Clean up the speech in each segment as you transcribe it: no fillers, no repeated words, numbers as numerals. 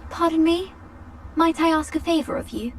Pardon me? Might I ask a favor of you?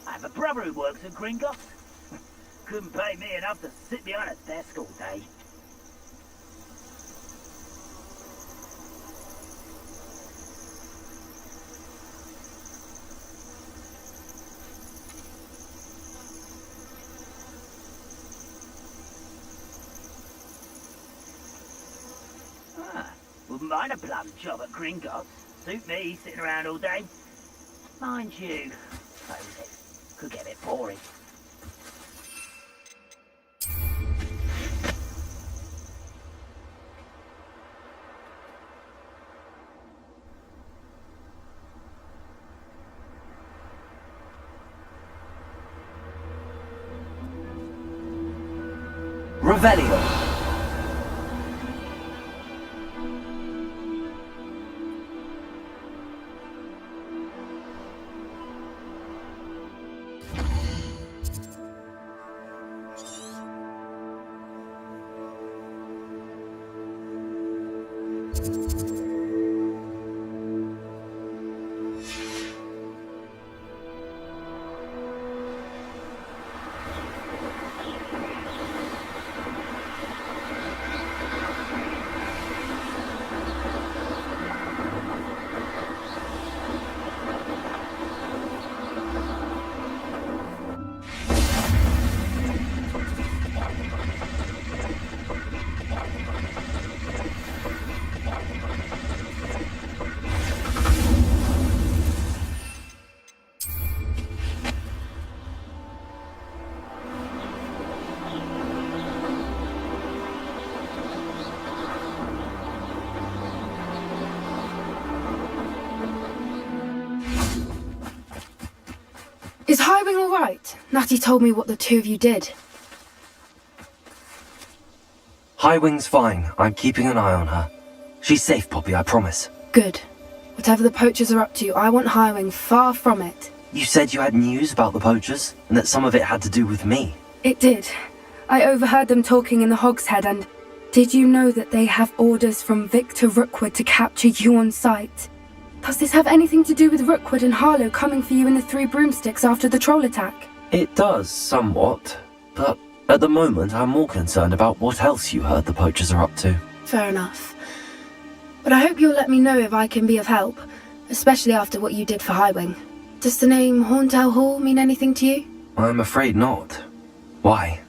I have a brother who works at Gringotts. Couldn't pay me enough to sit behind a desk all day. Wouldn't mind a plum job at Gringotts. Suit me, sitting around all day. Mind you, suppose it could get a bit boring. Revelio. Is Highwing all right? Natty told me what the two of you did. Highwing's fine. I'm keeping an eye on her. She's safe, Poppy, I promise. Good. Whatever the poachers are up to, I want Highwing far from it. You said you had news about the poachers, and that some of it had to do with me. It did. I overheard them talking in the Hogshead, and did you know that they have orders from Victor Rookwood to capture you on sight? Does this have anything to do with Rookwood and Harlow coming for you in the Three Broomsticks after the troll attack? It does, somewhat. But at the moment, I'm more concerned about what else you heard the poachers are up to. Fair enough. But I hope you'll let me know if I can be of help, especially after what you did for Highwing. Does the name Horntail Hall mean anything to you? I'm afraid not. Why?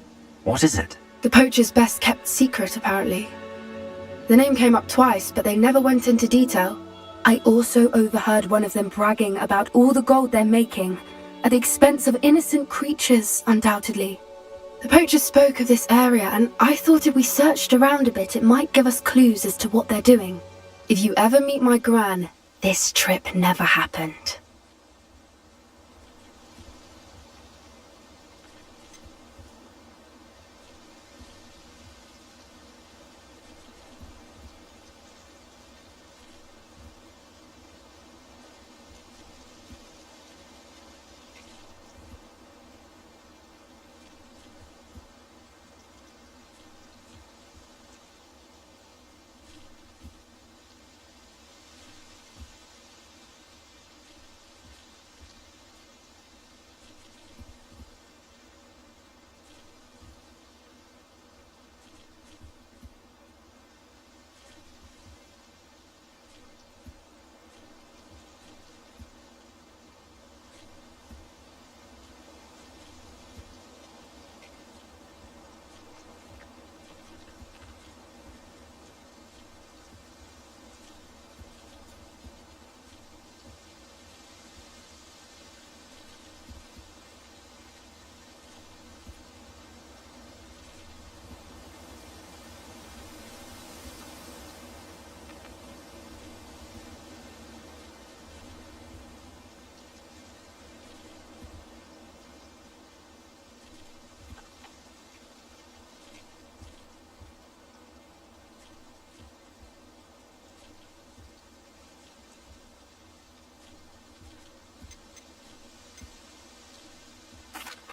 What is it? The poachers' best kept secret, apparently. The name came up twice, but they never went into detail. I also overheard one of them bragging about all the gold they're making, at the expense of innocent creatures, undoubtedly. The poachers spoke of this area, and I thought if we searched around a bit, it might give us clues as to what they're doing. If you ever meet my gran, this trip never happened.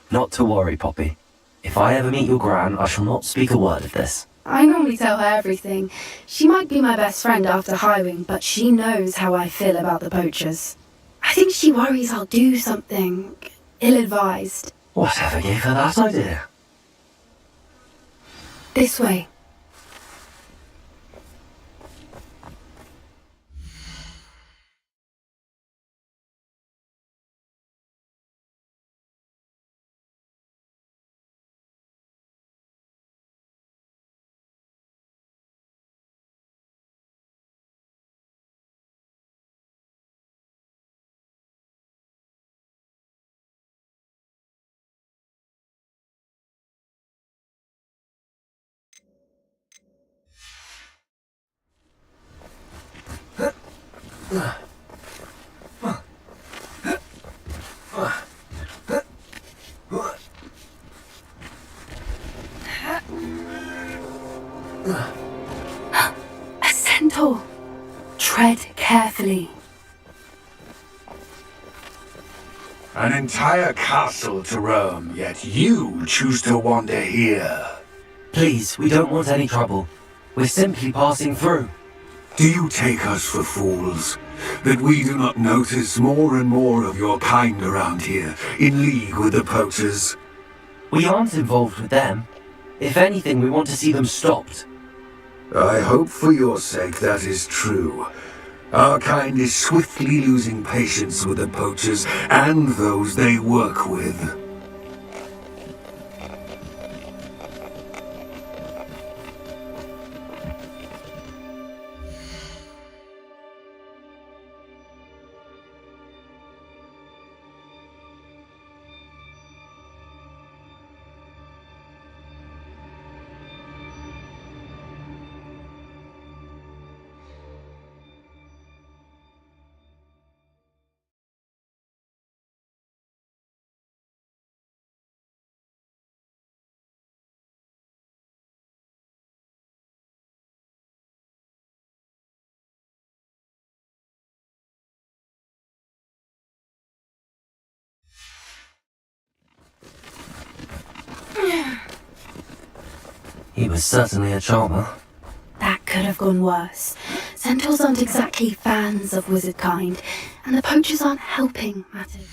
Not to worry, Poppy. If I ever meet your gran, I shall not speak a word of this. I normally tell her everything. She might be my best friend after Highwing, but she knows how I feel about the poachers. I think she worries I'll do something ill-advised. Whatever gave her that idea? This way. A centaur. Tread carefully. An entire castle to roam, yet you choose to wander here. Please, we don't want any trouble. We're simply passing through. Do you take us for fools? That we do not notice more and more of your kind around here, in league with the poachers? We aren't involved with them. If anything, we want to see them stopped. I hope for your sake that is true. Our kind is swiftly losing patience with the poachers and those they work with. He was certainly a charmer. That could have gone worse. Centaurs aren't exactly fans of wizard kind, and the poachers aren't helping matters.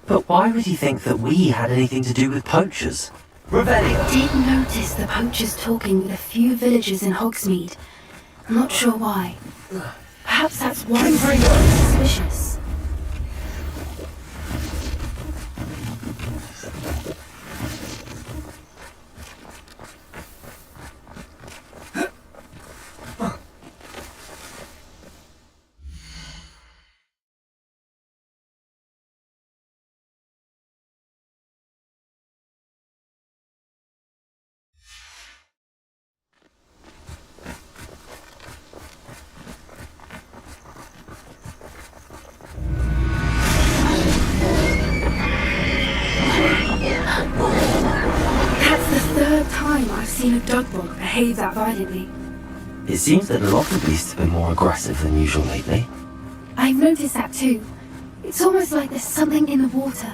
But why would he think that we had anything to do with poachers? Revelio! Did notice the poachers talking with a few villagers in Hogsmeade. I'm not sure why. Perhaps that's why they're suspicious. I've seen a dogwog behave that violently. It seems that a lot of beasts have been more aggressive than usual lately. I've noticed that too. It's almost like there's something in the water.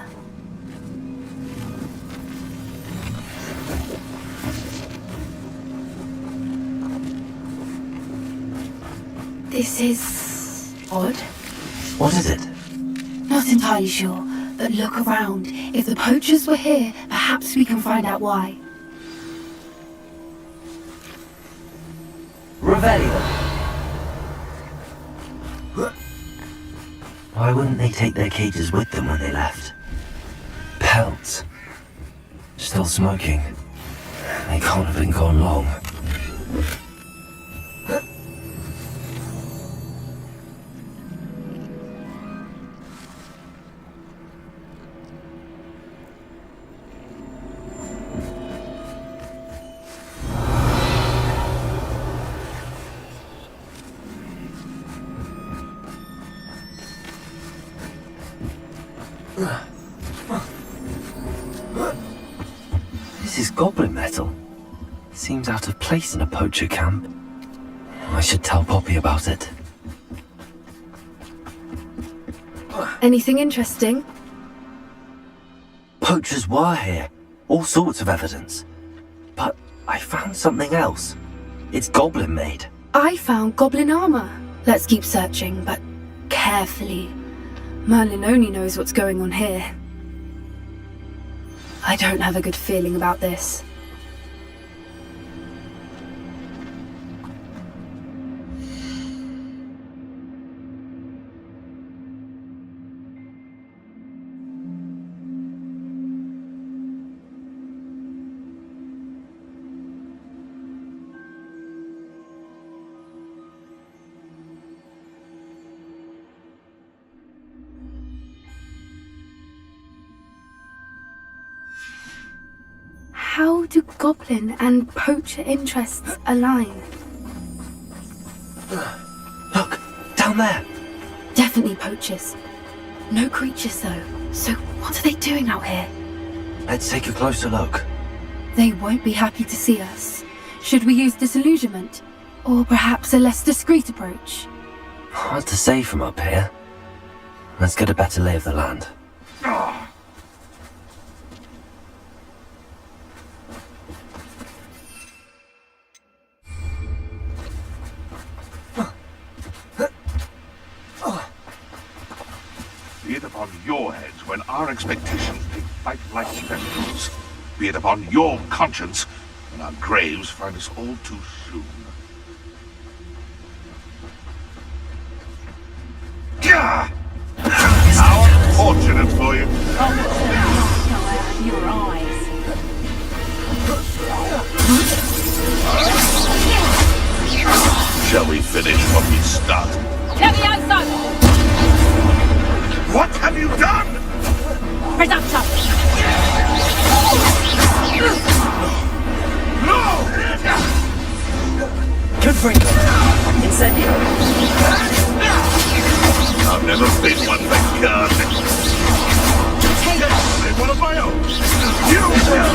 This is odd. What is it? Not entirely sure, but look around. If the poachers were here, perhaps we can find out why. Revelio! Why wouldn't they take their cages with them when they left? Pelts. Still smoking. They can't have been gone long. This is goblin metal. Seems out of place in a poacher camp. I should tell Poppy about it. Anything interesting? Poachers were here. All sorts of evidence. But I found something else. It's goblin made. I found goblin armor. Let's keep searching, but carefully. Merlin only knows what's going on here. I don't have a good feeling about this. How do goblin and poacher interests align? Look! Down there! Definitely poachers. No creatures though. So what are they doing out here? Let's take a closer look. They won't be happy to see us. Should we use disillusionment? Or perhaps a less discreet approach? Hard to say from up here. Let's get a better lay of the land. Be it upon your heads when our expectations take flight like tentacles. Be it upon your conscience when our graves find us all too soon. Gah! How unfortunate for you. Your eyes. Shall we finish what we started? Levioso! What have you done? Presumption! No! Confringo! Incendio! I've never been one that can't. Take one of my own. You will!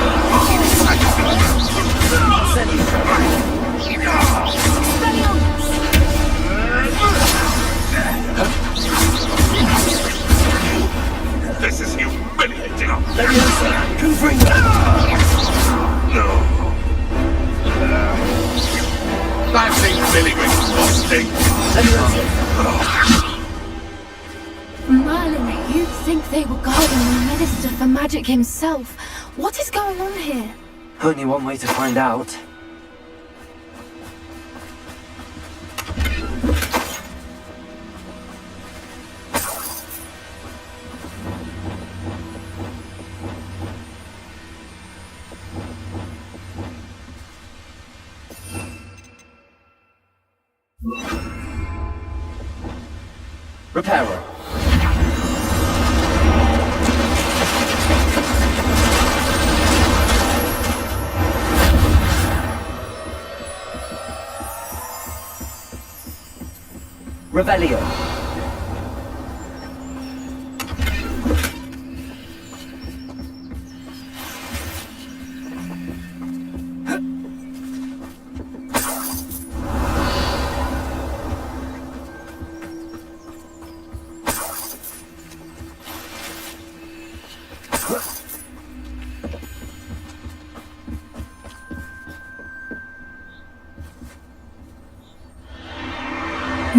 Merlin, you'd think they were guarding the Minister for Magic himself. What is going on here? Only one way to find out. Repairer. Revelio.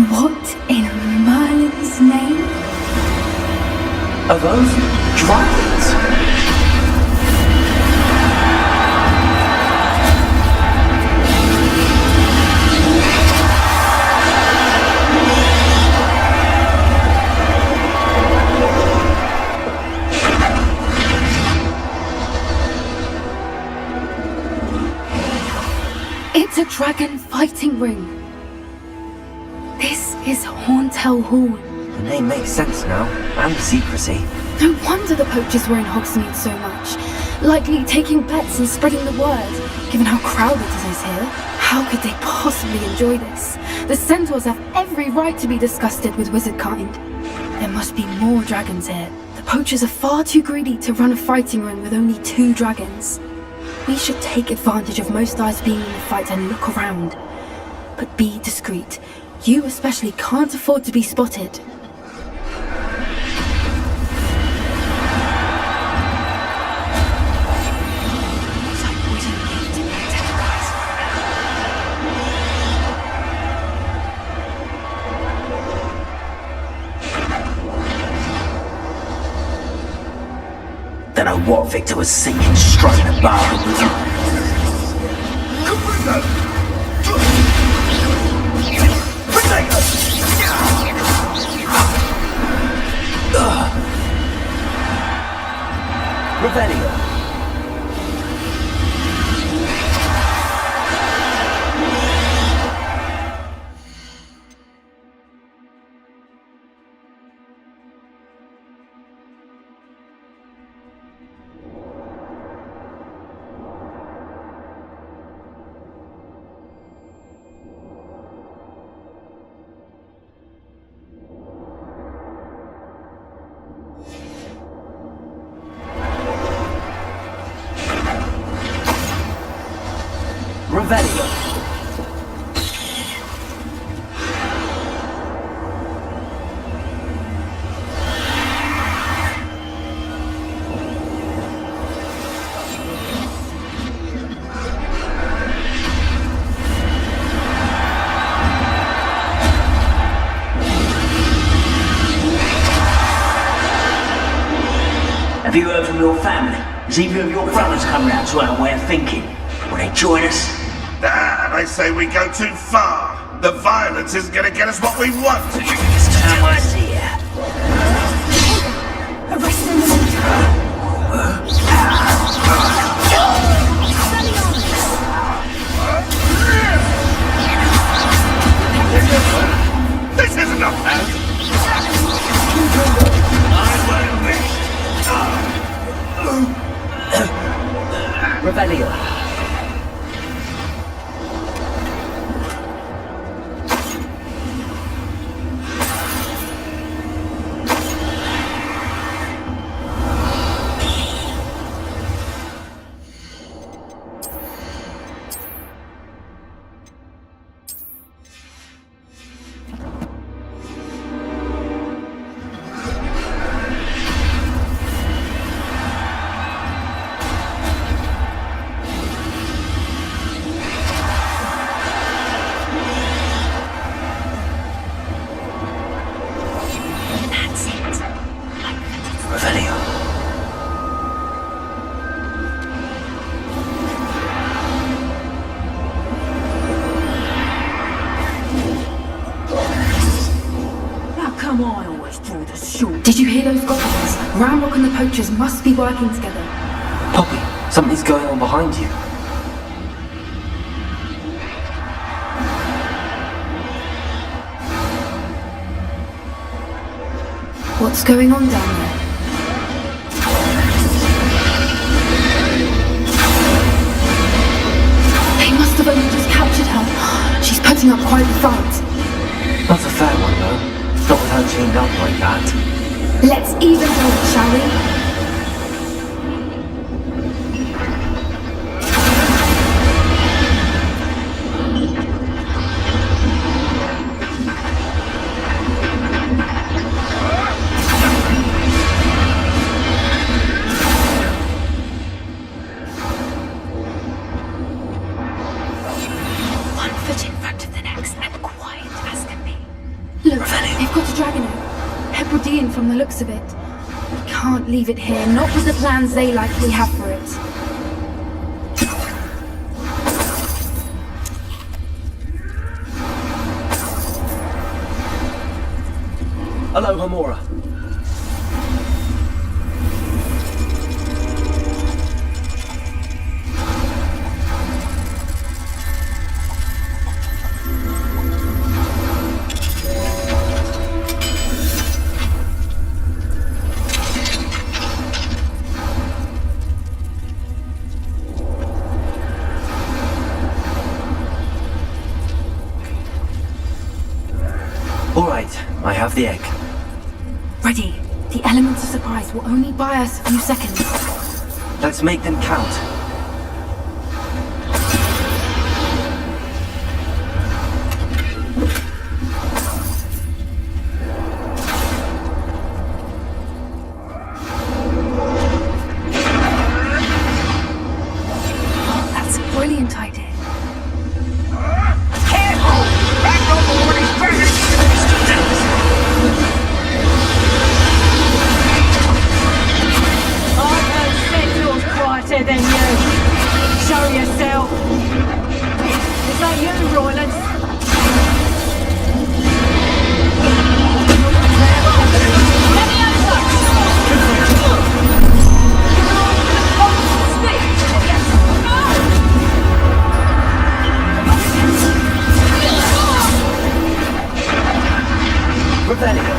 What in Merlin's name? Are those dragons? It's a dragon fighting ring. This is Hauntel Hall. The name makes sense now, and the secrecy. No wonder the poachers were in Hogsmeade so much. Likely taking bets and spreading the word. Given how crowded it is here, how could they possibly enjoy this? The centaurs have every right to be disgusted with wizard kind. There must be more dragons here. The poachers are far too greedy to run a fighting ring with only 2 dragons. We should take advantage of most eyes being in the fight and look around. But be discreet. You especially can't afford to be spotted. Don't know what Victor was thinking, striking a bargain with you. Revelio. Revelio. Have you heard from your family? Has either of your brothers come round to our way of thinking? Will they join us? I say we go too far. The violence isn't going to get us what we want. Some idea. Arrest This isn't enough, man. Revelio. come I always draw the short? Did you hear those goblins? Ramrock and the poachers must be working together. Poppy, something's going on behind you. What's going on down there? They must have only just captured her. She's putting up quite the fight. Not a fair one, though. Not with her chained up like that. Let's even go it, shall we? One foot in front of the next and quiet as can be. Look, they've got a dragon egg. Hebridean from the looks of it. We can't leave it here, not with the plans they likely have for it. Hello, Homora. All right, I have the egg. Ready. The elements of surprise will only buy us a few seconds. Let's make them count. That's a brilliant idea. Careful! Back on board his dragon! I've heard Sentinel's quieter than you. Show yourself. Is that you, Roylance? Revelio.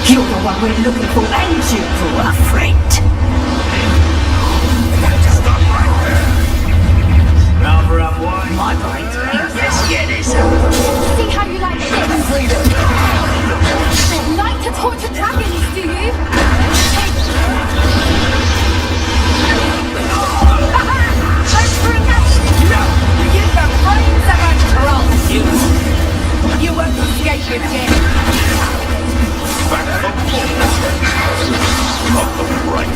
You're the one we're looking for, ain't you, poor friend? Rather unwind my brains, let's get this. See how you like this? Don't like to torture dragons, do you? Let's bring us. No, you've got brains of a troll. You won't escape your death. Back from not the right.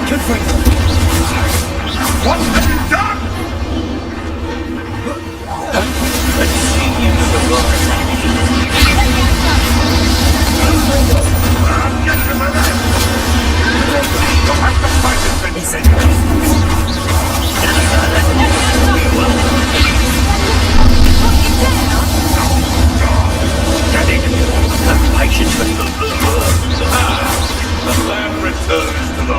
Good for you. What have you done? Let's see you You'll have to fight it, Vincent. Get in. Have patience with me. The land returns to the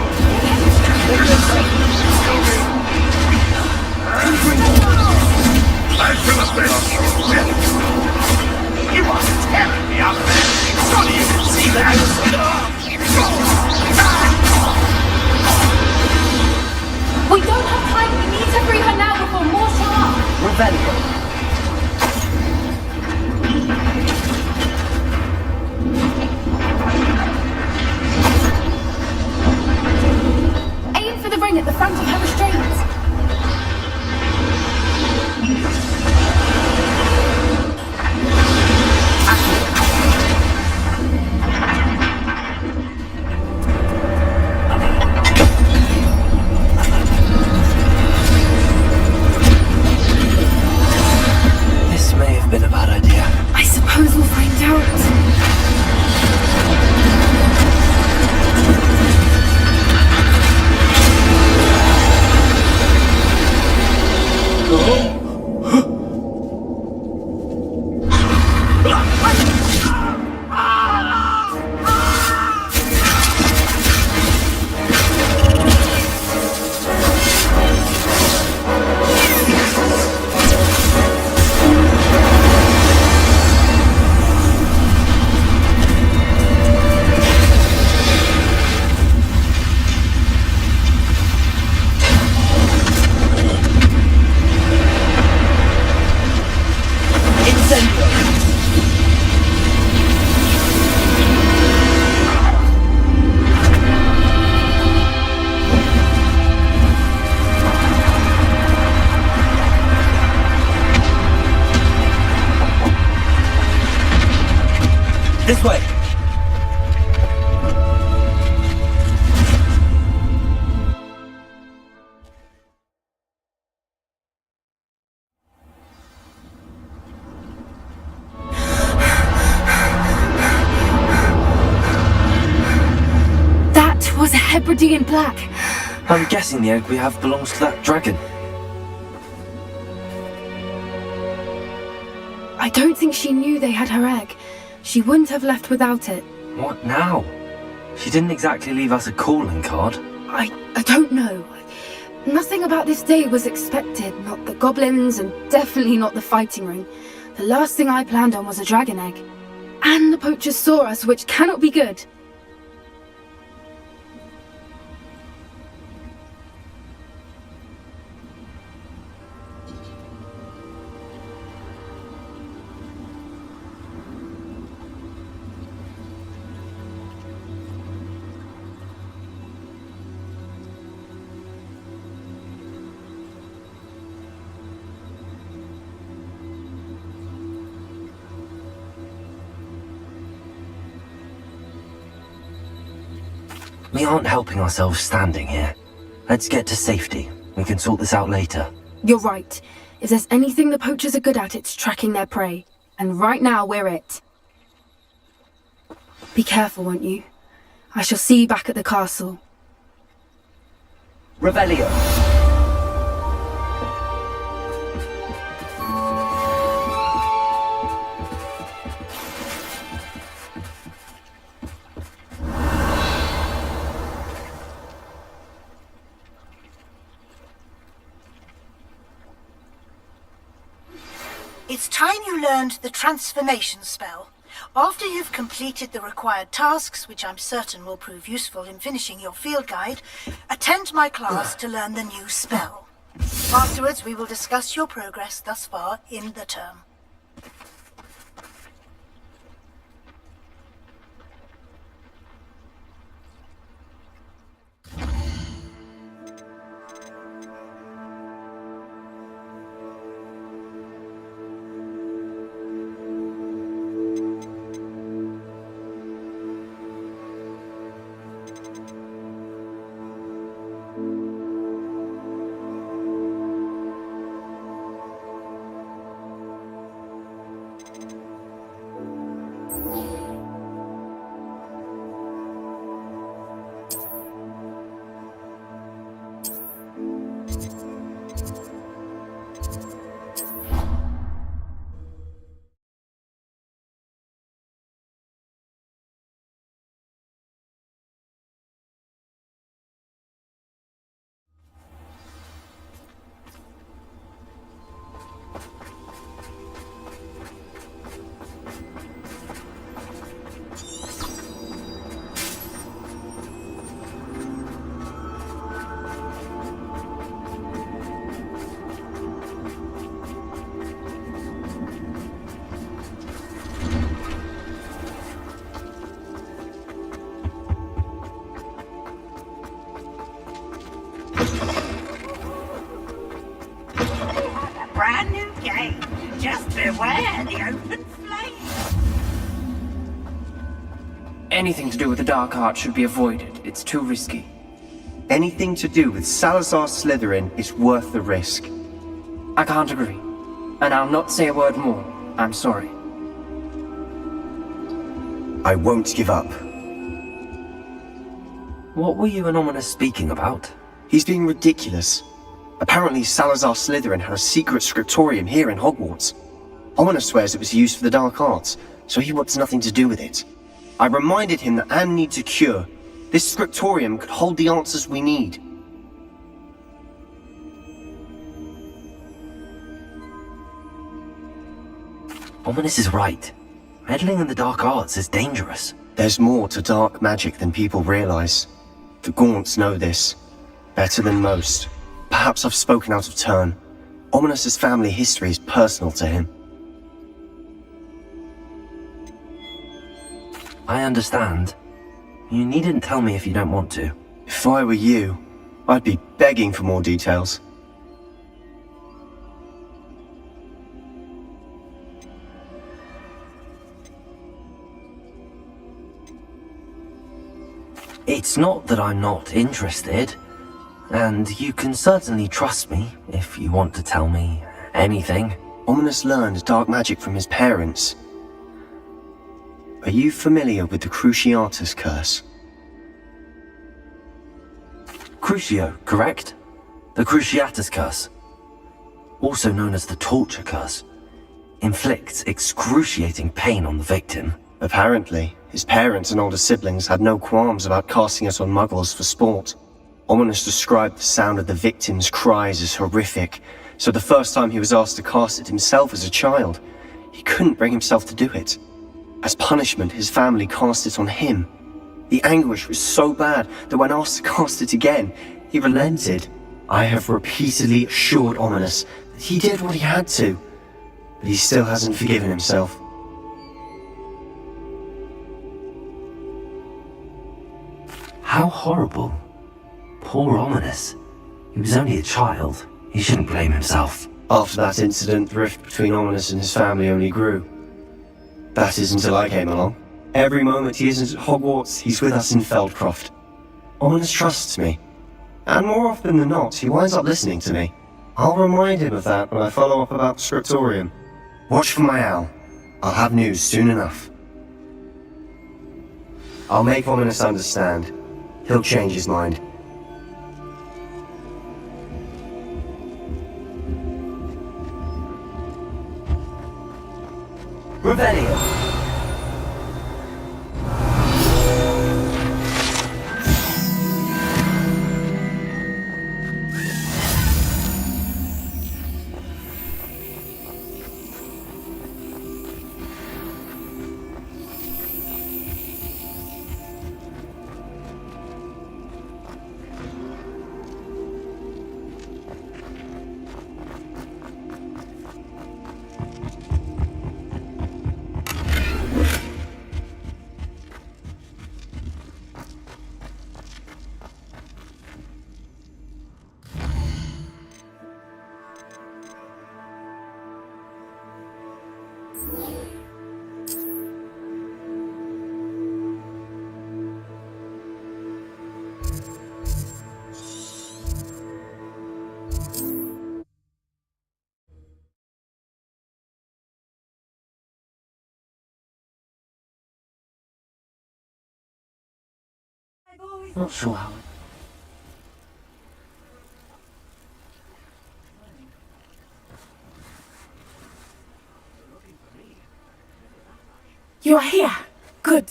Land to the best. You are tearing me up there. Surely you can see that. We don't have time. We need to free her now before more show up. Revelio. Aim for the ring at the front of her restraints. This may have been a bad idea. This way! That was a Hebridean black. I'm guessing the egg we have belongs to that dragon. I don't think she knew they had her egg. She wouldn't have left without it. What now? She didn't exactly leave us a calling card. I don't know. Nothing about this day was expected. Not the goblins, and definitely not the fighting ring. The last thing I planned on was a dragon egg. And the poachers saw us, which cannot be good. We aren't helping ourselves standing here. Let's get to safety. We can sort this out later. You're right. If there's anything the poachers are good at, it's tracking their prey. And right now, we're it. Be careful, won't you? I shall see you back at the castle. Revelio. It's time you learned the transformation spell. After you've completed the required tasks, which I'm certain will prove useful in finishing your field guide, attend my class to learn the new spell. Afterwards, we will discuss your progress thus far in the term. Brand new game. Just beware the open flame. Anything to do with the dark art should be avoided. It's too risky. Anything to do with Salazar Slytherin is worth the risk. I can't agree. And I'll not say a word more. I'm sorry. I won't give up. What were you and Ominous speaking about? He's being ridiculous. Apparently Salazar Slytherin had a secret scriptorium here in Hogwarts. Ominous swears it was used for the dark arts, so he wants nothing to do with it. I reminded him that Anne needs a cure. This scriptorium could hold the answers we need. Ominous is right. Meddling in the dark arts is dangerous. There's more to dark magic than people realize. The Gaunts know this. Better than most. Perhaps I've spoken out of turn. Ominous's family history is personal to him. I understand. You needn't tell me if you don't want to. If I were you, I'd be begging for more details. It's not that I'm not interested, and you can certainly trust me if you want to tell me anything. Ominous learned dark magic from his parents. Are you familiar with the Cruciatus curse? Crucio, correct? The Cruciatus curse, also known as the torture curse, inflicts excruciating pain on the victim. Apparently, his parents and older siblings had no qualms about casting it on muggles for sport. Ominous described the sound of the victim's cries as horrific, so the first time he was asked to cast it himself as a child, he couldn't bring himself to do it. As punishment, his family cast it on him. The anguish was so bad that when asked to cast it again, he relented. I have repeatedly assured Ominous that he did what he had to, but he still hasn't forgiven himself. How horrible. Poor Ominous. He was only a child. He shouldn't blame himself. After that incident, the rift between Ominous and his family only grew. That is until I came along. Every moment he isn't at Hogwarts, he's with us in Feldcroft. Ominous trusts me. And more often than not, he winds up listening to me. I'll remind him of that when I follow up about the scriptorium. Watch for my owl. I'll have news soon enough. I'll make Ominous understand. He'll change his mind. Revelio! Not sure how. You are here. Good.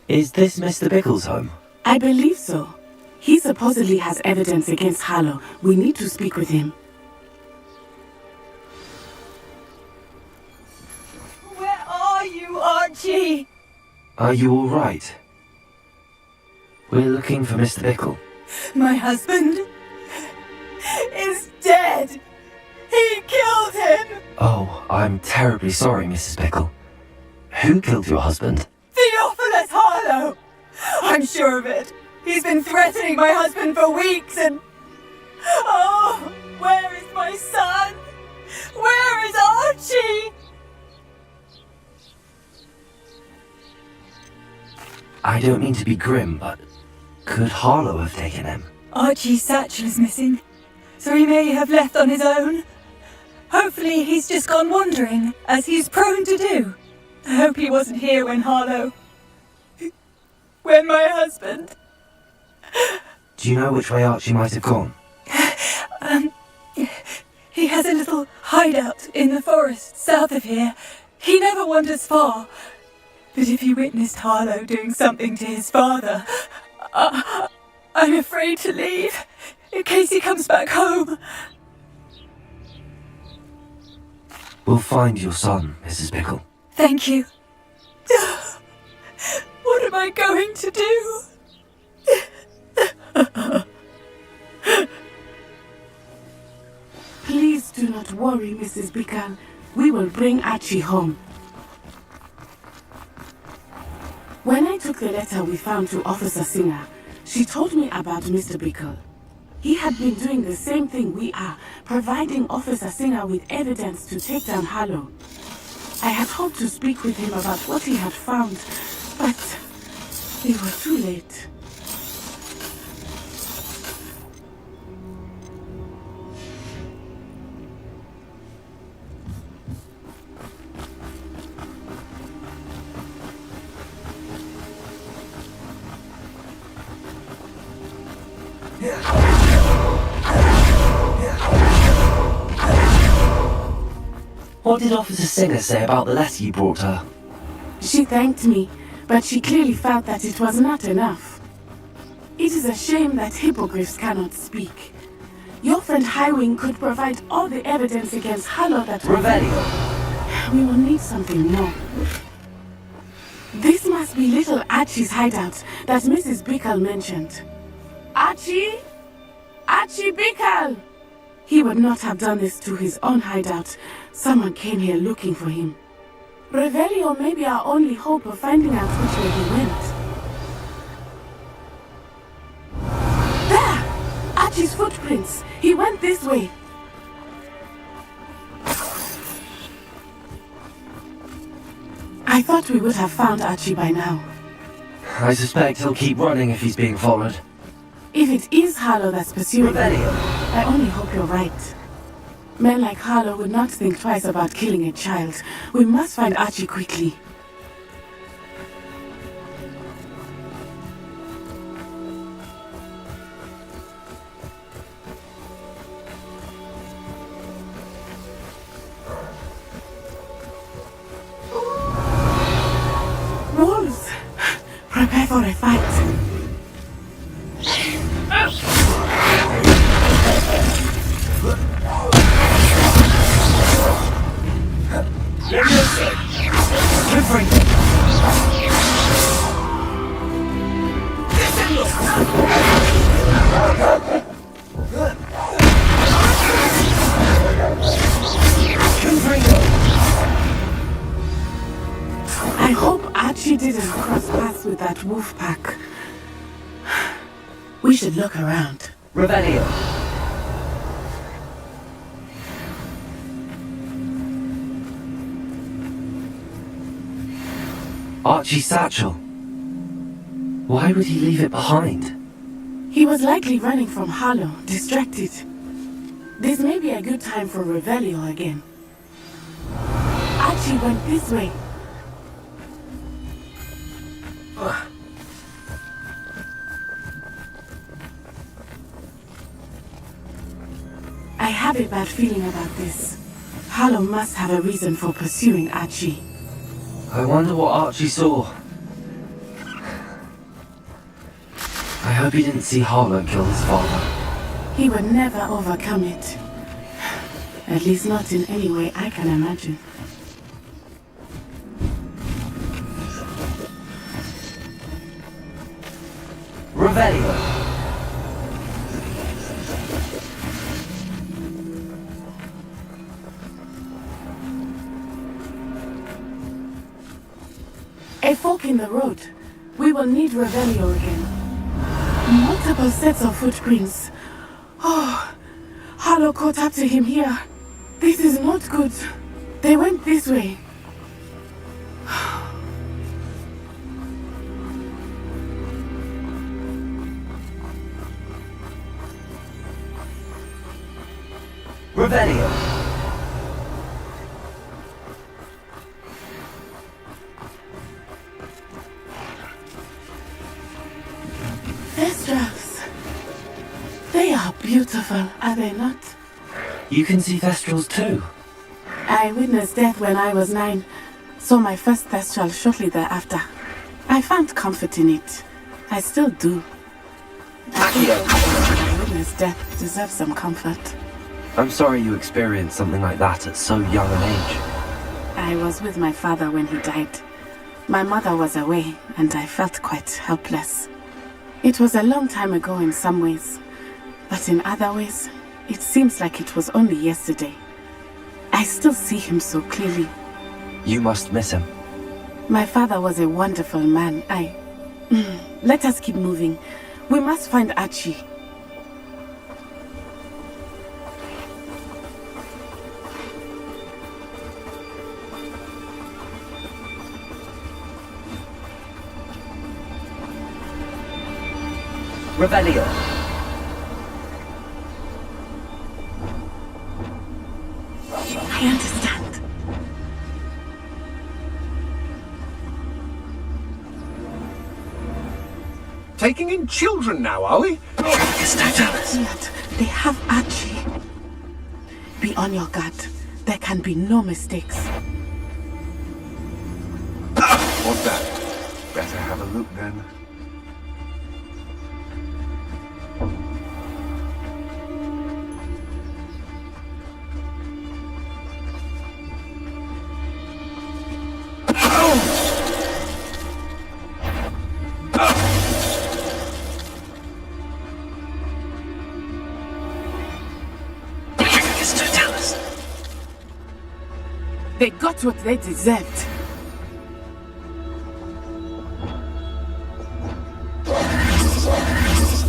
Is this Mr. Bickle's home? I believe so. He supposedly has evidence against Harlow. We need to speak with him. Where are you, Archie? Are you all right? We're looking for Mr. Bickle. My husband is dead. He killed him. Oh, I'm terribly sorry, Mrs. Bickle. Who killed your husband? Theophilus Harlow. I'm sure of it. He's been threatening my husband for weeks and... Oh, where is my son? Where is Archie? I don't mean to be grim, but could Harlow have taken him? Archie's satchel is missing, so he may have left on his own. Hopefully he's just gone wandering, as he's prone to do. I hope he wasn't here when Harlow... when my husband... Do you know which way Archie might have gone? He has a little hideout in the forest south of here. He never wanders far. But if he witnessed Harlow doing something to his father, I'm afraid to leave, in case he comes back home. We'll find your son, Mrs. Pickle. Thank you. What am I going to do? Please do not worry, Mrs. Pickle. We will bring Archie home. When I took the letter we found to Officer Singer, she told me about Mr. Pickle. He had been doing the same thing we are, providing Officer Singer with evidence to take down Harlow. I had hoped to speak with him about what he had found, but we were too late. What did Officer Singer say about the letter you brought her? She thanked me, but she clearly felt that it was not enough. It is a shame that hippogriffs cannot speak. Your friend Highwing could provide all the evidence against Harlow that Revelio. We will need something more. This must be little Archie's hideout that Mrs. Pickle mentioned. Archie? Archie Pickle! He would not have done this to his own hideout. Someone came here looking for him. Revelio may be our only hope of finding out which way he went. There! Archie's footprints! He went this way! I thought we would have found Archie by now. I suspect he'll keep running if he's being followed. If it is Harlow that's pursuing him, Revelio. I only hope you're right. Men like Harlow would not think twice about killing a child. We must find Archie quickly. Wolves! Prepare for a fight. I hope Archie didn't cross paths with that wolf pack. We should look around. Revelio. Archie's satchel. Why would he leave it behind? He was likely running from Harlow, distracted. This may be a good time for Revelio again. Archie went this way. I have a bad feeling about this. Harlow must have a reason for pursuing Archie. I wonder what Archie saw. I hope he didn't see Harlow kill his father. He would never overcome it. At least not in any way I can imagine. Revelio. A fork in the road. We will need Revelio again. Multiple sets of footprints. Oh, Harlow caught up to him here. This is not good. They went this way. Revelio. There's drugs. They are beautiful, are they not? You can see Thestrals too. I witnessed death when I was 9. Saw my first Thestral shortly thereafter. I found comfort in it. I still do. I witnessed death deserves some comfort. I'm sorry you experienced something like that at so young an age. I was with my father when he died. My mother was away, and I felt quite helpless. It was a long time ago in some ways, but in other ways, it seems like it was only yesterday. I still see him so clearly. You must miss him. My father was a wonderful man. Let us keep moving. We must find Archie. Revelio. I understand. Taking in children now, are we? Yet, they have Archie. Be on your guard. There can be no mistakes. What's that? Better have a look then. They got what they deserved.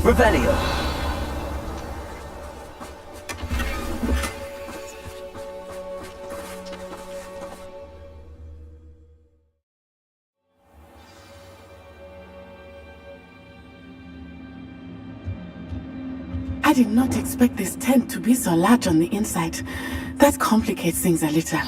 Revelio. I did not expect this tent to be so large on the inside. That complicates things a little.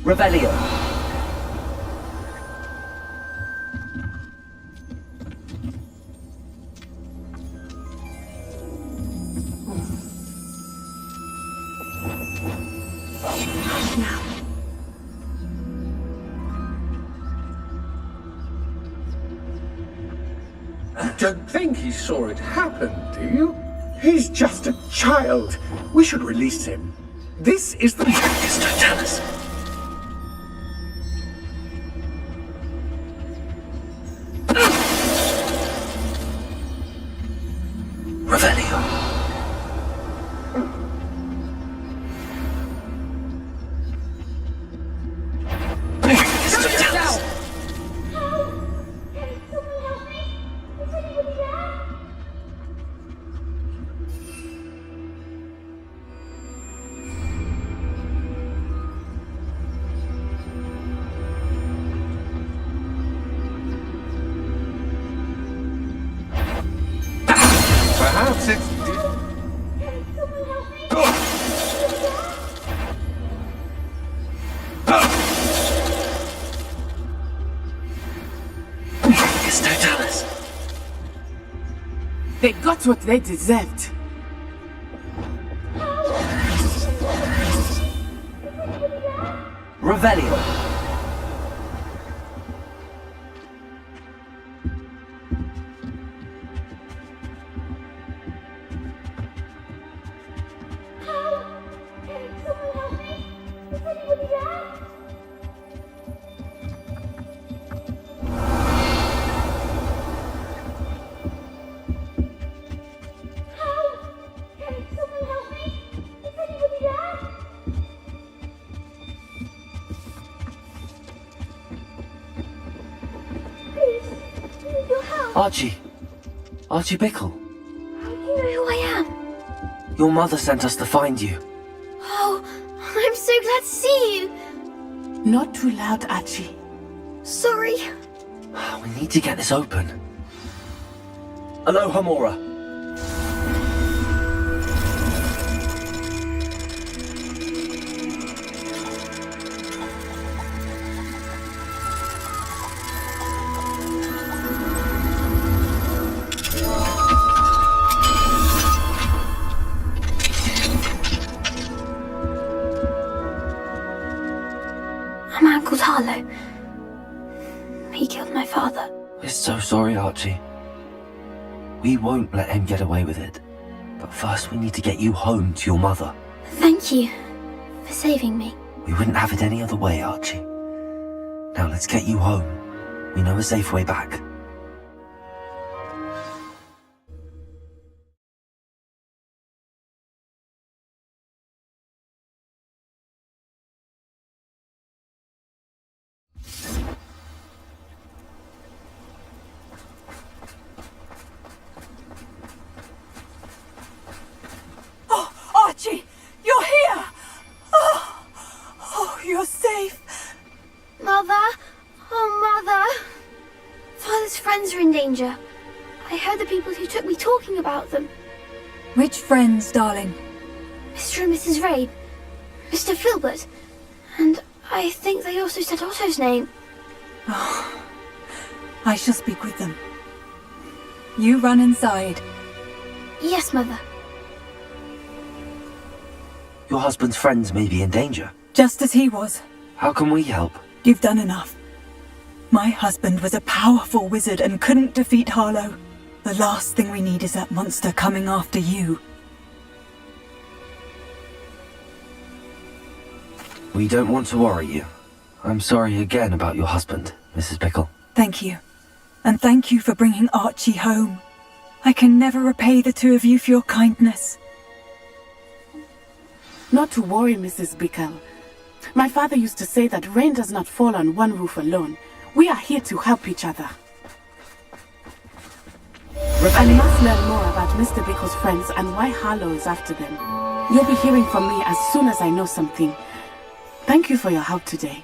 Revelio. Don't think he saw it happen, do you? He's just a child. We should release him. This is the... Totalis. Revelio. Totalis. Perhaps it's... Totalis. They got what they deserved. Revelio. Archie Bickle. You know who I am? Your mother sent us to find you. Oh, I'm so glad to see you. Not too loud, Archie. Sorry. We need to get this open. Aloha Mora. I'm Uncle Harlow. He killed my father. We're so sorry, Archie. We won't let him get away with it. But first we need to get you home to your mother. Thank you for saving me. We wouldn't have it any other way, Archie. Now let's get you home. We know a safe way back. Archie, you're here! Oh, you're safe. Mother? Oh, Mother. Father's friends are in danger. I heard the people who took me talking about them. Which friends, darling? Mr. and Mrs. Rabe, Mr. Filbert, and I think they also said Otto's name. Oh, I shall speak with them. You run inside. Yes, Mother. Your husband's friends may be in danger. Just as he was. How can we help? You've done enough. My husband was a powerful wizard and couldn't defeat Harlow. The last thing we need is that monster coming after you. We don't want to worry you. I'm sorry again about your husband, Mrs. Bickle. Thank you. And thank you for bringing Archie home. I can never repay the two of you for your kindness. Not to worry, Mrs. Bickle. My father used to say that rain does not fall on one roof alone. We are here to help each other. I must learn more about Mr. Bickle's friends and why Harlow is after them. You'll be hearing from me as soon as I know something. Thank you for your help today.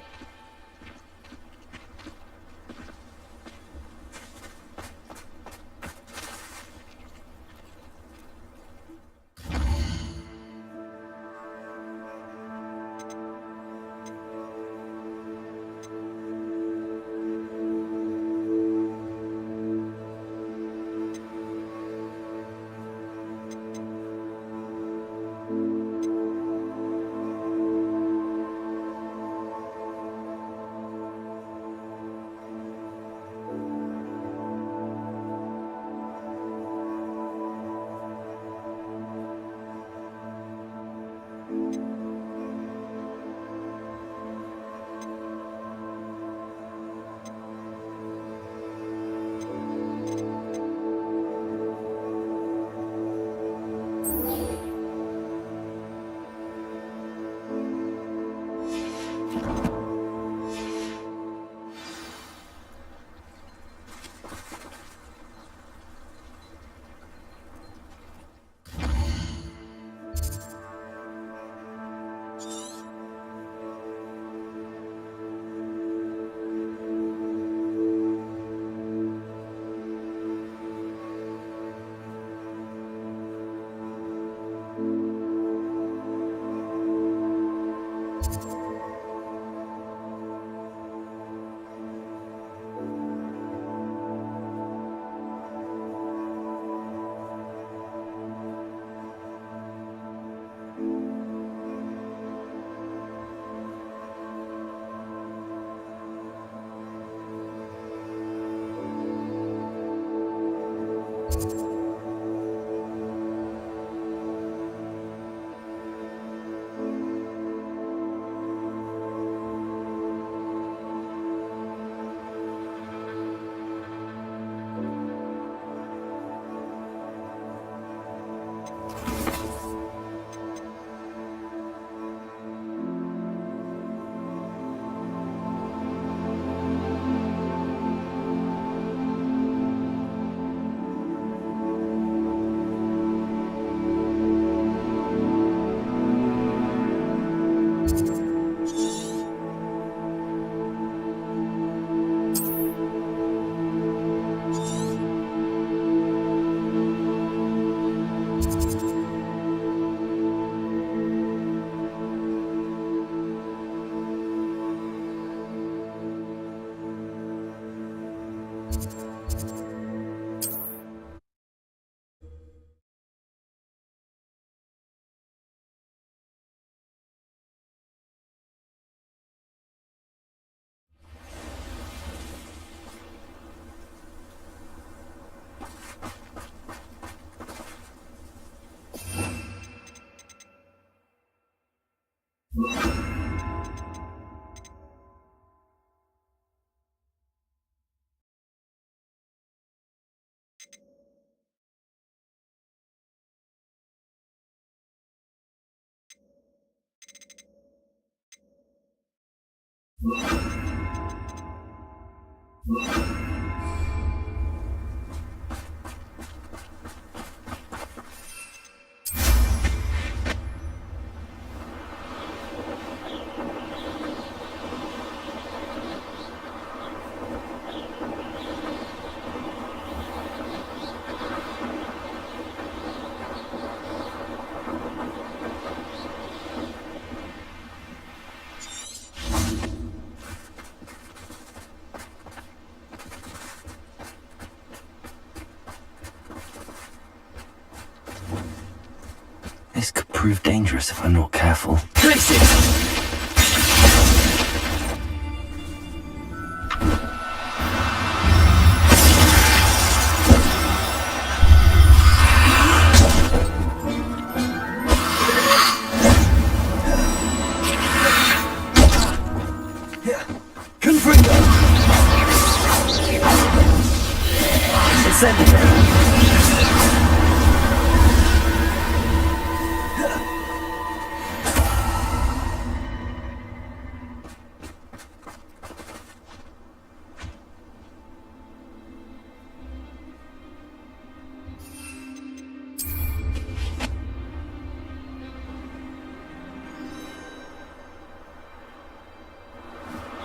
This could prove dangerous if I'm not careful.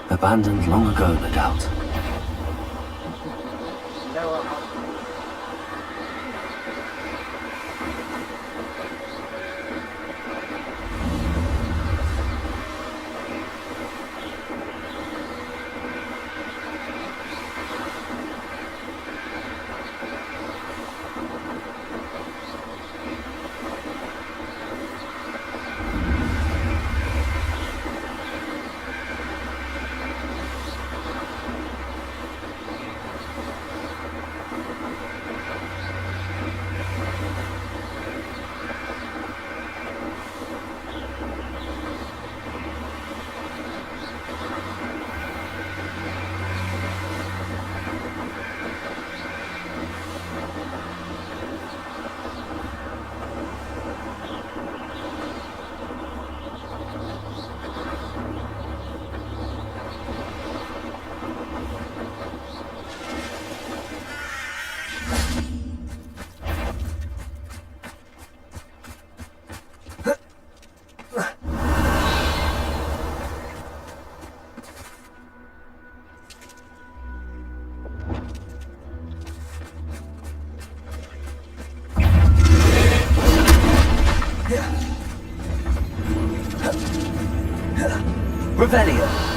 Abandoned long ago, no doubt. Revelio.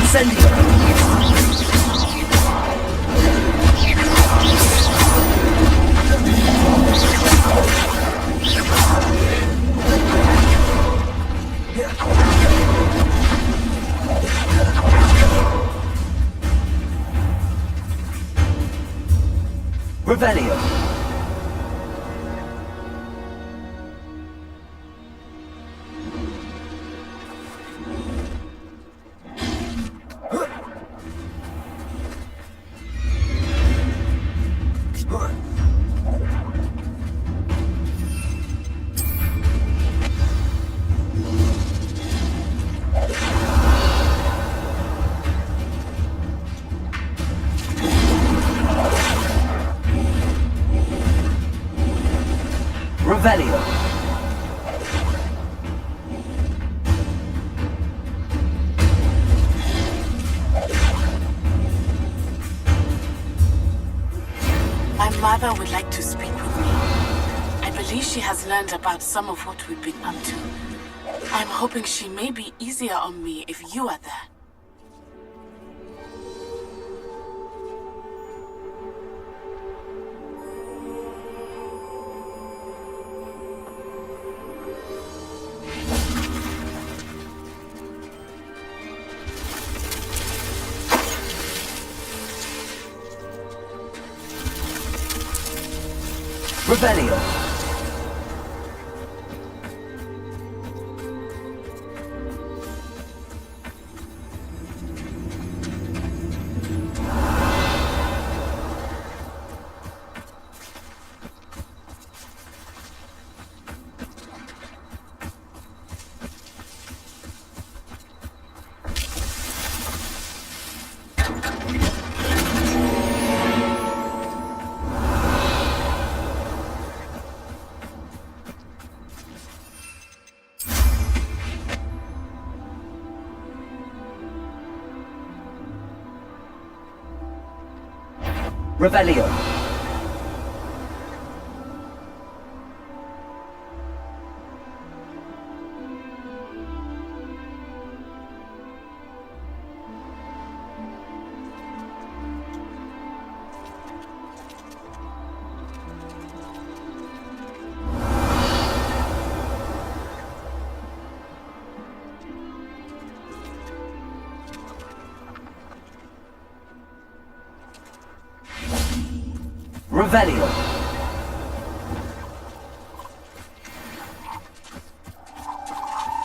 Incendio! Revelio. Revelio. My mother would like to speak with me. I believe she has learned about some of what we've been up to. I'm hoping she may be easier on me if you are there. Revelio. Revelio. Revelio.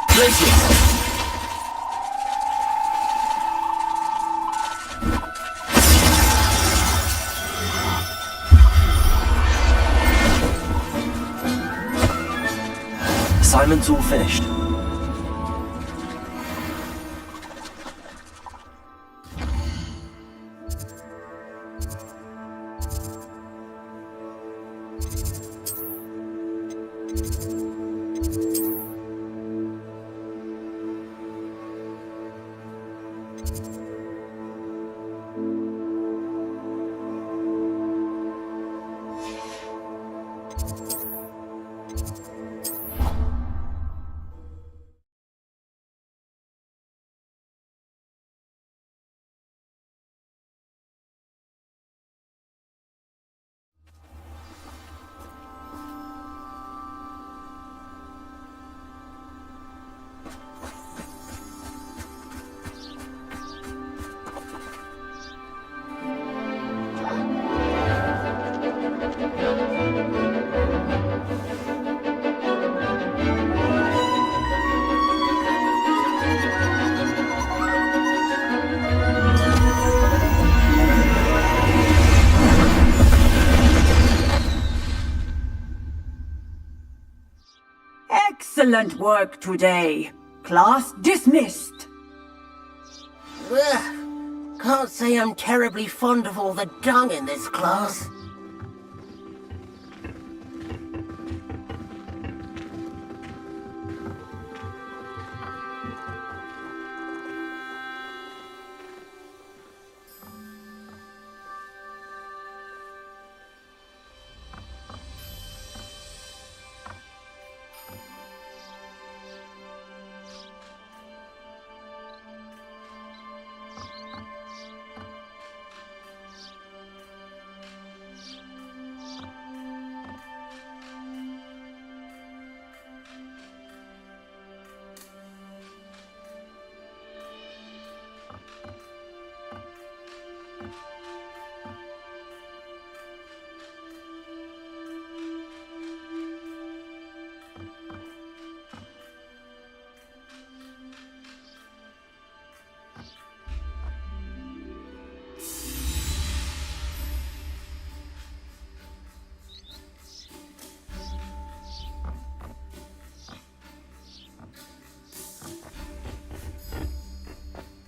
Gracious. Assignment's all finished. Excellent work today. Class dismissed. Ugh. Can't say I'm terribly fond of all the dung in this class.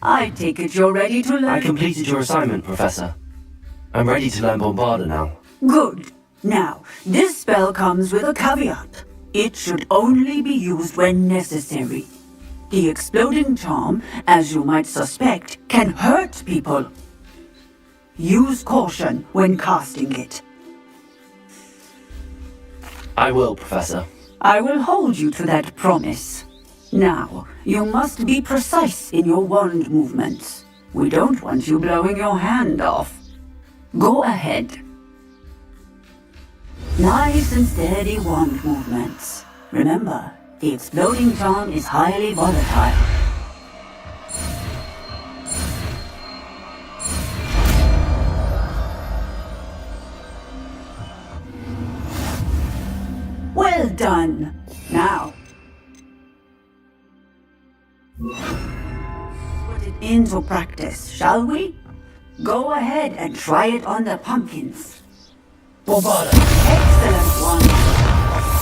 I take it you're ready to learn. I completed your assignment, Professor. I'm ready to learn Bombarda now. Good. Now, this spell comes with a caveat. It should only be used when necessary. The exploding charm, as you might suspect, can hurt people. Use caution when casting it. I will, Professor. I will hold you to that promise. Now, you must be precise in your wand movements. We don't want you blowing your hand off. Go ahead. Nice and steady wand movements. Remember, the exploding charm is highly volatile. Well done. Now, put it into practice, shall we? Go ahead and try it on the pumpkins. Bombarda! Excellent one.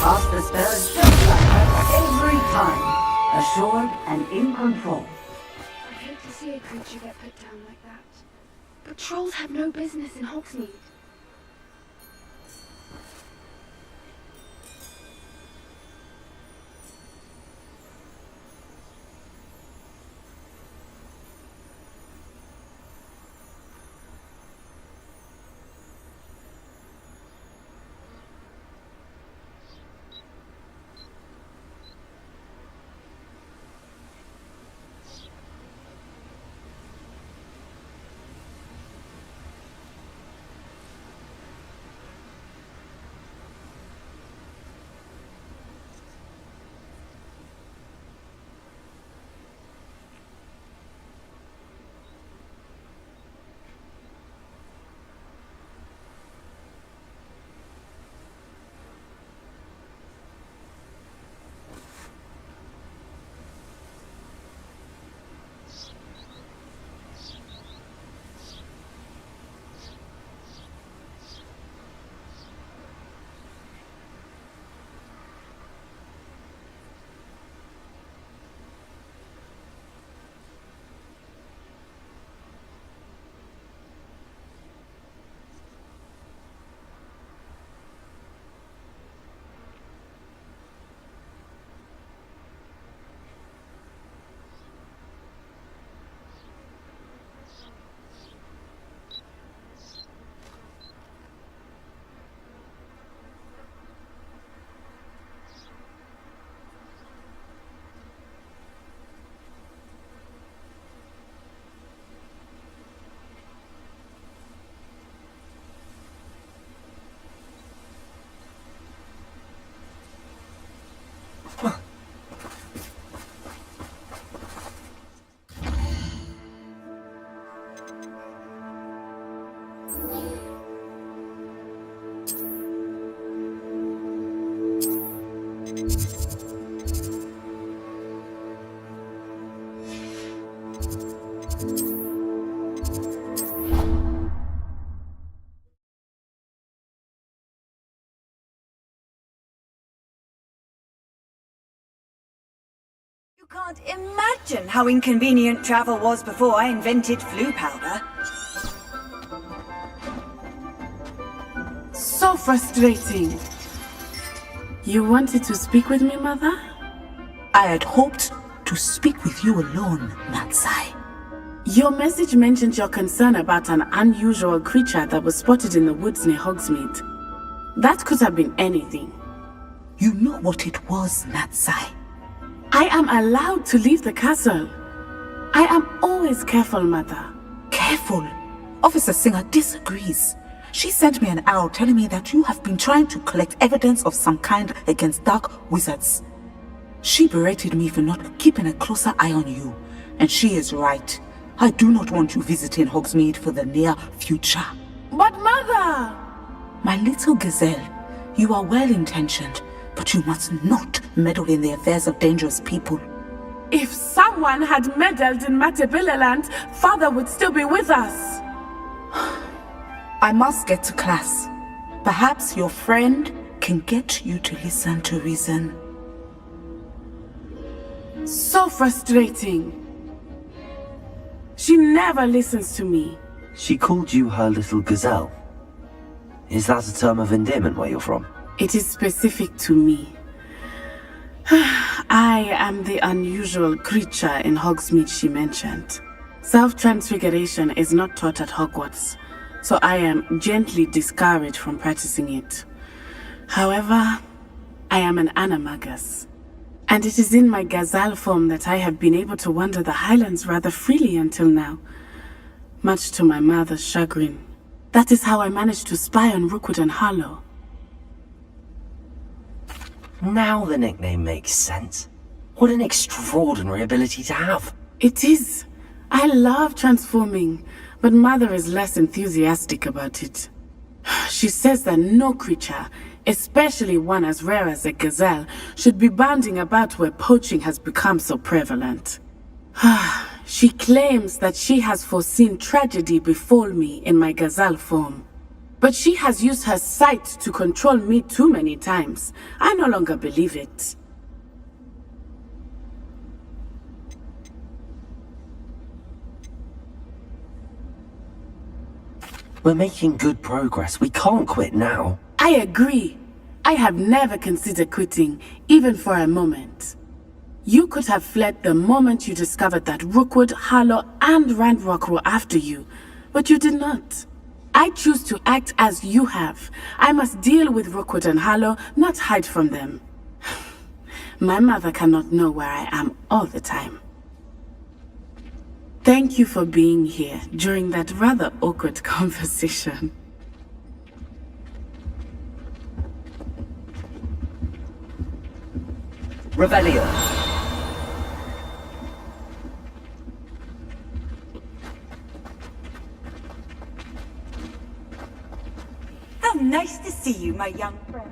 Pass the spells just like that every time. Assured and in control. I'd hate to see a creature get put down like that. But trolls have no business in Hogsmeade. You can't imagine how inconvenient travel was before I invented flu powder. So frustrating. You wanted to speak with me, Mother? I had hoped to speak with you alone, Natsai. Your message mentioned your concern about an unusual creature that was spotted in the woods near Hogsmeade. That could have been anything. You know what it was, Natsai. I am allowed to leave the castle. I am always careful, Mother. Careful? Officer Singer disagrees. She sent me an owl telling me that you have been trying to collect evidence of some kind against dark wizards. She berated me for not keeping a closer eye on you, and she is right. I do not want you visiting Hogsmeade for the near future. But Mother! My little gazelle, you are well-intentioned, but you must not meddle in the affairs of dangerous people. If someone had meddled in Matabeleland, Father would still be with us. I must get to class. Perhaps your friend can get you to listen to reason. So frustrating. She never listens to me. She called you her little gazelle. Is that a term of endearment where you're from? It is specific to me. I am the unusual creature in Hogsmeade she mentioned. Self-transfiguration is not taught at Hogwarts, so I am gently discouraged from practicing it. However, I am an animagus, and it is in my gazelle form that I have been able to wander the Highlands rather freely until now, much to my mother's chagrin. That is how I managed to spy on Rookwood and Harlow. Now the nickname makes sense. What an extraordinary ability to have. It is. I love transforming, but Mother is less enthusiastic about it. She says that no creature, especially one as rare as a gazelle, should be bounding about where poaching has become so prevalent. She claims that she has foreseen tragedy befall me in my gazelle form. But she has used her sight to control me too many times. I no longer believe it. We're making good progress. We can't quit now. I agree. I have never considered quitting, even for a moment. You could have fled the moment you discovered that Rookwood, Harlow, and Ranrock were after you, but you did not. I choose to act as you have. I must deal with Rookwood and Harlow, not hide from them. My mother cannot know where I am all the time. Thank you for being here during that rather awkward conversation. Revelio. How nice to see you, my young friend.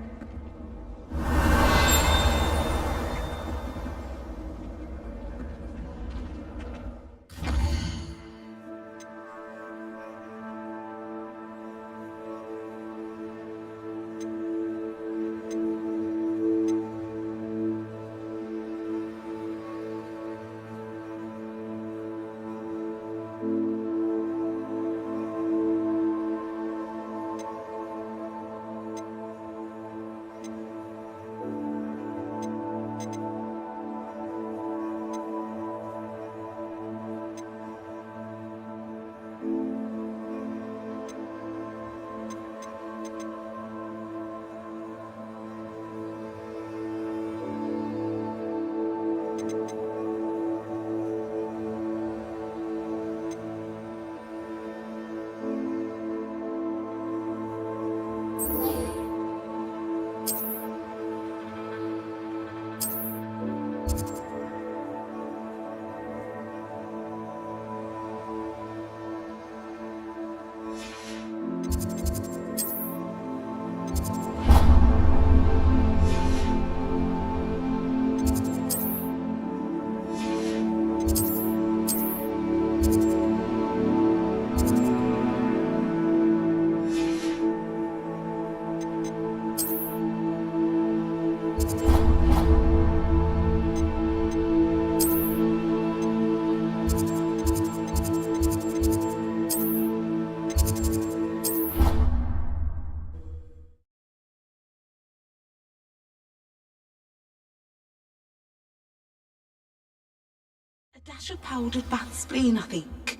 A dash of powdered bat spleen, I think.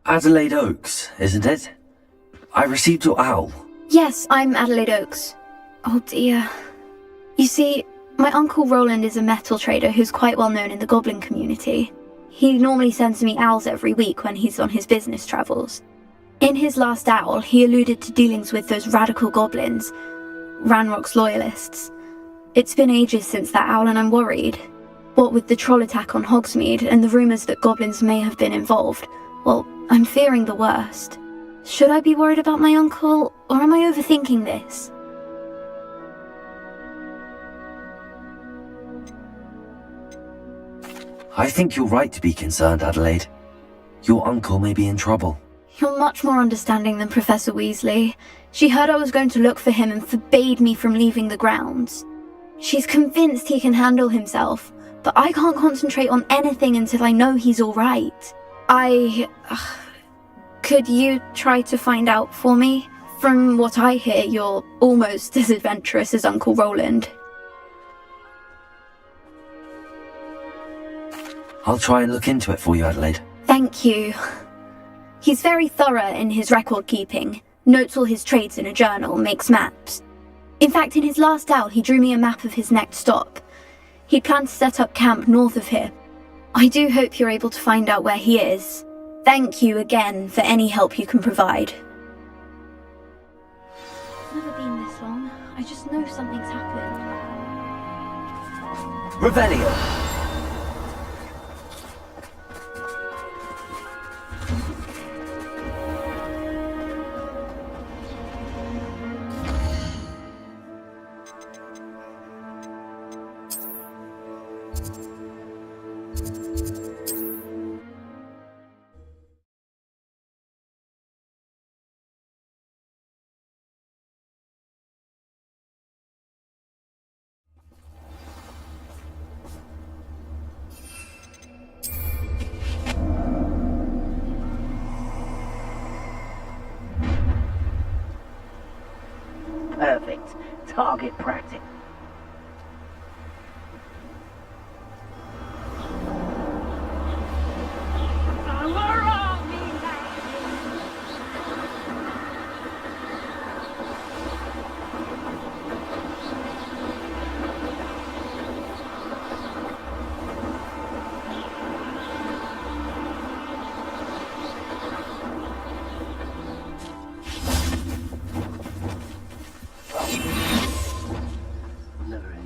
Adelaide Oaks, isn't it? I received your owl. Yes, I'm Adelaide Oaks. Oh dear. You see, my uncle Roland is a metal trader who's quite well known in the goblin community. He normally sends me owls every week when he's on his business travels. In his last owl, he alluded to dealings with those radical goblins, Ranrock's loyalists. It's been ages since that owl and I'm worried. What with the troll attack on Hogsmeade and the rumours that goblins may have been involved, well, I'm fearing the worst. Should I be worried about my uncle, or am I overthinking this? I think you're right to be concerned, Adelaide. Your uncle may be in trouble. You're much more understanding than Professor Weasley. She heard I was going to look for him and forbade me from leaving the grounds. She's convinced he can handle himself, but I can't concentrate on anything until I know he's all right. Could you try to find out for me? From what I hear, you're almost as adventurous as Uncle Roland. I'll try and look into it for you, Adelaide. Thank you. He's very thorough in his record keeping, notes all his trades in a journal, makes maps. In fact, in his last owl, he drew me a map of his next stop. He planned to set up camp north of here. I do hope you're able to find out where he is. Thank you again for any help you can provide. It's never been this long. I just know something's happened. Revelio! Perfect. Target practice.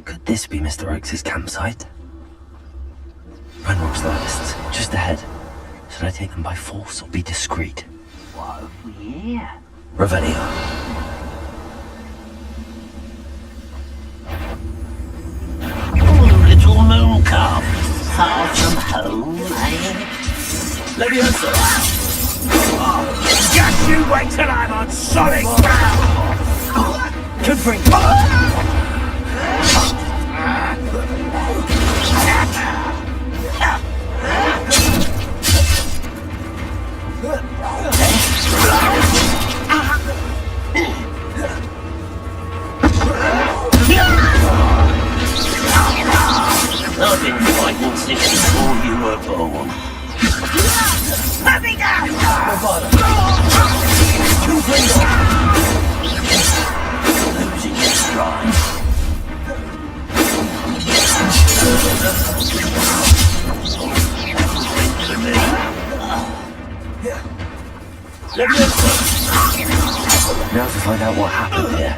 Could this be Mr. Oakes' campsite? Renrock's lists, just ahead. Should I take them by force or be discreet? What have we here? Revelio. Little moon calf, far from home, eh? Leviosa! Just you wait till I'm on solid ground! Confront! I've been fighting since before you were born. Let me go! Losing your stride. Now to find out what happened here.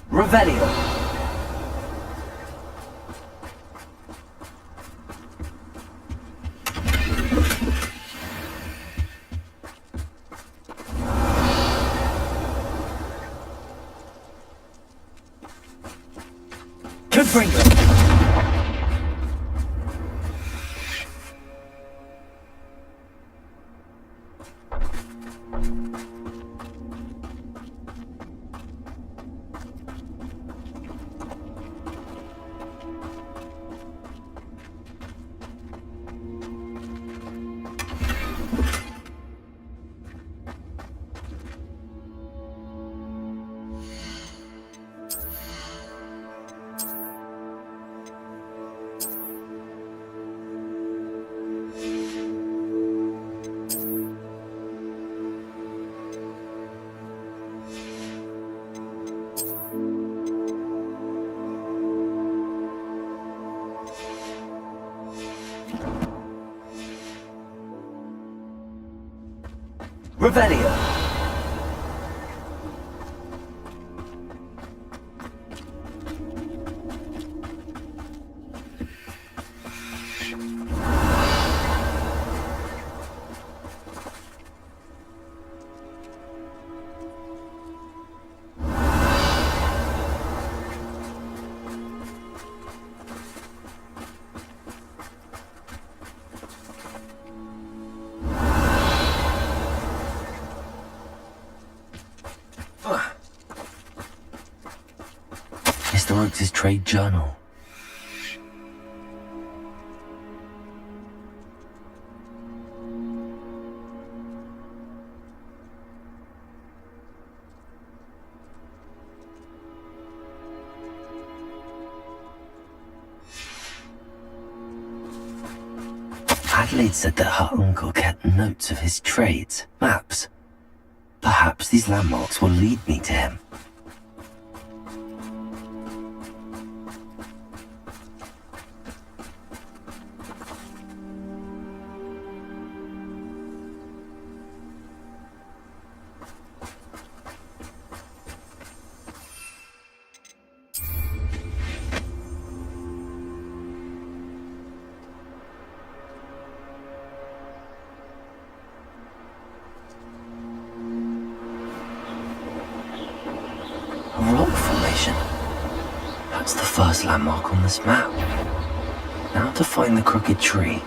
Revelio. Confringo. Revelio. Mr. Oakes' trade journal. Adelaide said that her uncle kept notes of his trades, maps. Perhaps these landmarks will lead me to him. A rock formation. That's the first landmark on this map. Now to find the crooked tree.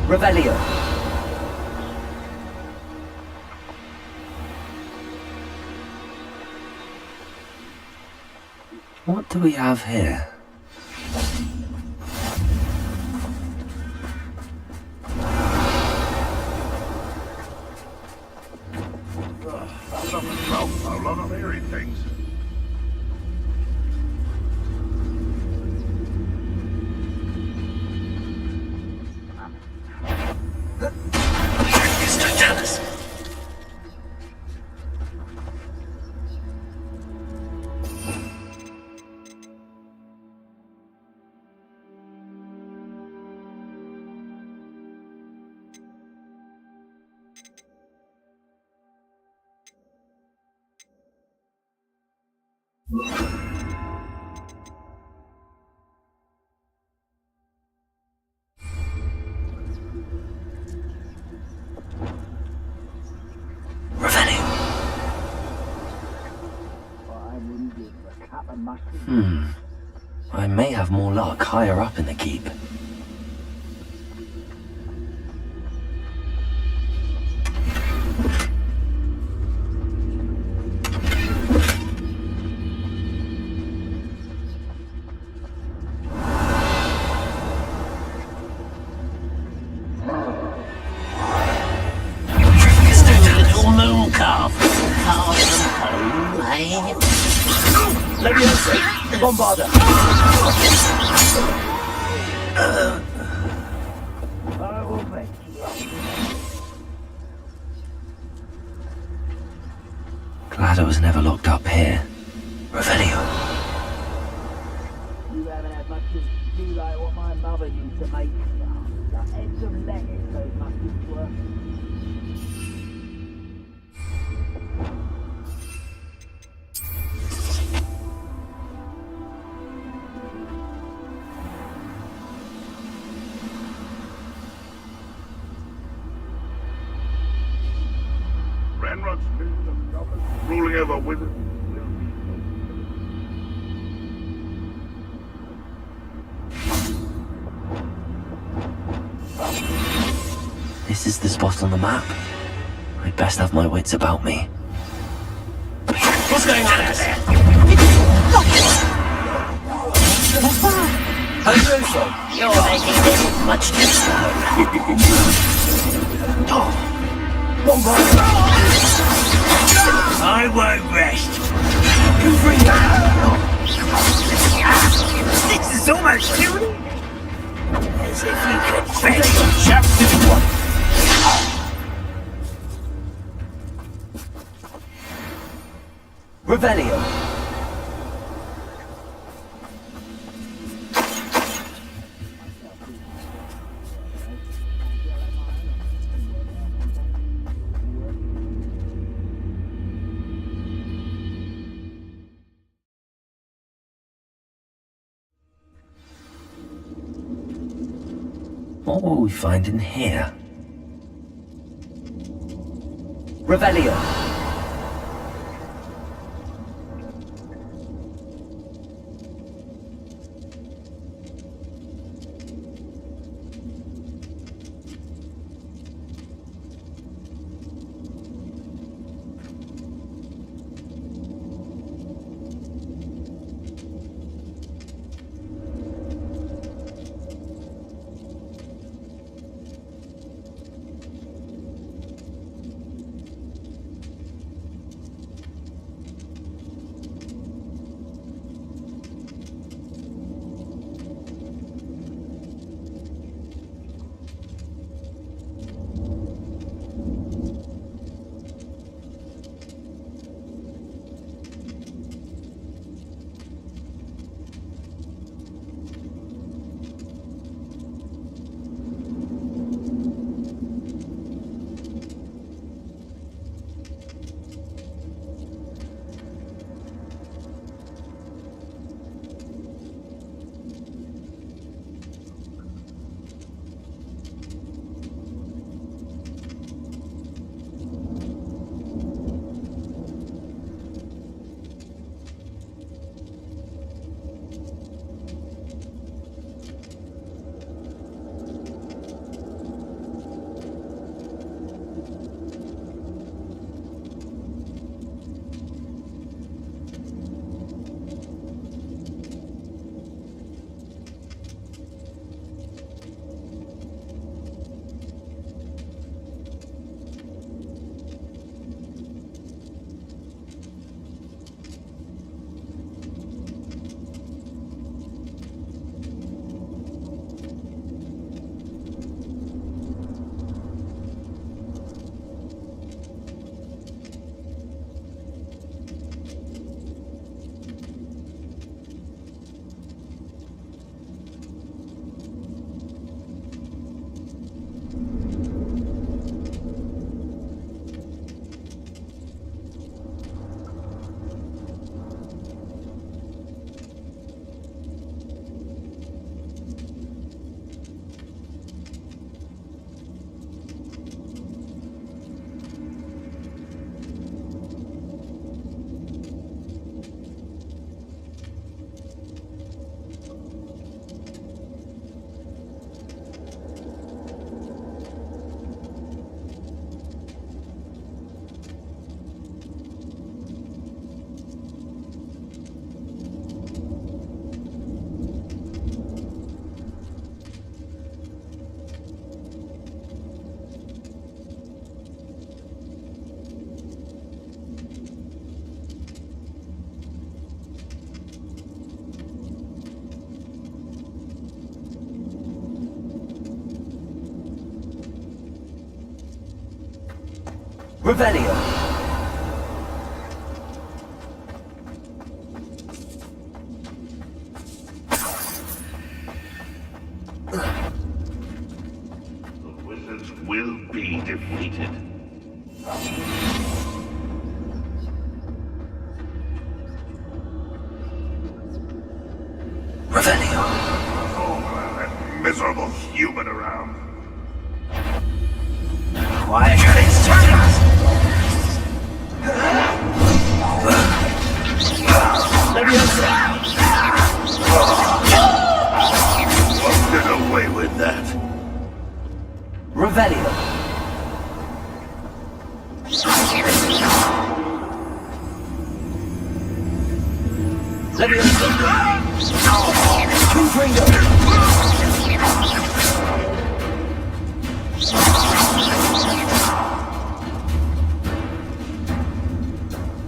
Revelio. What do we have here? A lot of eerie things. I may have more luck higher up in the keep. Little moon calf. Calf from home, eh? Leviosa, Bombarda. I will bet you. Glad I was never locked up here. Revelio. You haven't had much to do like what my mother used to make. Like heads of lettuce, those mushrooms were. Ruling over wizards. This is the spot on the map. I'd best have my wits about me. What's going on out there? Hogwarts. You're making this much too slow. I won't rest. This is almost too easy. As if you could fetch. Chapter 1. Revelio. What will we find in here? Revelio. Revelio. The wizards will be defeated. Revelio. Oh, that miserable human around. Quiet your intruders! Won't get away with that. Revelio.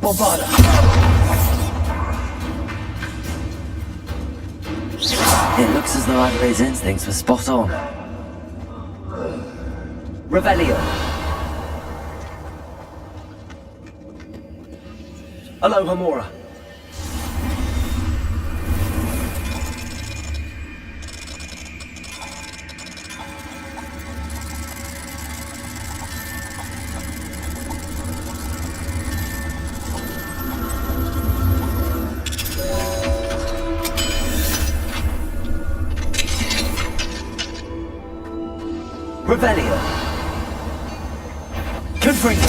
Bobada. It looks as though Adelaide's instincts were spot on. Revelio. Alohomora. Revelio. Confringo.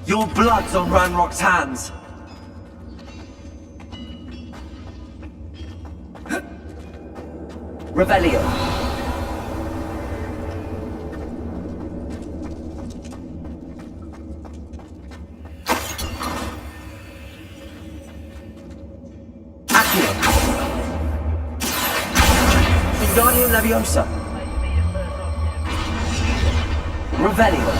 Your blood's on Ranrock's hands. Revelio. Wingardium Leviosa. Revelio.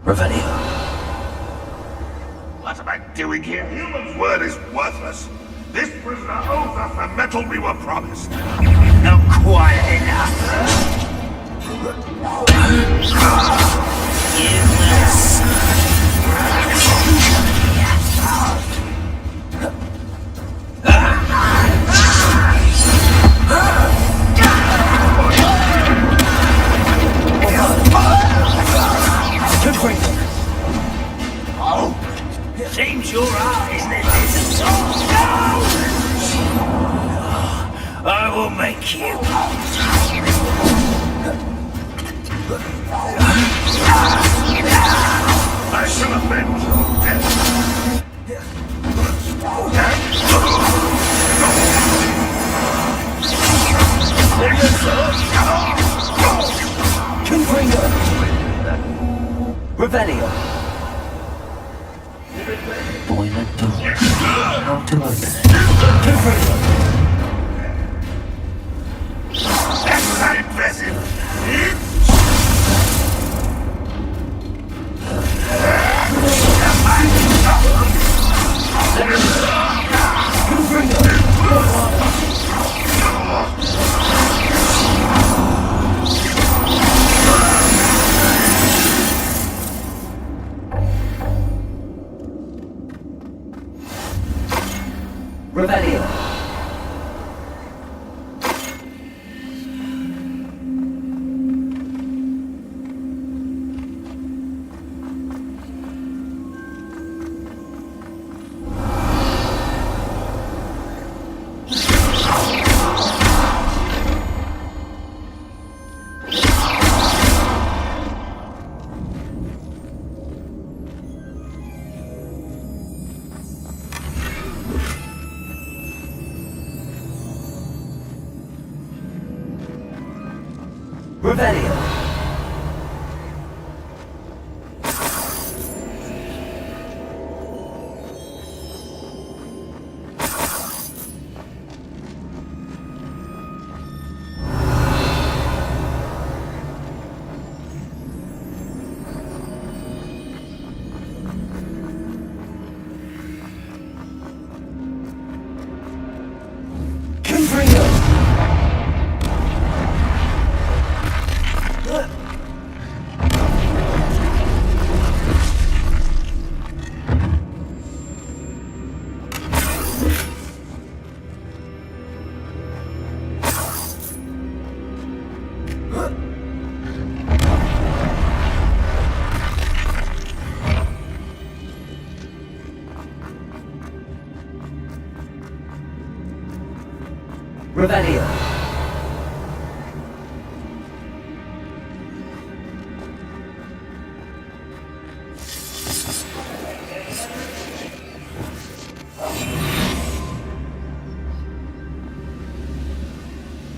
Revelio. What am I doing here? Human's word is worthless. This prisoner owes us the metal we were promised. Not quiet enough. You will seems your eyes that isn't all. I will make you. I shall avenge your death. Revelio. Boiler door. How to open it? That's not impressive. Revelio. Revelio. Revelio.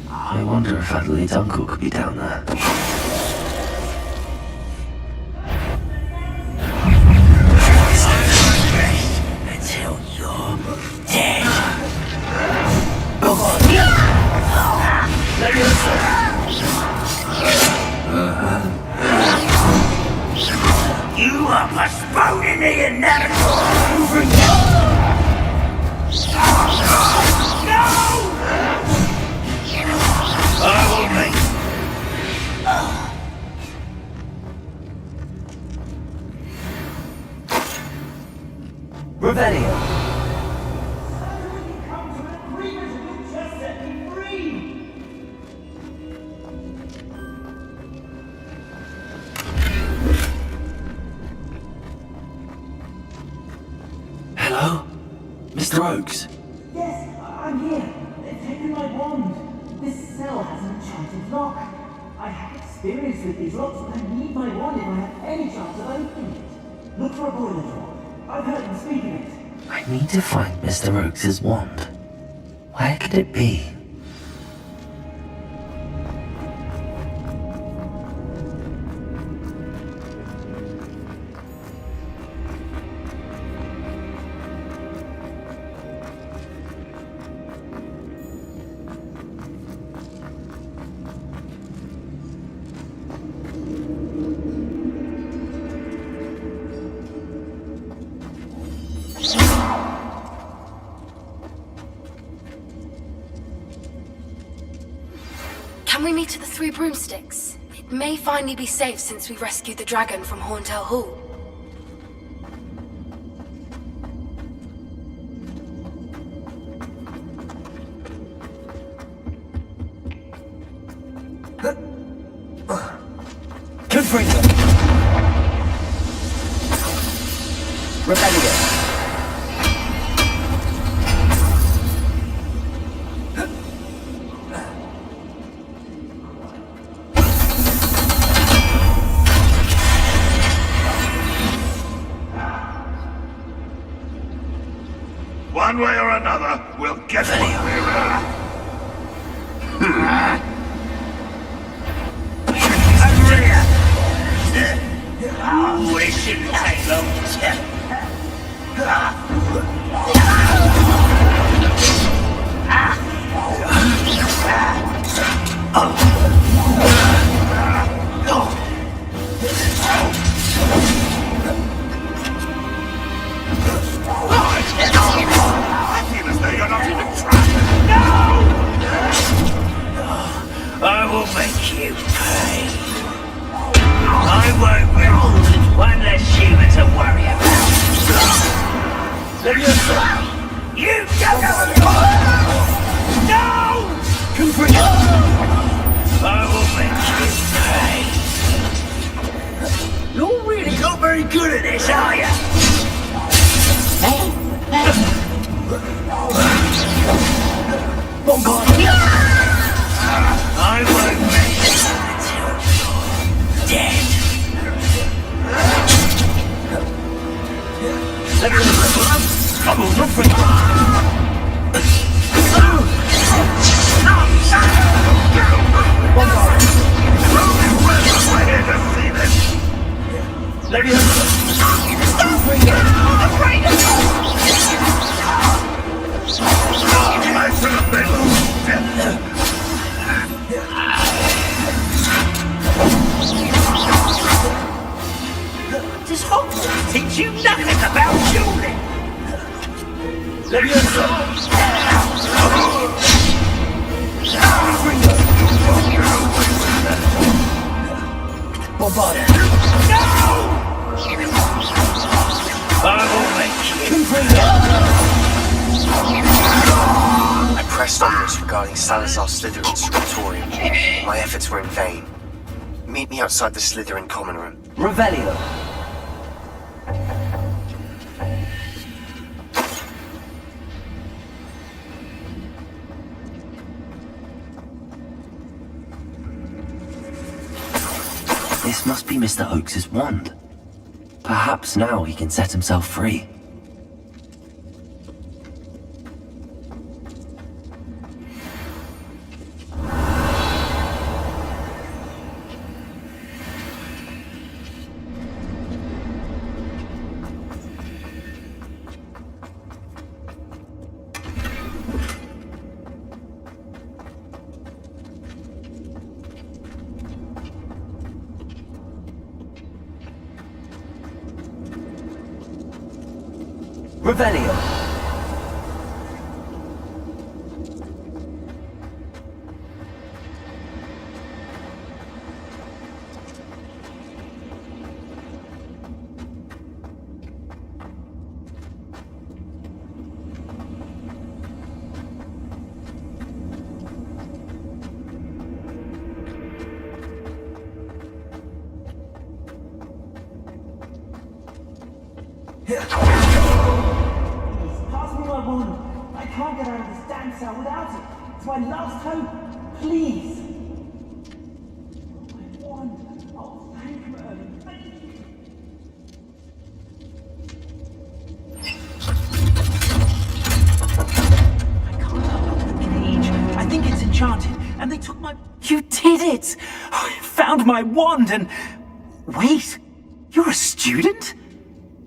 I wonder if Adelaide's uncle could be down there. Until you're dead. You are postponing the inevitable. No! I will make. Revelio. Hello? Mr. Oakes? Yes, I'm here. They've taken my wand. This cell has an enchanted lock. I have experience with these locks, but I need my wand if I have any chance of opening it. Look for a boiler door. I've heard them speak of it. I need to find Mr. Oakes' wand. Where could it be? Can we meet at the Three Broomsticks? It may finally be safe since we rescued the dragon from Horntail Hall. Confringo! Revelio! One way or another, we'll get what we're Oh, it shouldn't take long to tell. I feel as though you're not even trying. No! I will make you pay. I won't build one less human to worry about. You don't know. No! I will make you pay. You're really not very good at this, are you? I won't make it until you're dead. Come on, look for it. Does Hogwarts teach you nothing about dueling? Bombardier. No! I pressed onwards regarding Salazar Slytherin's scriptorium. My efforts were in vain. Meet me outside the Slytherin common room. Revelio. This must be Mr. Oakes's wand. Perhaps now he can set himself free. Revelio. Pass me my wand. I can't get out of this damn cell without it. It's my last hope. Please. My wand. Oh, thank Merlin. Thank you. I can't unlock the cage. I think it's enchanted, and they took my... You did it! I found my wand and... Wait, you're a student?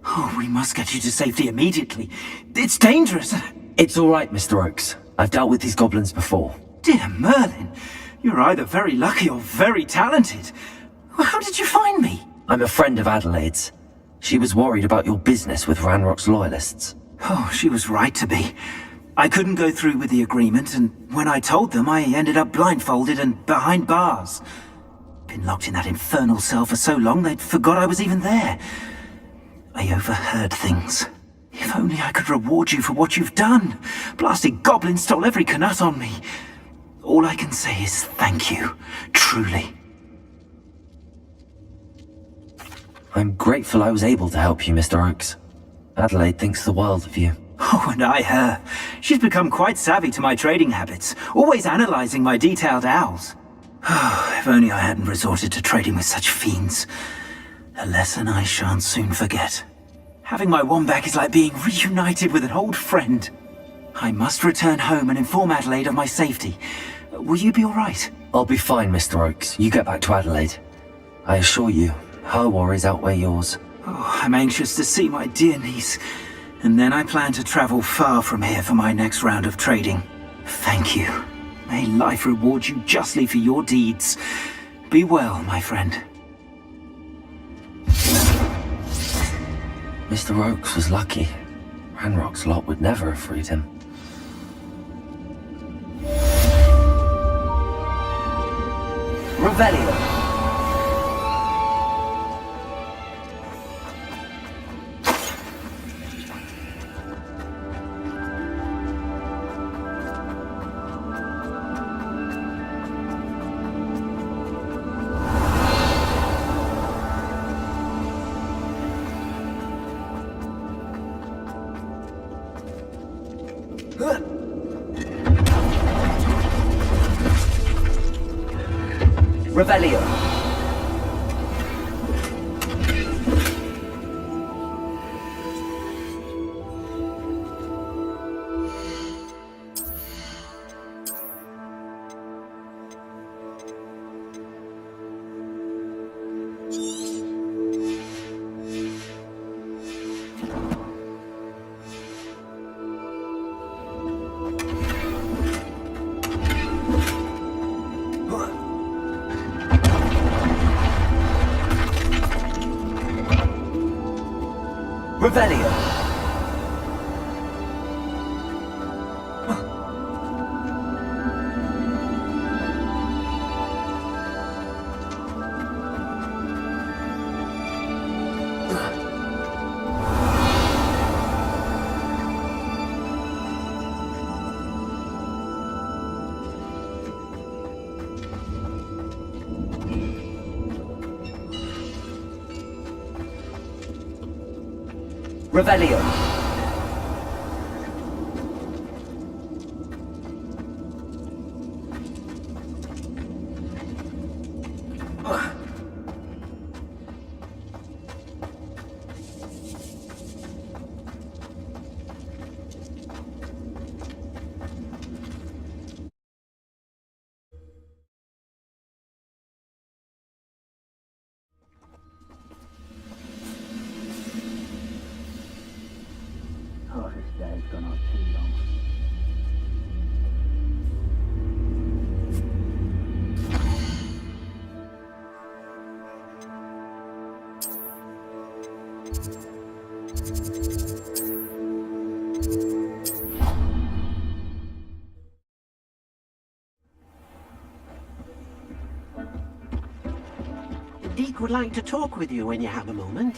Oh, we must get you to safety immediately. It's dangerous. It's all right, Mr. Oakes. I've dealt with these goblins before. Dear Merlin, you're either very lucky or very talented. How did you find me? I'm a friend of Adelaide's. She was worried about your business with Ranrock's loyalists. Oh, she was right to be. I couldn't go through with the agreement, and when I told them, I ended up blindfolded and behind bars. Been locked in that infernal cell for so long, they'd forgot I was even there. I overheard things. If only I could reward you for what you've done. Blasted goblin stole every canut on me. All I can say is thank you. Truly. I'm grateful I was able to help you, Mr. Oakes. Adelaide thinks the world of you. Oh, and I her. She's become quite savvy to my trading habits, always analyzing my detailed owls. If only I hadn't resorted to trading with such fiends. A lesson I shan't soon forget. Having my wand back is like being reunited with an old friend. I must return home and inform Adelaide of my safety. Will you be all right? I'll be fine, Mr. Oakes. You get back to Adelaide. I assure you, her worries outweigh yours. Oh, I'm anxious to see my dear niece. And then I plan to travel far from here for my next round of trading. Thank you. May life reward you justly for your deeds. Be well, my friend. Mr. Oakes was lucky. Ranrock's lot would never have freed him. Revelio. Revelio. Revelio! Revelio! Oh, this day's gone on too long. Deke would like to talk with you when you have a moment.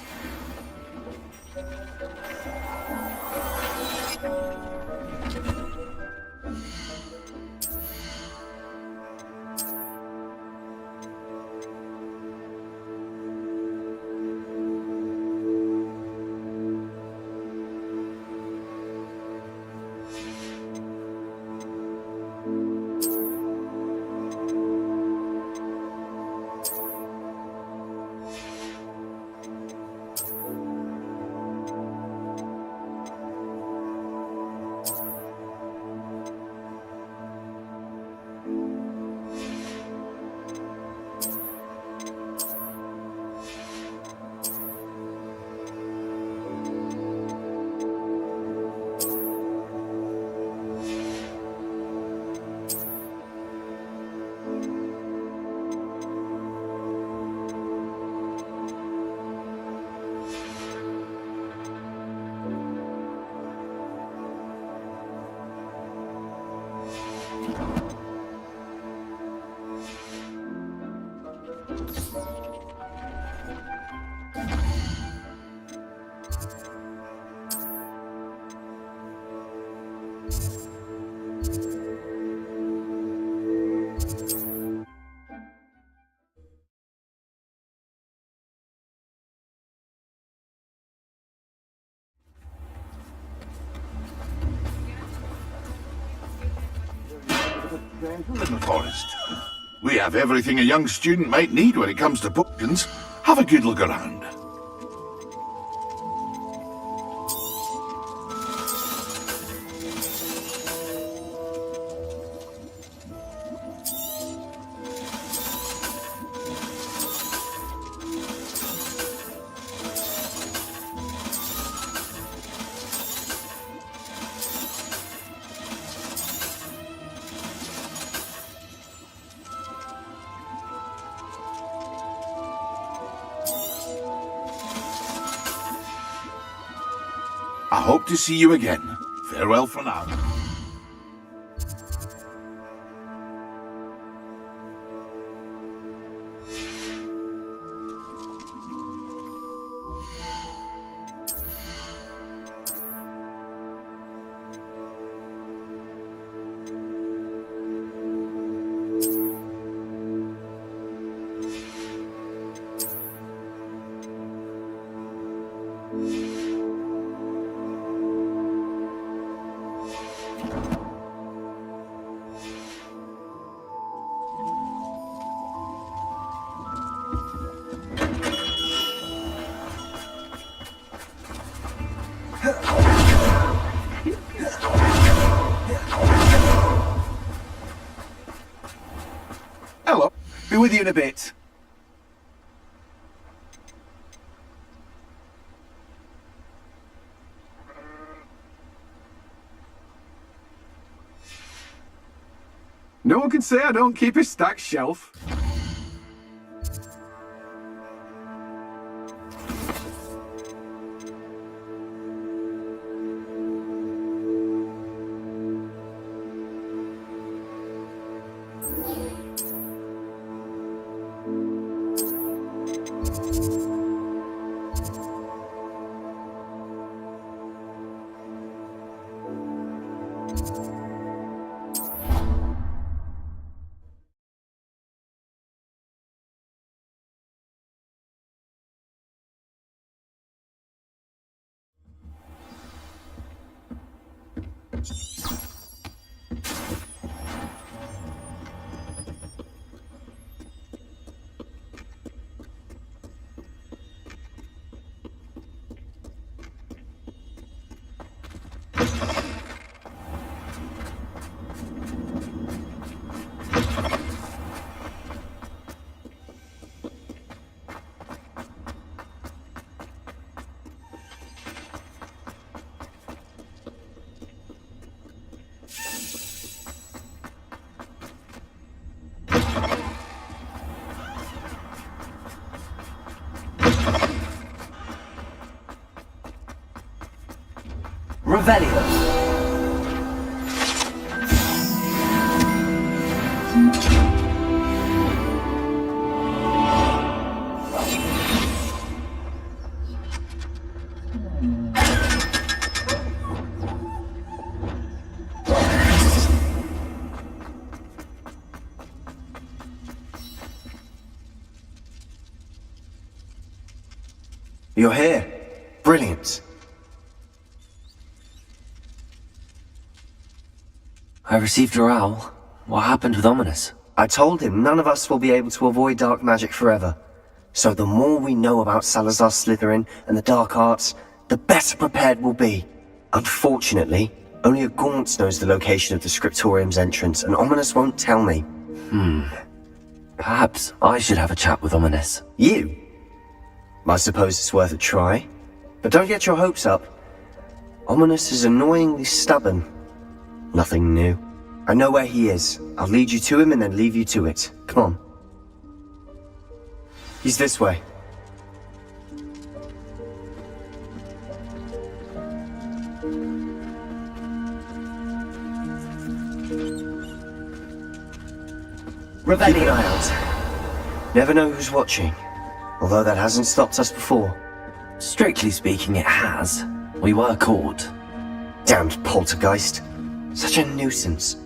In the forest. We have everything a young student might need when it comes to potions. Have a good look around. I hope to see you again. Farewell for now. Hello. Be with you in a bit. No one can say I don't keep a stacked shelf. Revelio. You're here. Brilliant. I received your owl. What happened with Ominous? I told him none of us will be able to avoid dark magic forever. So the more we know about Salazar Slytherin and the dark arts, the better prepared we'll be. Unfortunately, only a Gaunt knows the location of the Scriptorium's entrance, and Ominous won't tell me. Perhaps I should have a chat with Ominous. You? I suppose it's worth a try. But don't get your hopes up. Ominous is annoyingly stubborn. Nothing new. I know where he is. I'll lead you to him and then leave you to it. Come on. He's this way. Keep an eye out. Never know who's watching. Although that hasn't stopped us before. Strictly speaking, it has. We were caught. Damned poltergeist. Such a nuisance.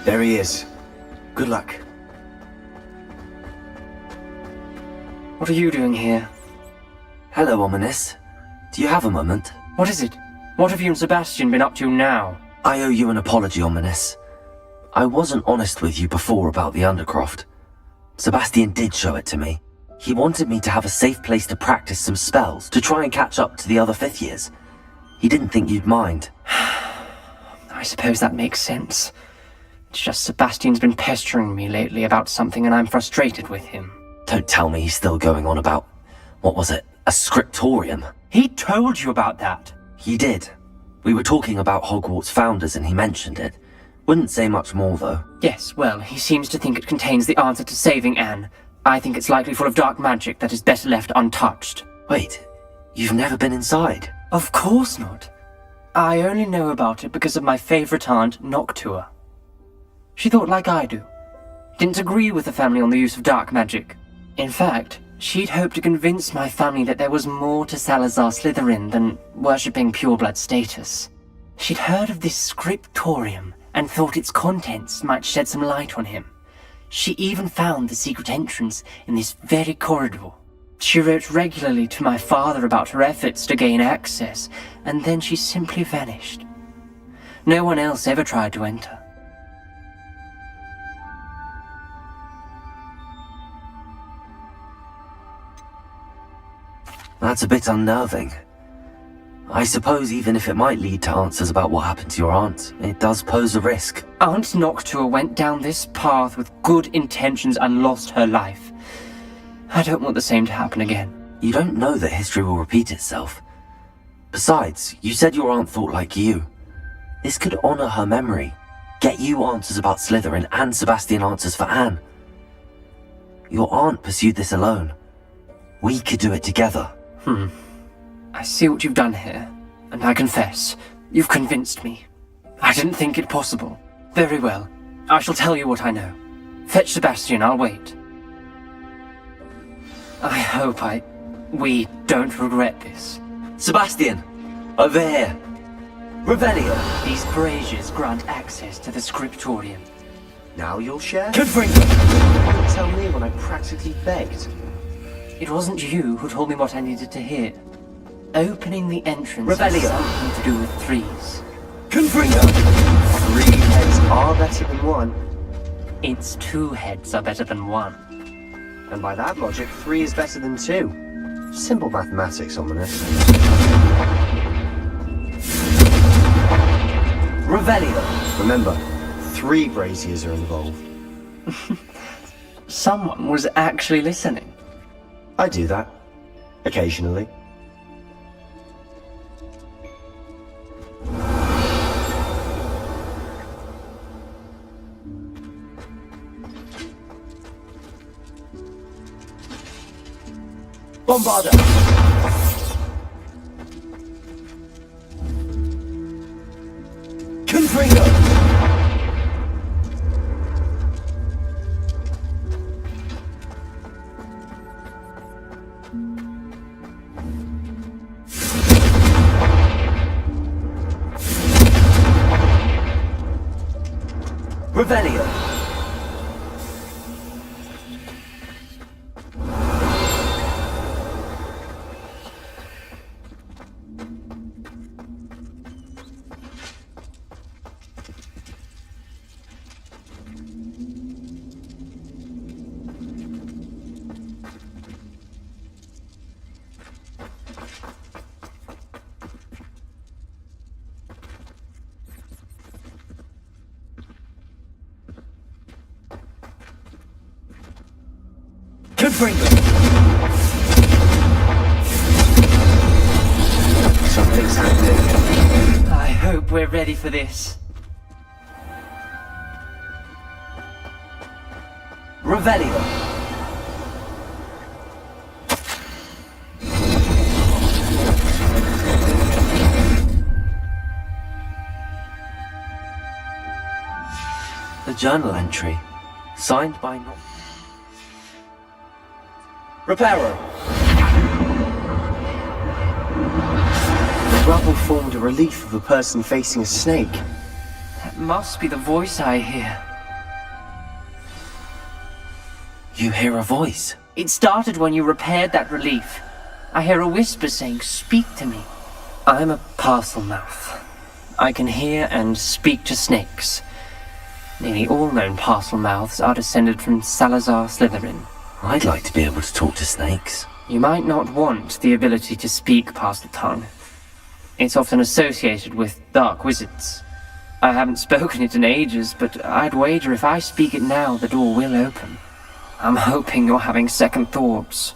There he is. Good luck. What are you doing here? Hello, Ominous. Do you have a moment? What is it? What have you and Sebastian been up to now? I owe you an apology, Ominous. I wasn't honest with you before about the Undercroft. Sebastian did show it to me. He wanted me to have a safe place to practice some spells, to try and catch up to the other 5th years. He didn't think you'd mind. I suppose that makes sense. It's just Sebastian's been pestering me lately about something and I'm frustrated with him. Don't tell me he's still going on about, what was it, a scriptorium? He told you about that. He did. We were talking about Hogwarts founders and he mentioned it. Wouldn't say much more though. Yes, well, he seems to think it contains the answer to saving Anne. I think it's likely full of dark magic that is better left untouched. Wait, you've never been inside? Of course not. I only know about it because of my favourite aunt, Noctua. She thought like I do. Didn't agree with the family on the use of dark magic. In fact, she'd hoped to convince my family that there was more to Salazar Slytherin than worshipping pureblood status. She'd heard of this scriptorium and thought its contents might shed some light on him. She even found the secret entrance in this very corridor. She wrote regularly to my father about her efforts to gain access, and then she simply vanished. No one else ever tried to enter. That's a bit unnerving. I suppose even if it might lead to answers about what happened to your aunt, it does pose a risk. Aunt Noctua went down this path with good intentions and lost her life. I don't want the same to happen again. You don't know that history will repeat itself. Besides, you said your aunt thought like you. This could honor her memory, get you answers about Slytherin and Sebastian answers for Anne. Your aunt pursued this alone. We could do it together. I see what you've done here, and I confess, you've convinced me. I didn't think it possible. Very well, I shall tell you what I know. Fetch Sebastian, I'll wait. I hope we don't regret this. Sebastian! Over here! Revelio! These braziers grant access to the scriptorium. Now you'll share? Confringo! You didn't tell me when I practically begged. It wasn't you who told me what I needed to hear. Opening the entrance Revelio. has something to do with threes. Confringo! 3 heads are better than 1. It's 2 heads are better than 1. And by that logic, 3 is better than 2. Simple mathematics, Ominous. Revelio! Remember, 3 braziers are involved. someone was actually listening. I do that. Occasionally. Bombarder! Confringo! Revelio! Something's happening. I hope we're ready for this. Revelio! A journal entry, signed by Noct. Reparo! The rubble formed a relief of a person facing a snake. That must be the voice I hear. You hear a voice? It started when you repaired that relief. I hear a whisper saying, "Speak to me." I'm a parcel mouth. I can hear and speak to snakes. Nearly all known parcel mouths are descended from Salazar Slytherin. I'd like to be able to talk to snakes. You might not want the ability to speak past the tongue. It's often associated with dark wizards. I haven't spoken it in ages, but I'd wager if I speak it now, the door will open. I'm hoping you're having second thoughts.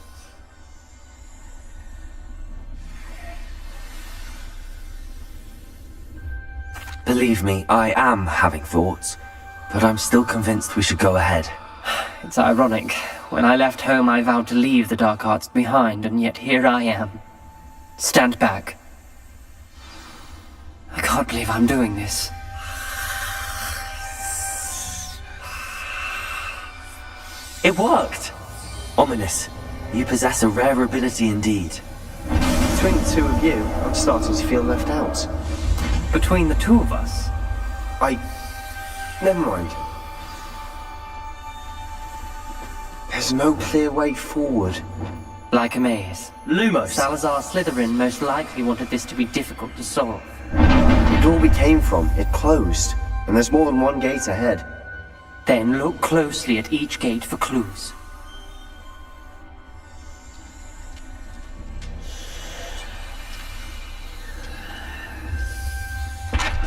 Believe me, I am having thoughts, but I'm still convinced we should go ahead. It's ironic. When I left home, I vowed to leave the dark arts behind, and yet here I am. Stand back. I can't believe I'm doing this. It worked! Ominous, you possess a rare ability indeed. Between the two of you, I'm starting to feel left out. Between the two of us? Never mind. There's no clear way forward. Like a maze. Lumos! Salazar Slytherin most likely wanted this to be difficult to solve. The door we came from, it closed. And there's more than one gate ahead. Then look closely at each gate for clues.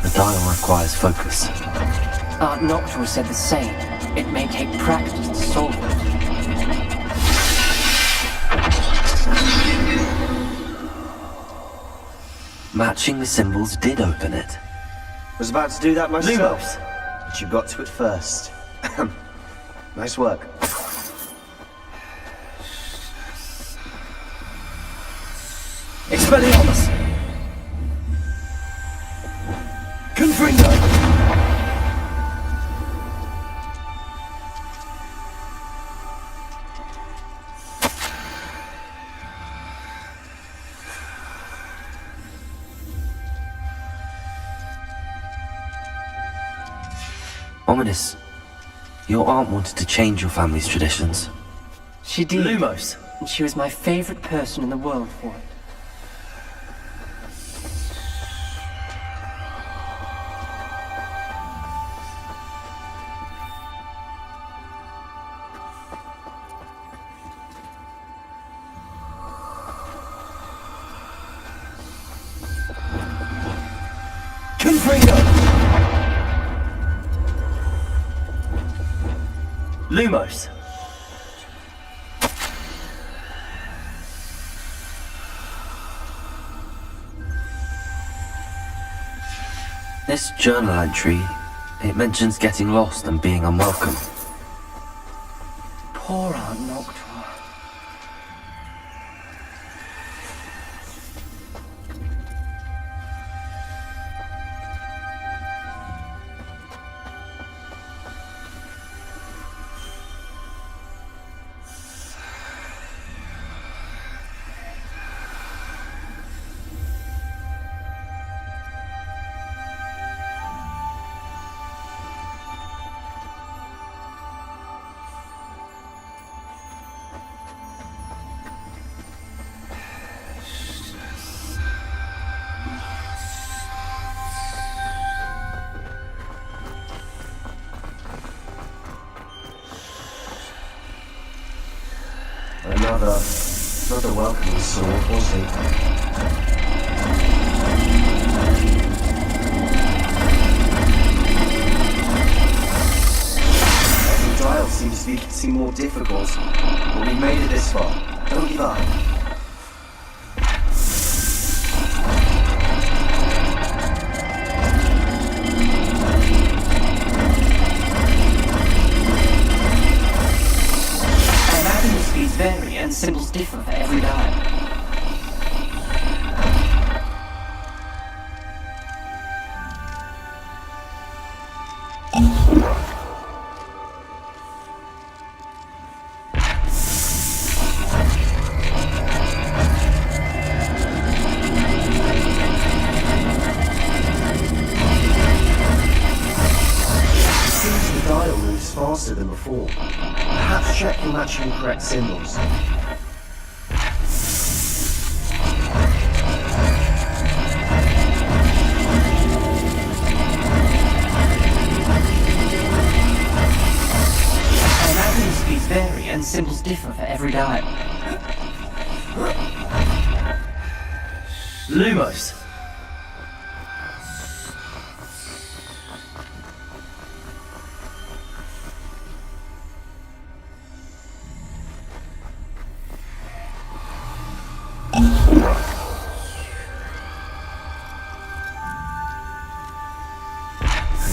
The dial requires focus. Art Noctua said the same. It may take practice to solve it. Matching the symbols did open it. Was about to do that myself. Lumos! But you got to it first. Nice work. Expelliarmus! Confringo! Ominous, your aunt wanted to change your family's traditions. She did. Lumos! And she was my favorite person in the world for it. Lumos! This journal entry, it mentions getting lost and being unwelcome. Poor Aunt Noctua. Another welcoming sword, was he? Every dial seems to be more difficult, but we made it this far. Don't give up. Vary and symbols differ for every dial. Seems the dial moves faster than before. Perhaps check you're matching the correct symbols. Speeds vary and symbols differ for every dial. Lumos!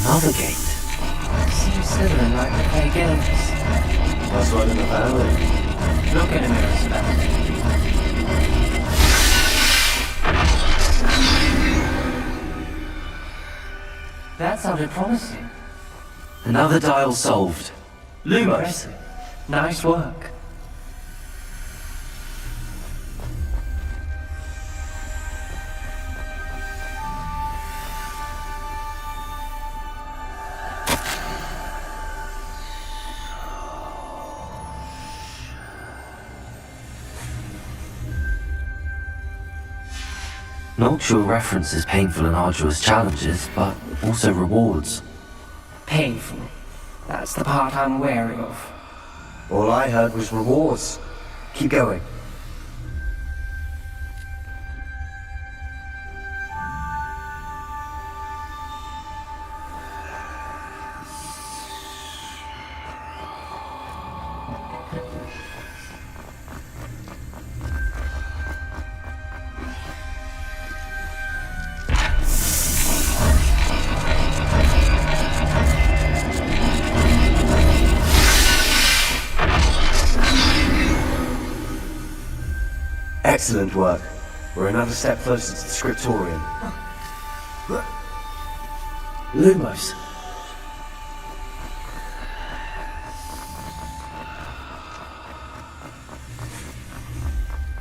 Another gate. Seems Slytherin like to play games. That's right in the family. Look in a mirror, Sebastian. That sounded promising. Another dial solved. Lumos! Impressive. Nice work. Noctua references painful and arduous challenges, but also rewards. Painful. That's the part I'm wary of. All I heard was rewards. Keep going. Excellent work. We're another step closer to the scriptorium. Lumos!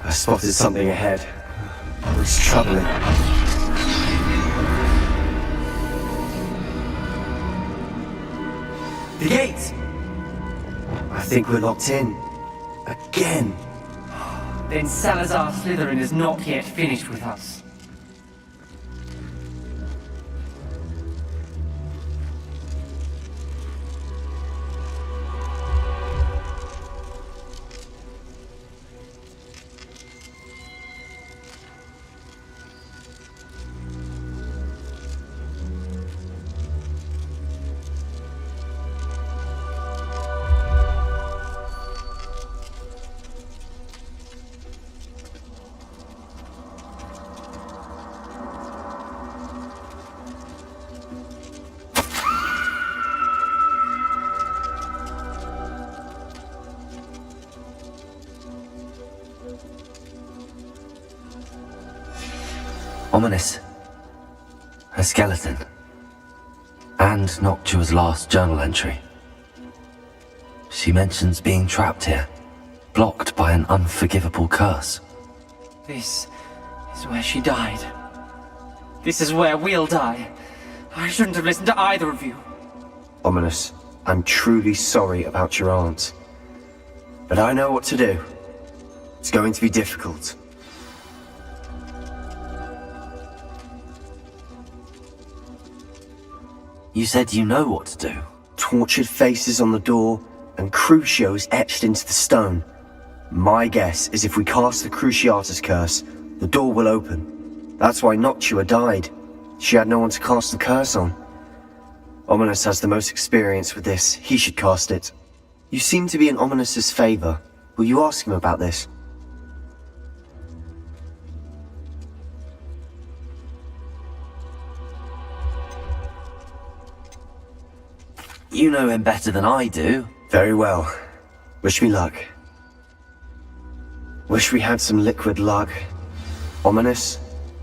I spotted something ahead. It's troubling. The gate! I think we're locked in. Again! Then Salazar Slytherin is not yet finished with us. Ominous. A skeleton. And Noctua's last journal entry. She mentions being trapped here, blocked by an unforgivable curse. This is where she died. This is where we'll die. I shouldn't have listened to either of you. Ominous, I'm truly sorry about your aunt. But I know what to do. It's going to be difficult. You said you know what to do. Tortured faces on the door, and Crucios etched into the stone. My guess is if we cast the Cruciatus curse, the door will open. That's why Noctua died. She had no one to cast the curse on. Ominous has the most experience with this. He should cast it. You seem to be in Ominous's favor. Will you ask him about this? You know him better than I do. Very well. Wish me luck. Wish we had some liquid luck. Ominous,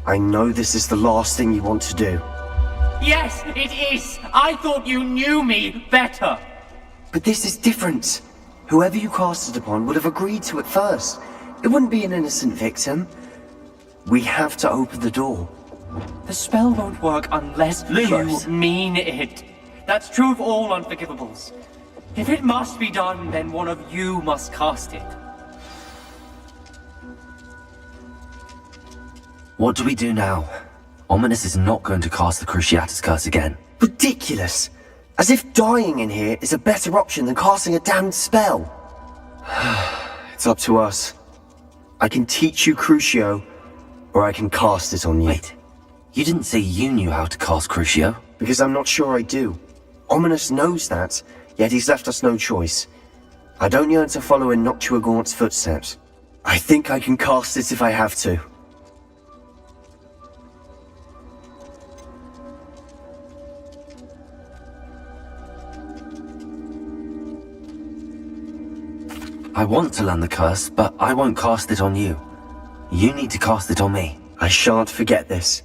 I know this is the last thing you want to do. Yes, it is! I thought you knew me better! But this is different. Whoever you cast it upon would have agreed to it first. It wouldn't be an innocent victim. We have to open the door. The spell won't work unless Lumos. you mean it. That's true of all unforgivables. If it must be done, then one of you must cast it. What do we do now? Ominous is not going to cast the Cruciatus curse again. Ridiculous! As if dying in here is a better option than casting a damned spell. It's up to us. I can teach you Crucio, or I can cast it on you. Wait, you didn't say you knew how to cast Crucio? Because I'm not sure I do. Ominous knows that, yet he's left us no choice. I don't yearn to follow in Noctua Gaunt's footsteps. I think I can cast it if I have to. I want to learn the curse, but I won't cast it on you. You need to cast it on me. I shan't forget this.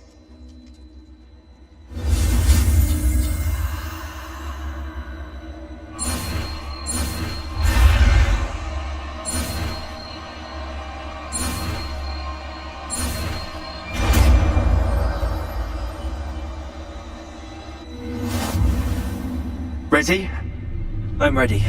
Ready? I'm ready.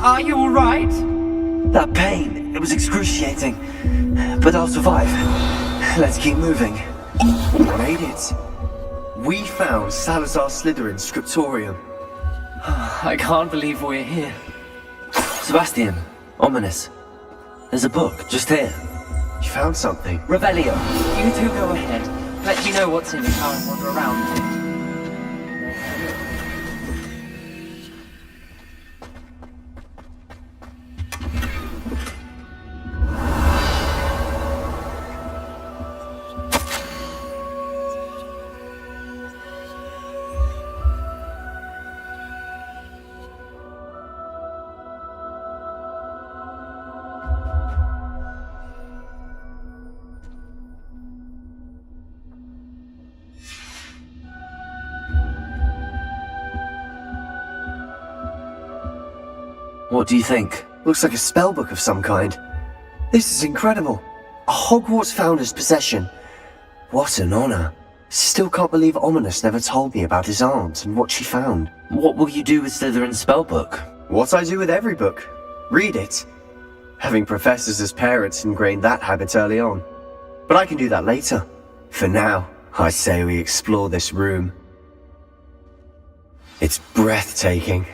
Are you alright? That pain, it was excruciating. But I'll survive. Let's keep moving. We made it. We found Salazar Slytherin's scriptorium. I can't believe we're here. Sebastian, Ominous. There's a book just here. You found something? Revelio, you two go ahead. Let me know what's in it, I'll wander around a bit. What do you think? Looks like a spellbook of some kind. This is incredible. A Hogwarts founder's possession. What an honor. Still can't believe Ominous never told me about his aunt and what she found. What will you do with Slytherin's spellbook? What I do with every book. Read it. Having professors as parents ingrained that habit early on. But I can do that later. For now, I say we explore this room. It's breathtaking.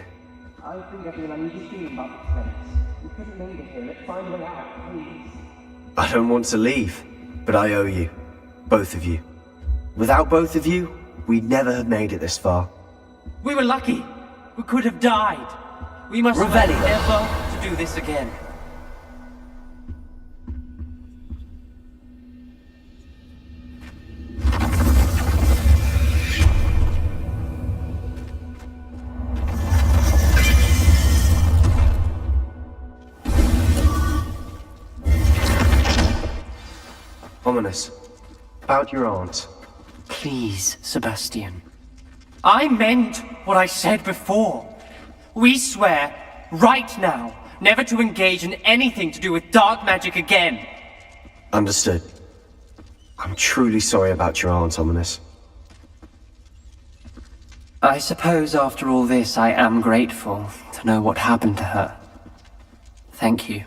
I think everyone I need to see about this place. We couldn't leave it here. Let's find a way out, please. I don't want to leave, but I owe you. Both of you. Without both of you, we'd never have made it this far. We were lucky. We could have died. We must swear never to do this again. Ominous. About your aunt. Please, Sebastian. I meant what I said before. We swear, right now, never to engage in anything to do with dark magic again. Understood. I'm truly sorry about your aunt, Ominous. I suppose after all this I am grateful to know what happened to her. Thank you.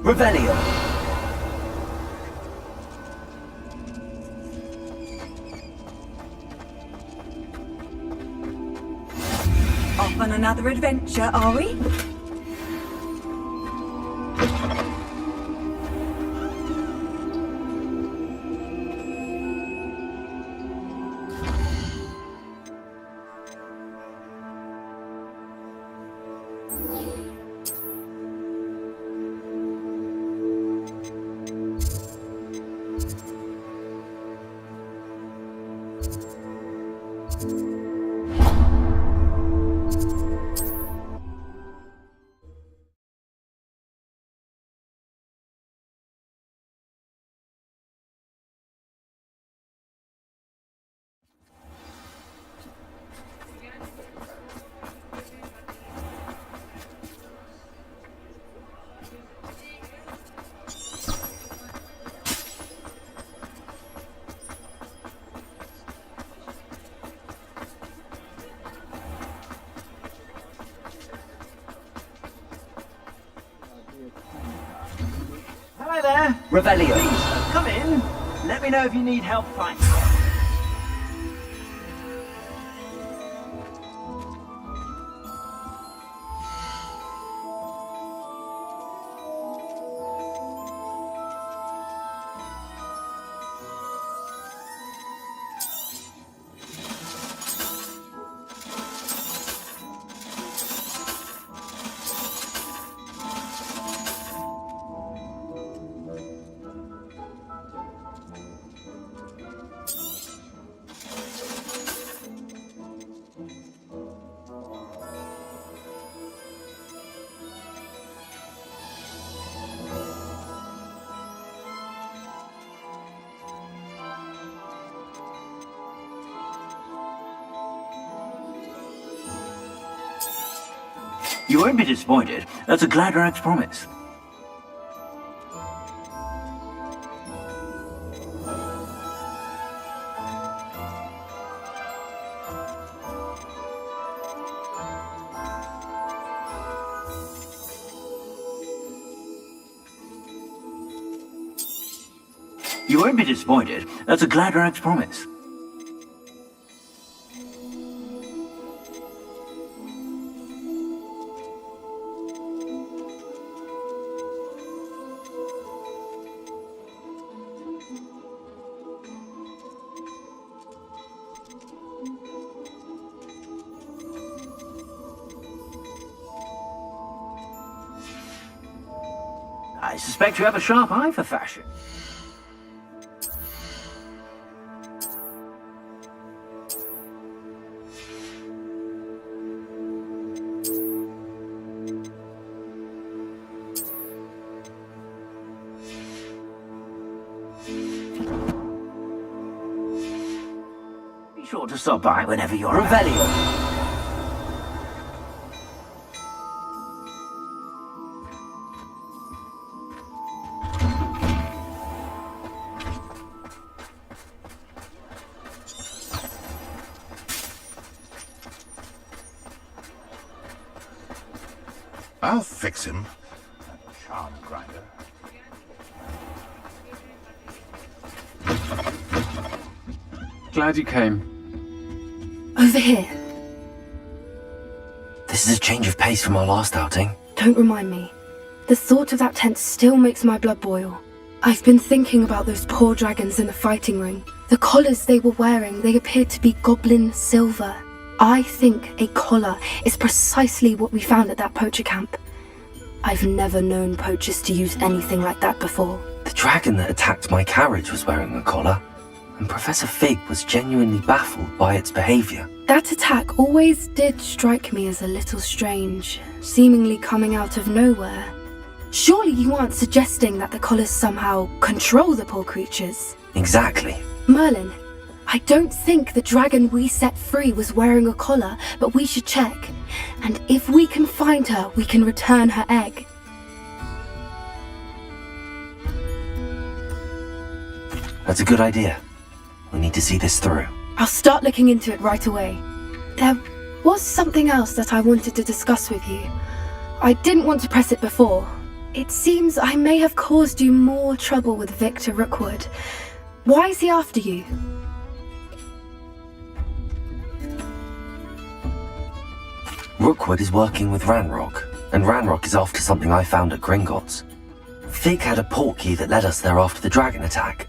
Revelio. Off on another adventure, are we? Hello there. Revelio. Please, come in. Let me know if you need help finding. You won't be disappointed. That's a Gladrag's promise. You won't be disappointed. That's a Gladrag's promise. I suspect you have a sharp eye for fashion. Be sure to stop by whenever you're Revelio. I'll fix him. Charm grinder. Glad you came. Over here. This is a change of pace from our last outing. Don't remind me. The thought of that tent still makes my blood boil. I've been thinking about those poor dragons in the fighting ring. The collars they were wearing, they appeared to be goblin silver. I think a collar is precisely what we found at that poacher camp. I've never known poachers to use anything like that before. The dragon that attacked my carriage was wearing a collar, and Professor Fig was genuinely baffled by its behavior. That attack always did strike me as a little strange, seemingly coming out of nowhere. Surely you aren't suggesting that the collars somehow control the poor creatures? Exactly. Merlin, I don't think the dragon we set free was wearing a collar, but we should check. And if we can find her, we can return her egg. That's a good idea. We need to see this through. I'll start looking into it right away. There was something else that I wanted to discuss with you. I didn't want to press it before. It seems I may have caused you more trouble with Victor Rookwood. Why is he after you? Rookwood is working with Ranrock, and Ranrock is after something I found at Gringotts. Fig had a portkey that led us there after the dragon attack.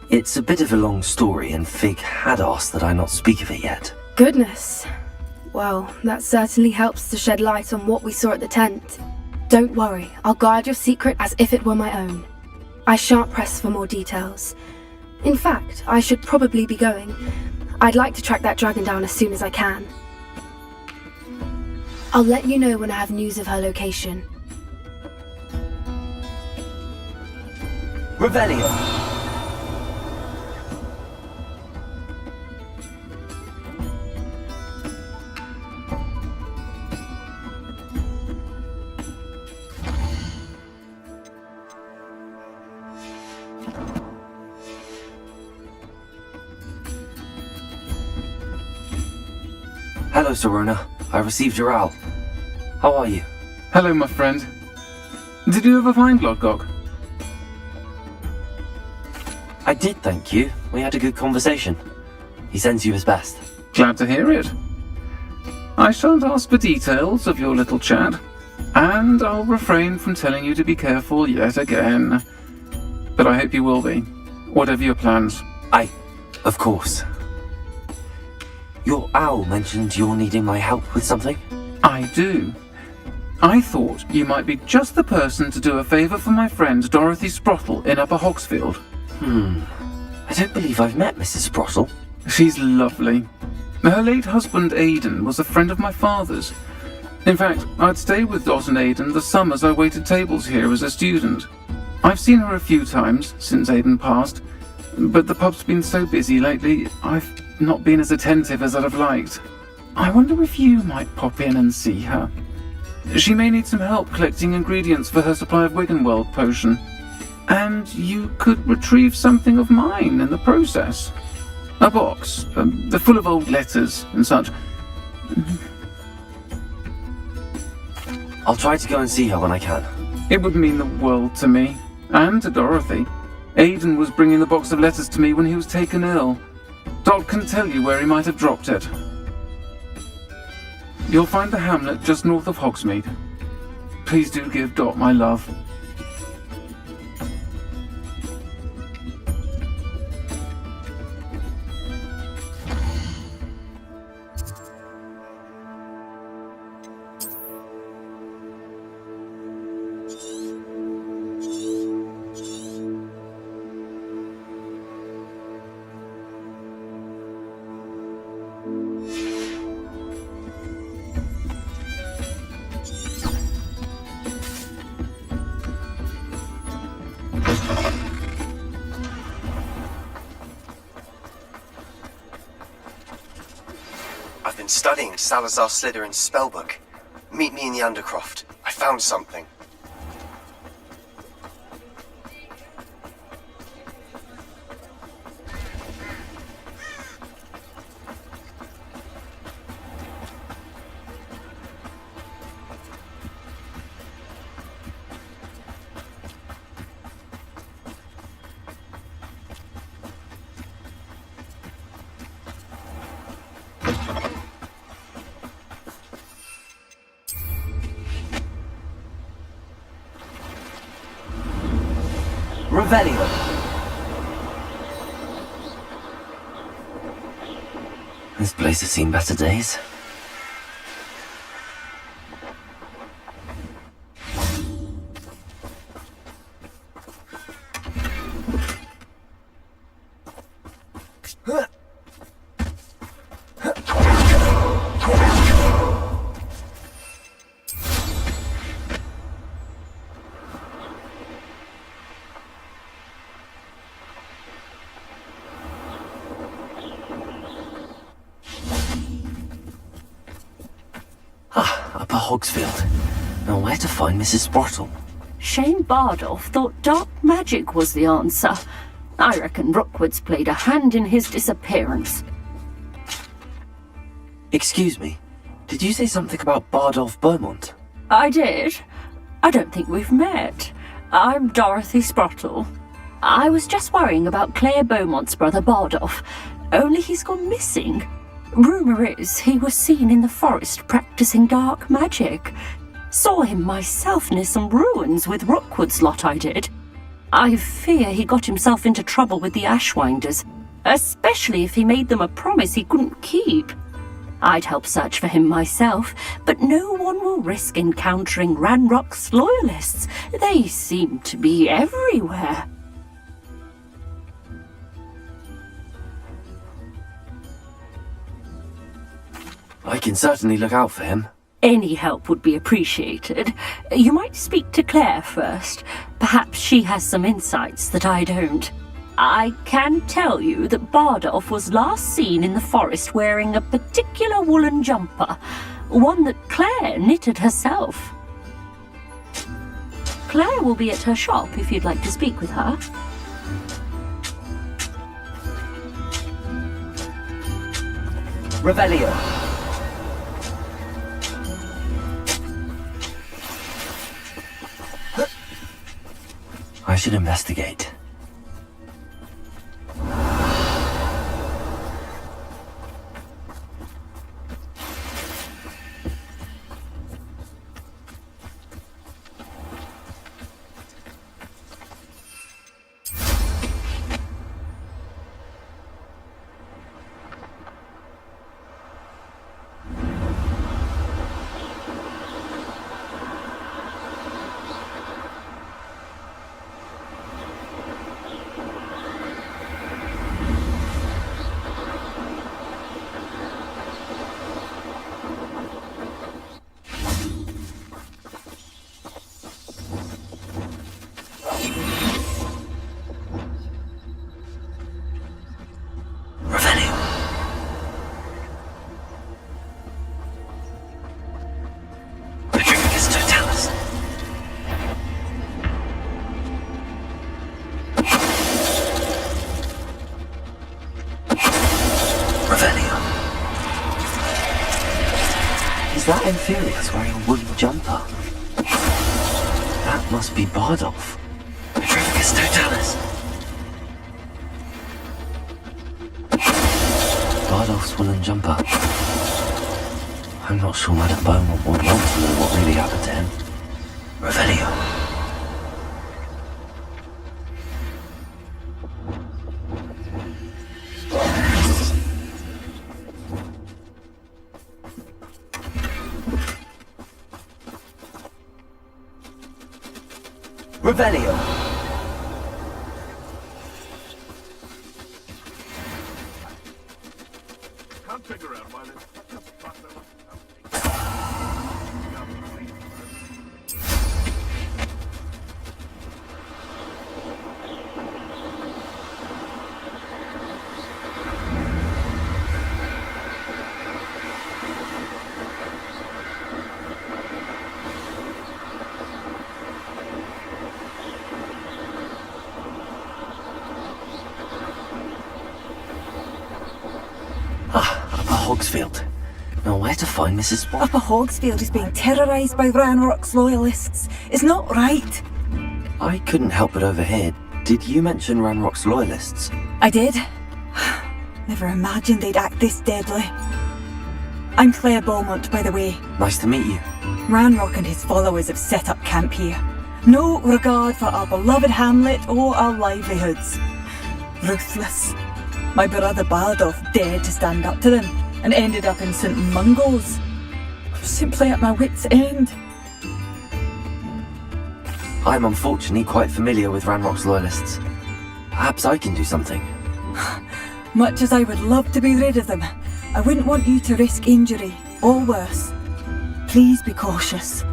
It's a bit of a long story, and Fig had asked that I not speak of it yet. Goodness. Well, that certainly helps to shed light on what we saw at the tent. Don't worry, I'll guard your secret as if it were my own. I shan't press for more details. In fact, I should probably be going. I'd like to track that dragon down as soon as I can. I'll let you know when I have news of her location. Revelio! Hello, Sorona. I received your owl. How are you? Hello, my friend. Did you ever find Lodgok? I did, thank you. We had a good conversation. He sends you his best. Glad to hear it. I shan't ask for details of your little chat, and I'll refrain from telling you to be careful yet again. But I hope you will be, whatever your plans. Of course. Your owl mentioned you're needing my help with something? I do. I thought you might be just the person to do a favour for my friend Dorothy Sprottle in Upper Hogsfield. I don't believe I've met Mrs. Sprottle. She's lovely. Her late husband Aidan was a friend of my father's. In fact, I'd stayed with Dot and Aidan the summers I waited tables here as a student. I've seen her a few times since Aidan passed, but the pub's been so busy lately, I've not been as attentive as I'd have liked. I wonder if you might pop in and see her. She may need some help collecting ingredients for her supply of Wiggenweld potion. And you could retrieve something of mine in the process. A box, full of old letters and such. I'll try to go and see her when I can. It would mean the world to me, and to Dorothy. Aidan was bringing the box of letters to me when he was taken ill. Dot can tell you where he might have dropped it. You'll find the hamlet just north of Hogsmeade. Please do give Dot my love. I've been studying Salazar Slytherin's spellbook. Meet me in the Undercroft. I found something. Revelio. This place has seen better days. Upper Hogsfield. Now where to find Mrs. Sprottle? Shane Bardolph thought dark magic was the answer. I reckon Rookwood's played a hand in his disappearance. Excuse me, did you say something about Bardolph Beaumont? I did. I don't think we've met. I'm Dorothy Sprottle. I was just worrying about Claire Beaumont's brother Bardolph, only he's gone missing. Rumour is he was seen in the forest practicing dark magic. Saw him myself near some ruins with Rookwood's lot I did. I fear he got himself into trouble with the Ashwinders, especially if he made them a promise he couldn't keep. I'd help search for him myself, but no one will risk encountering Ranrock's loyalists. They seem to be everywhere. I can certainly look out for him. Any help would be appreciated. You might speak to Claire first. Perhaps she has some insights that I don't. I can tell you that Bardolph was last seen in the forest wearing a particular woolen jumper, one that Claire knitted herself. Claire will be at her shop if you'd like to speak with her. Revelio. I should investigate. feel he's wearing a woolen jumper. That must be Bardolph. Petrificus Totalis. Bardolph's woolen jumper. I'm not sure Madame Beaumont would want to know what really happened to him. Revelio. Revelio. Can't figure out why this Hogsfield. Now where to find Mrs. Swan? Upper Hogsfield is being terrorised by Ranrock's loyalists. It's not right. I couldn't help but overhear. Did you mention Ranrock's loyalists? I did. Never imagined they'd act this deadly. I'm Claire Beaumont, by the way. Nice to meet you. Ranrock and his followers have set up camp here. No regard for our beloved hamlet or our livelihoods. Ruthless. My brother Bardolph dared to stand up to them and ended up in St. Mungo's. I'm simply at my wit's end. I'm unfortunately quite familiar with Ranrock's loyalists. Perhaps I can do something. Much as I would love to be rid of them, I wouldn't want you to risk injury, or worse. Please be cautious.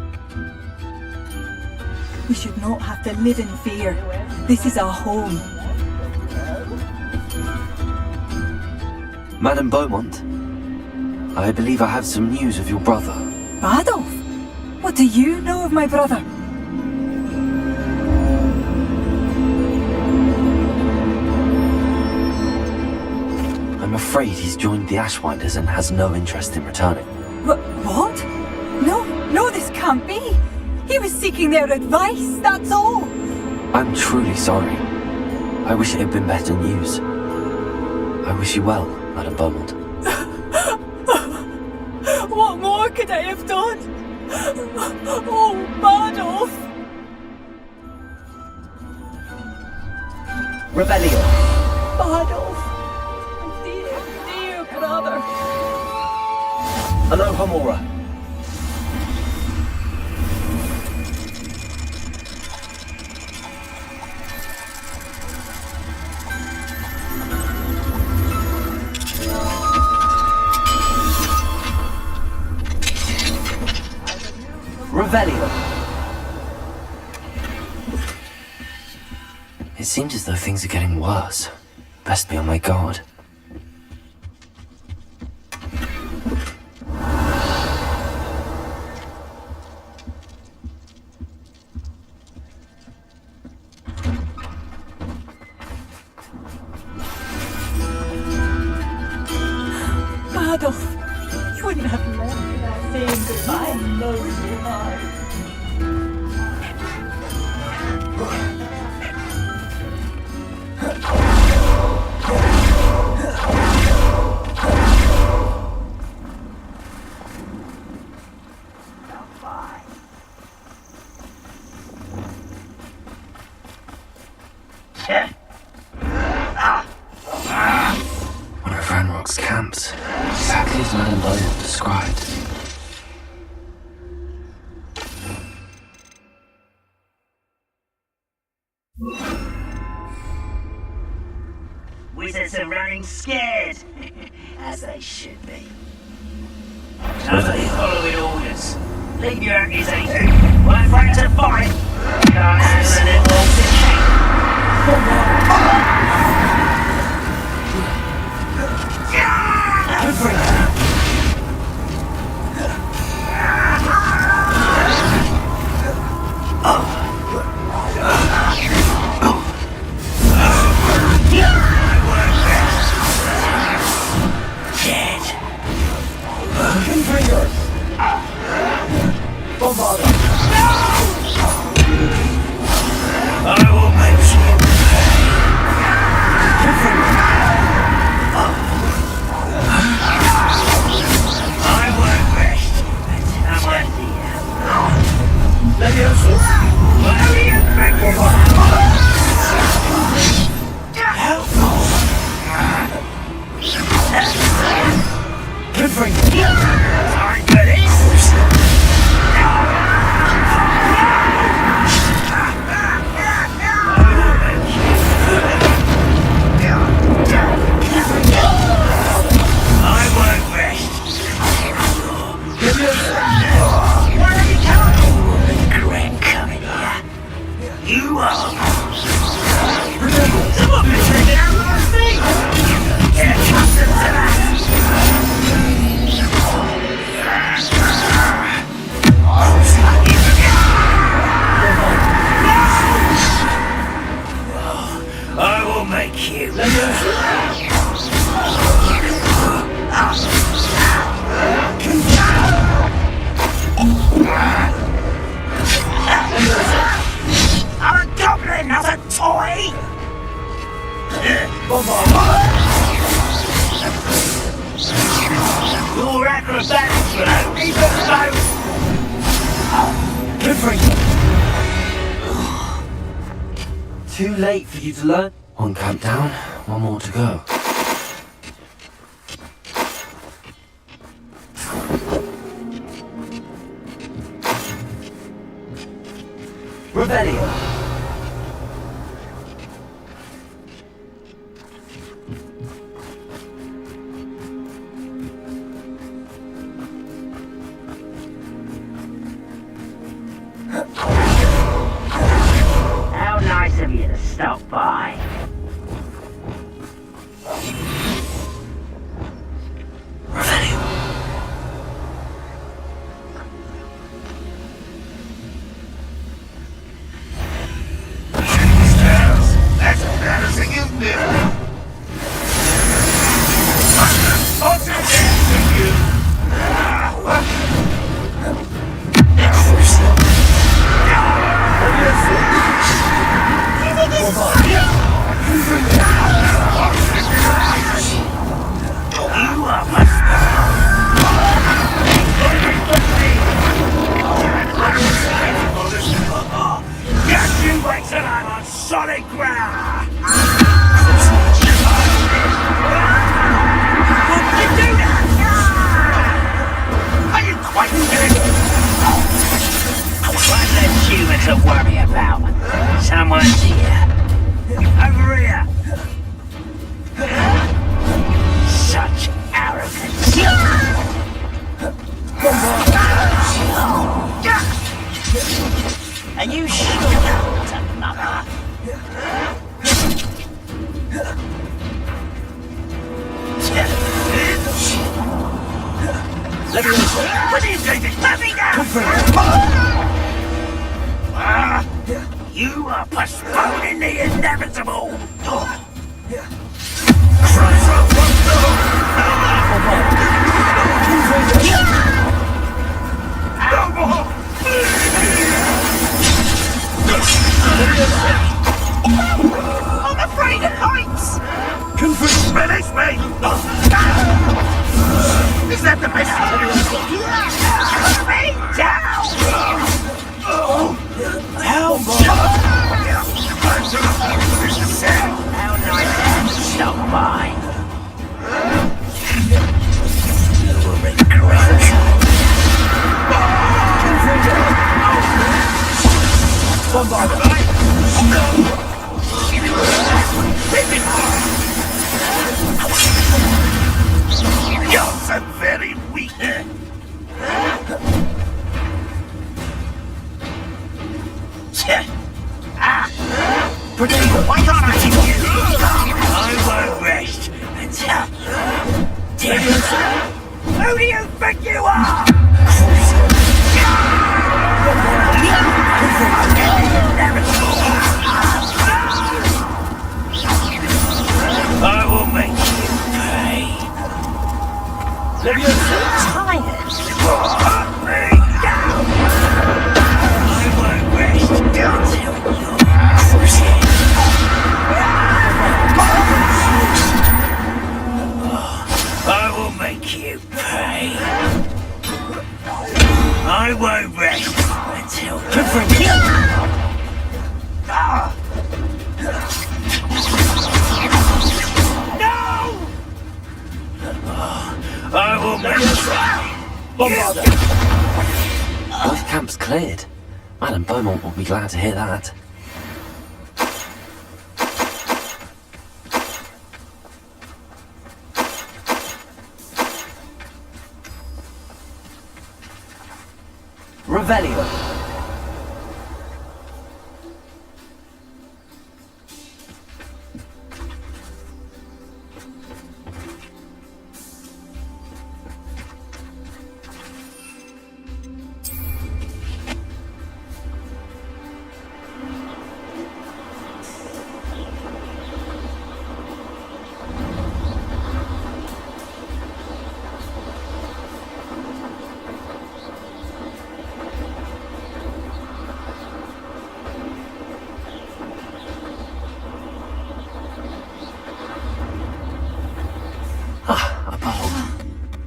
We should not have to live in fear. This is our home. Madame Beaumont, I believe I have some news of your brother. Bardolph? What do you know of my brother? I'm afraid he's joined the Ashwinders and has no interest in returning. What? No, this can't be. He was seeking their advice, that's all. I'm truly sorry. I wish it had been better news. I wish you well, Madame Beaumont. What more could I have done? Oh, Bardolph! Revelio. Bardolph! Dear brother! Aloha Mora. Revelio. It seems as though things are getting worse. Best be on my guard. Bardolph, you wouldn't have left without saying goodbye, lonely heart. One of Ranrock's camps, exactly as Madame Beaumont described. Wizards are running scared, as they should be. Nobody following orders. Leave your hankies easy. We're afraid to fight. Can't handle it all Dead. I will make you I won't rest until I'm here. What do you think you want? Good for you. Sorry for this. I won't rest. Where are you coming? Regret coming here. You are. Someone been taking out my feet. Get accustomed to that. I will make you. I'm a goblin, not a toy! Your acrobatics will only be both! Good for you! Too late for you to learn. One camp down, one more to go. Revelio. How nice of you to stop by. That's embarrassing, isn't it? What's your chance with you? You are my Just you wait till I'm on solid ground! Would you do that? Are you quite kidding? One less human to worry about. Someone's here. Over here. Such arrogance. Are you sure not another? What are you doing? Let me down! You are postponing the inevitable! I'm afraid of heights! Finish me! Is that the best you can do? Put me down! How nice to stop by. You will regret. You're so very weak. Why can't I hit you? I won't rest until... Who do you think you are? I will make you pay. You're so tired. Put me down. suffering here! I will make you Both camps cleared. Madame Beaumont will be glad to hear that. Revelio.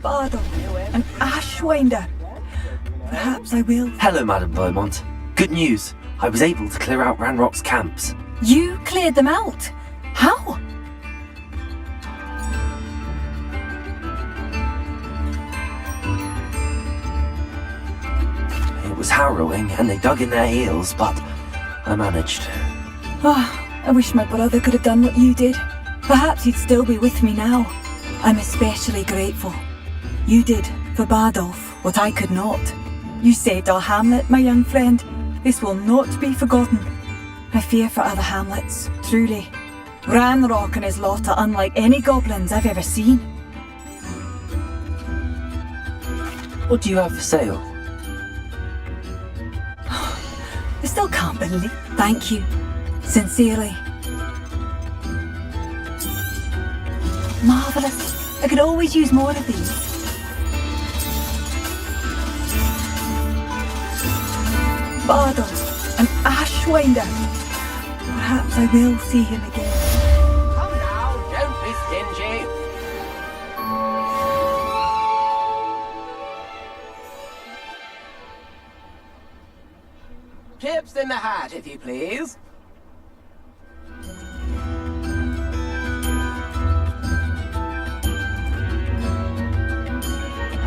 Bardol, an ashwinder. Perhaps I will. Hello, Madame Beaumont. Good news. I was able to clear out Ranrock's camps. You cleared them out? How? It was harrowing, and they dug in their heels, but I managed. I wish my brother could have done what you did. Perhaps he'd still be with me now. I'm especially grateful. You did, for Bardolph, what I could not. You saved our hamlet, my young friend. This will not be forgotten. I fear for other hamlets, truly. Ranrock and his lot are unlike any goblins I've ever seen. What do you have for sale? I still can't believe. Thank you. Sincerely. Marvellous. I could always use more of these. Bardol, an ashwinder. Perhaps I will see him again. Come now, don't be stingy. Chips in the hat, if you please.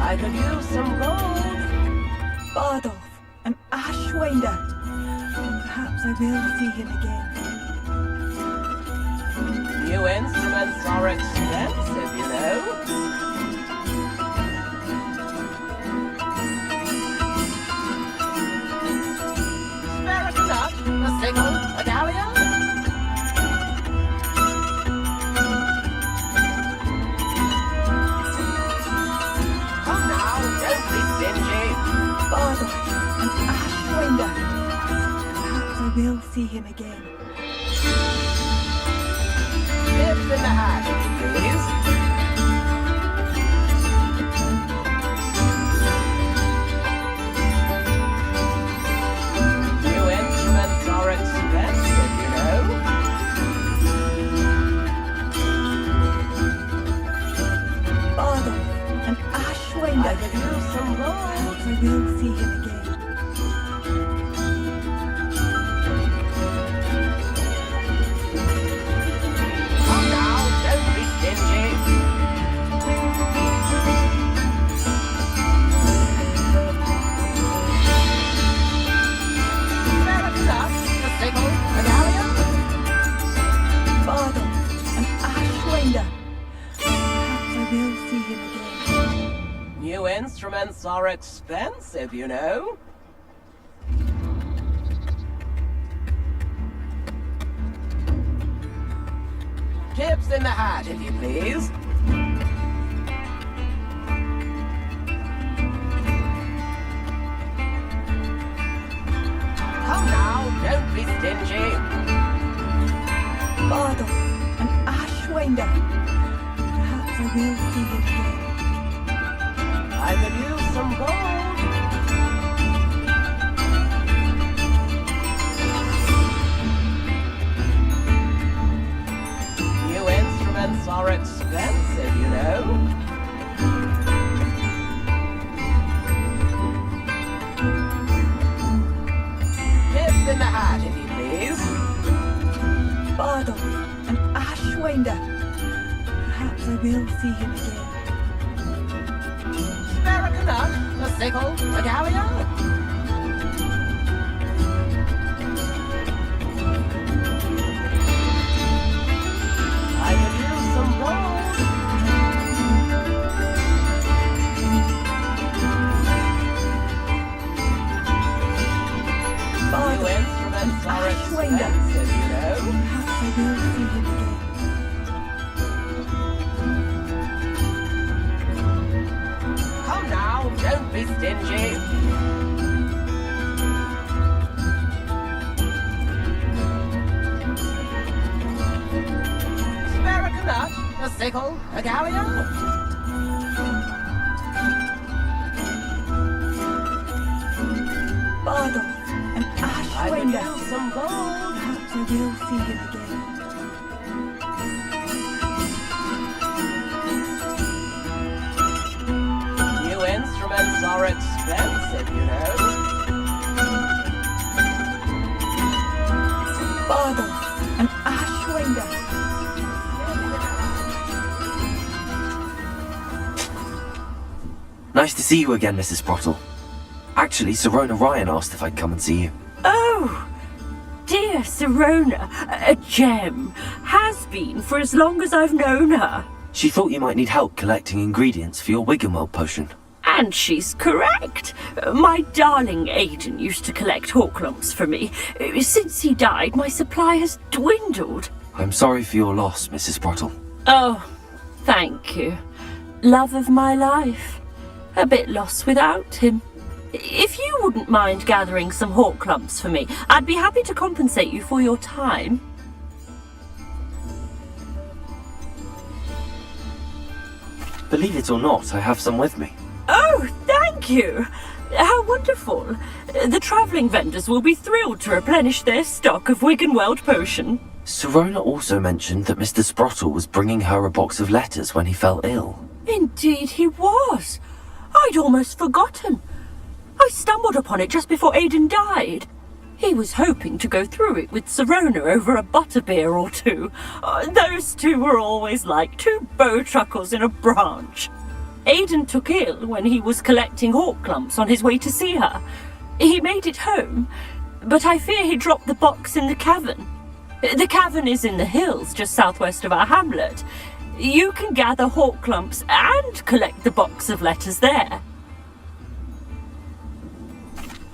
I could use some gold. Bardolph, an ashwinder. Perhaps I will see him again. New instruments are expensive, you know. Spare us a nut, a sickle, a dahlia. Come now, don't be stingy. Bardolph, an ashwinder. Perhaps I will see him again. Chips in the hat, please. New instruments are expensive, you know. Bardolph, an ashwinder. I could use some gold. Perhaps I will see him again. Come now, don't be stingy. Spare us a nut, a sickle, a dahlia. Bardolph, an ashwinder. Perhaps I will see him again. New instruments are expensive, you know. Chips in the hat, if you please. Come now, don't be stingy. Bardolph, an ashwinder. Perhaps I will see him again. I could use some gold. New instruments are expensive, you know. in the hat, if you please. Bardolph, an Ashwinder. Perhaps I will see him again. Spare a canut, a sickle, a galleon. I could use some gold. New instruments are expensive, you know. Perhaps I will see him again. Come now, don't be stingy. Spare a canut, a sickle, a galleon. Bardolph, an I could Ashwinder. use some gold. Perhaps I will see him again. New instruments are expensive, you know. Bardolph, an Ashwinder. Nice to see you again, Mrs. Sprottle. Actually, Sirona Ryan asked if I'd come and see you. Oh, dear Sirona, a gem. Has been for as long as I've known her. She thought you might need help collecting ingredients for your Wiggenweld potion. And she's correct. My darling Aidan used to collect Horklumps for me. Since he died, my supply has dwindled. I'm sorry for your loss, Mrs. Sprottle. Oh, thank you. Love of my life. A bit lost without him. If you wouldn't mind gathering some Horklumps for me, I'd be happy to compensate you for your time. Believe it or not, I have some with me. Oh, thank you! How wonderful! The travelling vendors will be thrilled to replenish their stock of Wiggenweld potion. Sirona also mentioned that Mr. Sprottle was bringing her a box of letters when he fell ill. Indeed he was. I'd almost forgotten. I stumbled upon it just before Aidan died. He was hoping to go through it with Sirona over a butterbeer or two. Those two were always like two bowtruckles in a branch. Aidan took ill when he was collecting Horklumps on his way to see her. He made it home, but I fear he dropped the box in the cavern. The cavern is in the hills just southwest of our hamlet. You can gather Horklumps and collect the box of letters there.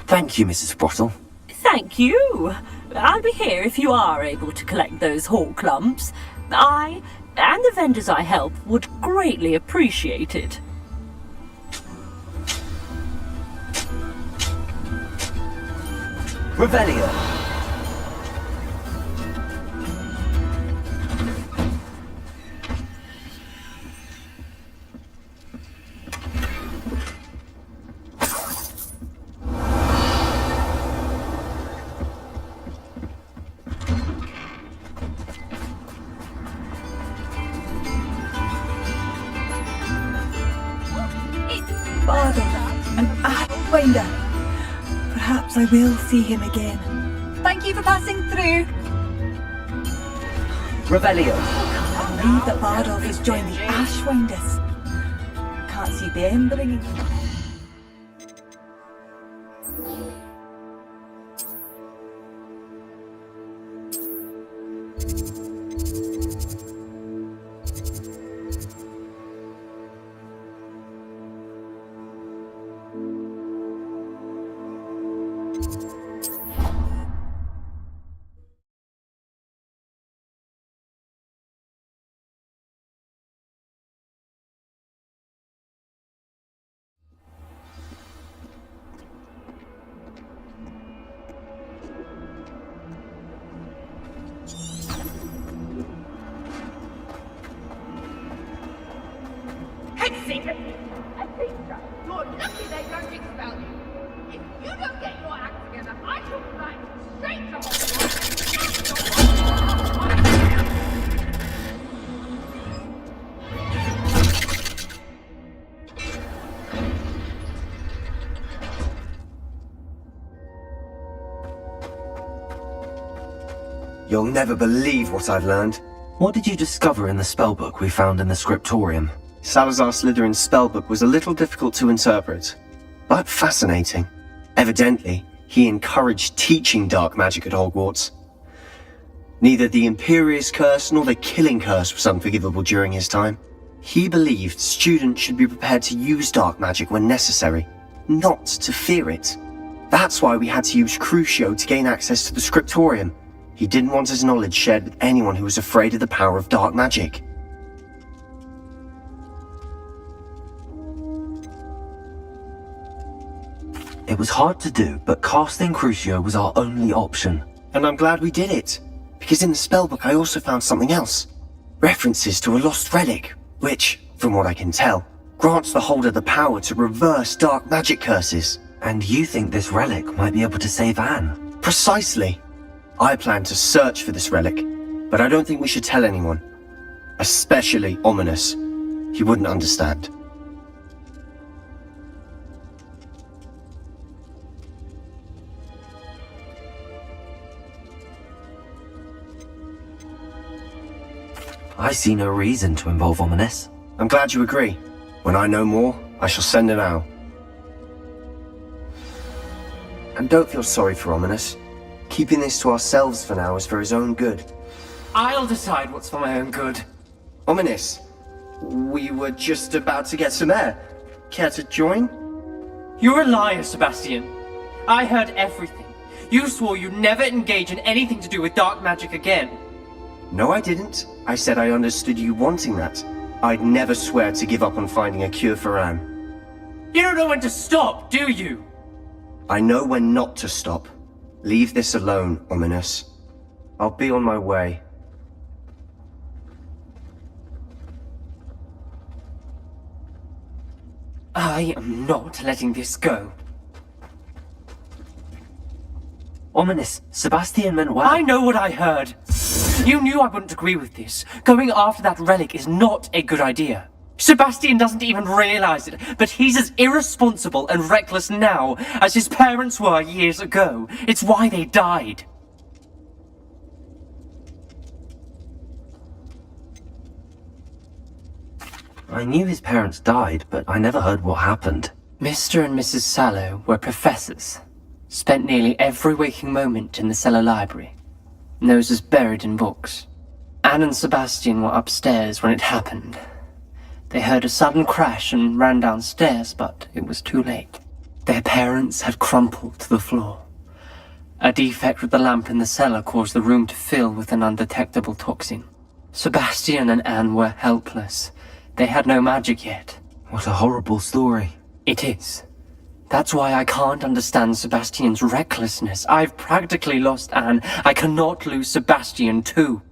Thank you, Mrs. Sprottle. Thank you. I'll be here if you are able to collect those Horklumps. I and the vendors I help would greatly appreciate it. Revelio. Bardolph, an Ashwinder. Perhaps I will see him again. Thank you for passing through. Revelio. I believe that Bardolph has joined the Ashwinders. Can't see them bringing. You'll never believe what I've learned. What did you discover in the spellbook we found in the scriptorium? Salazar Slytherin's spellbook was a little difficult to interpret, but fascinating. Evidently, he encouraged teaching dark magic at Hogwarts. Neither the Imperious Curse nor the Killing Curse was unforgivable during his time. He believed students should be prepared to use dark magic when necessary, not to fear it. That's why we had to use Crucio to gain access to the scriptorium. He didn't want his knowledge shared with anyone who was afraid of the power of dark magic. It was hard to do, but casting Crucio was our only option. And I'm glad we did it, because in the spellbook I also found something else. References to a lost relic, which, from what I can tell, grants the holder the power to reverse dark magic curses. And you think this relic might be able to save Anne? Precisely. I plan to search for this relic, but I don't think we should tell anyone. Especially Ominous. He wouldn't understand. I see no reason to involve Ominous. I'm glad you agree. When I know more, I shall send an owl. And don't feel sorry for Ominous. Keeping this to ourselves for now is for his own good. I'll decide what's for my own good. Ominous, we were just about to get some air. Care to join? You're a liar, Sebastian. I heard everything. You swore you'd never engage in anything to do with dark magic again. No, I didn't. I said I understood you wanting that. I'd never swear to give up on finding a cure for Anne. You don't know when to stop, do you? I know when not to stop. Leave this alone, Ominous. I'll be on my way. I am not letting this go. Ominous, Sebastian meant well. I know what I heard. You knew I wouldn't agree with this. Going after that relic is not a good idea. Sebastian doesn't even realize it, but he's as irresponsible and reckless now as his parents were years ago. It's why they died. I knew his parents died, but I never heard what happened. Mr. and Mrs. Sallow were professors. Spent nearly every waking moment in the cellar library. Noses buried in books. Anne and Sebastian were upstairs when it happened. They heard a sudden crash and ran downstairs, but it was too late. Their parents had crumpled to the floor. A defect with the lamp in the cellar caused the room to fill with an undetectable toxin. Sebastian and Anne were helpless. They had no magic yet. What a horrible story. It is. That's why I can't understand Sebastian's recklessness. I've practically lost Anne. I cannot lose Sebastian too.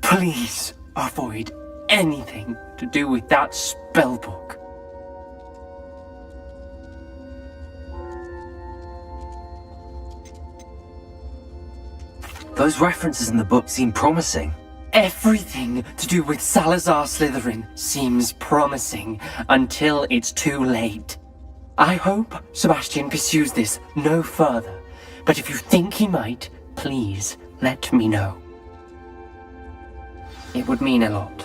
Please avoid anything to do with that spellbook. Those references in the book seem promising. Everything to do with Salazar Slytherin seems promising until it's too late. I hope Sebastian pursues this no further, but if you think he might, please let me know. It would mean a lot.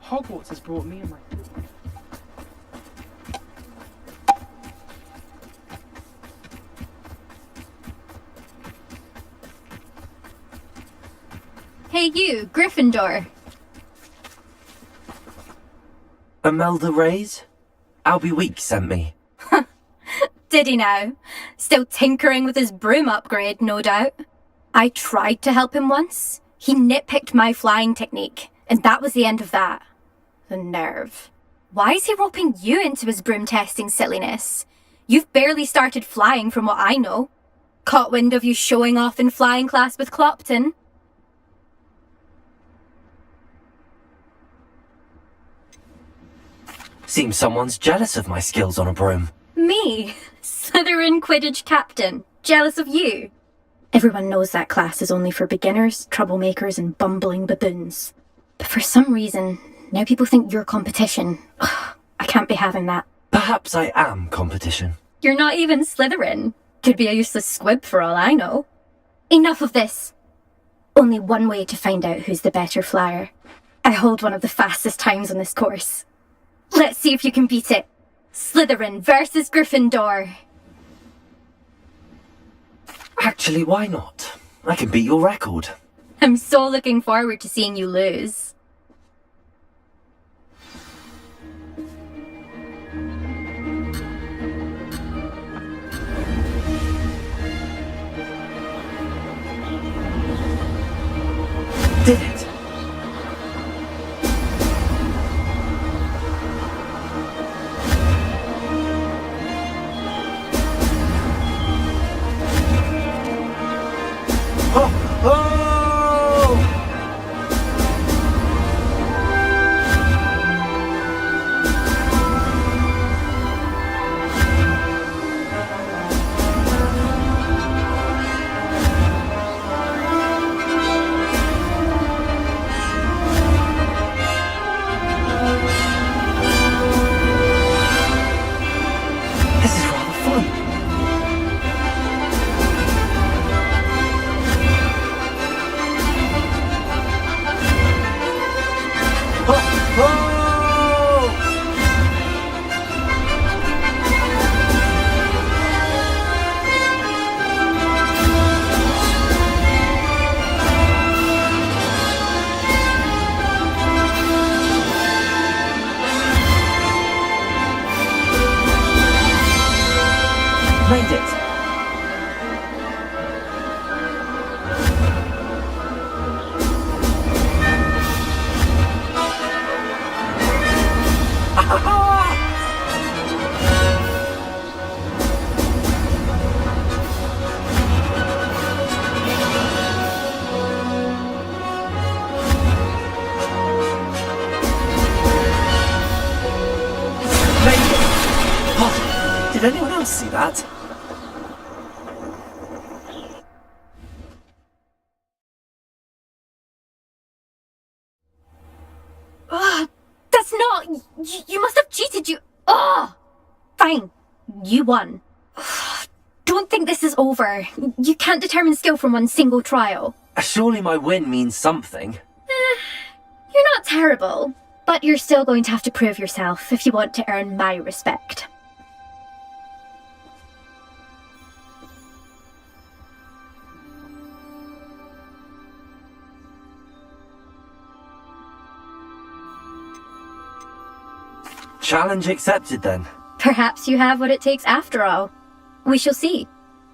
Hogwarts has brought me and my... Hey you, Gryffindor. Imelda Reyes? Albie Weeks sent me. Did he now? Still tinkering with his broom upgrade, no doubt. I tried to help him once. He nitpicked my flying technique, and that was the end of that. The nerve. Why is he roping you into his broom testing silliness? You've barely started flying from what I know. Caught wind of you showing off in flying class with Clopton. Seems someone's jealous of my skills on a broom. Me? Slytherin Quidditch captain. Jealous of you? Everyone knows that class is only for beginners, troublemakers, and bumbling baboons. But for some reason, now people think you're competition. Ugh, I can't be having that. Perhaps I am competition. You're not even Slytherin. Could be a useless squib for all I know. Enough of this. Only one way to find out who's the better flyer. I hold one of the fastest times on this course. Let's see if you can beat it. Slytherin versus Gryffindor. Actually, why not? I can beat your record. I'm so looking forward to seeing you lose. Did it? Made it! Did anyone else see that? That's not... You must have cheated, you... Ugh! Fine. You won. Don't think this is over. You can't determine skill from one single trial. Surely my win means something. You're not terrible, but you're still going to have to prove yourself if you want to earn my respect. Challenge accepted then. Perhaps you have what it takes after all. We shall see.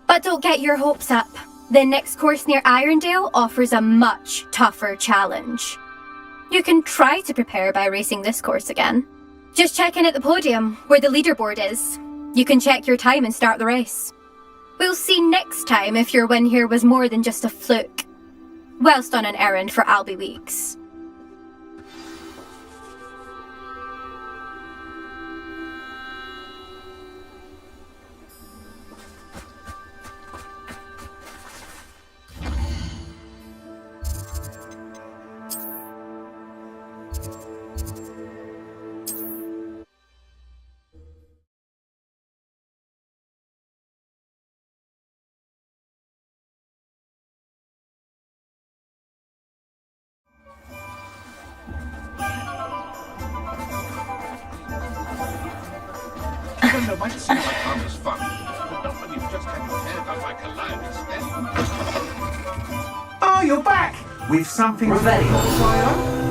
But don't get your hopes up. The next course near Irondale offers a much tougher challenge. You can try to prepare by racing this course again. Just check in at the podium, where the leaderboard is. You can check your time and start the race. We'll see next time if your win here was more than just a fluke. Whilst on an errand for Albie Weeks. Lavender might seem like harmless fun, but not when you've just had your hair done by Calliope's then. Oh, you're back! With something Revelio.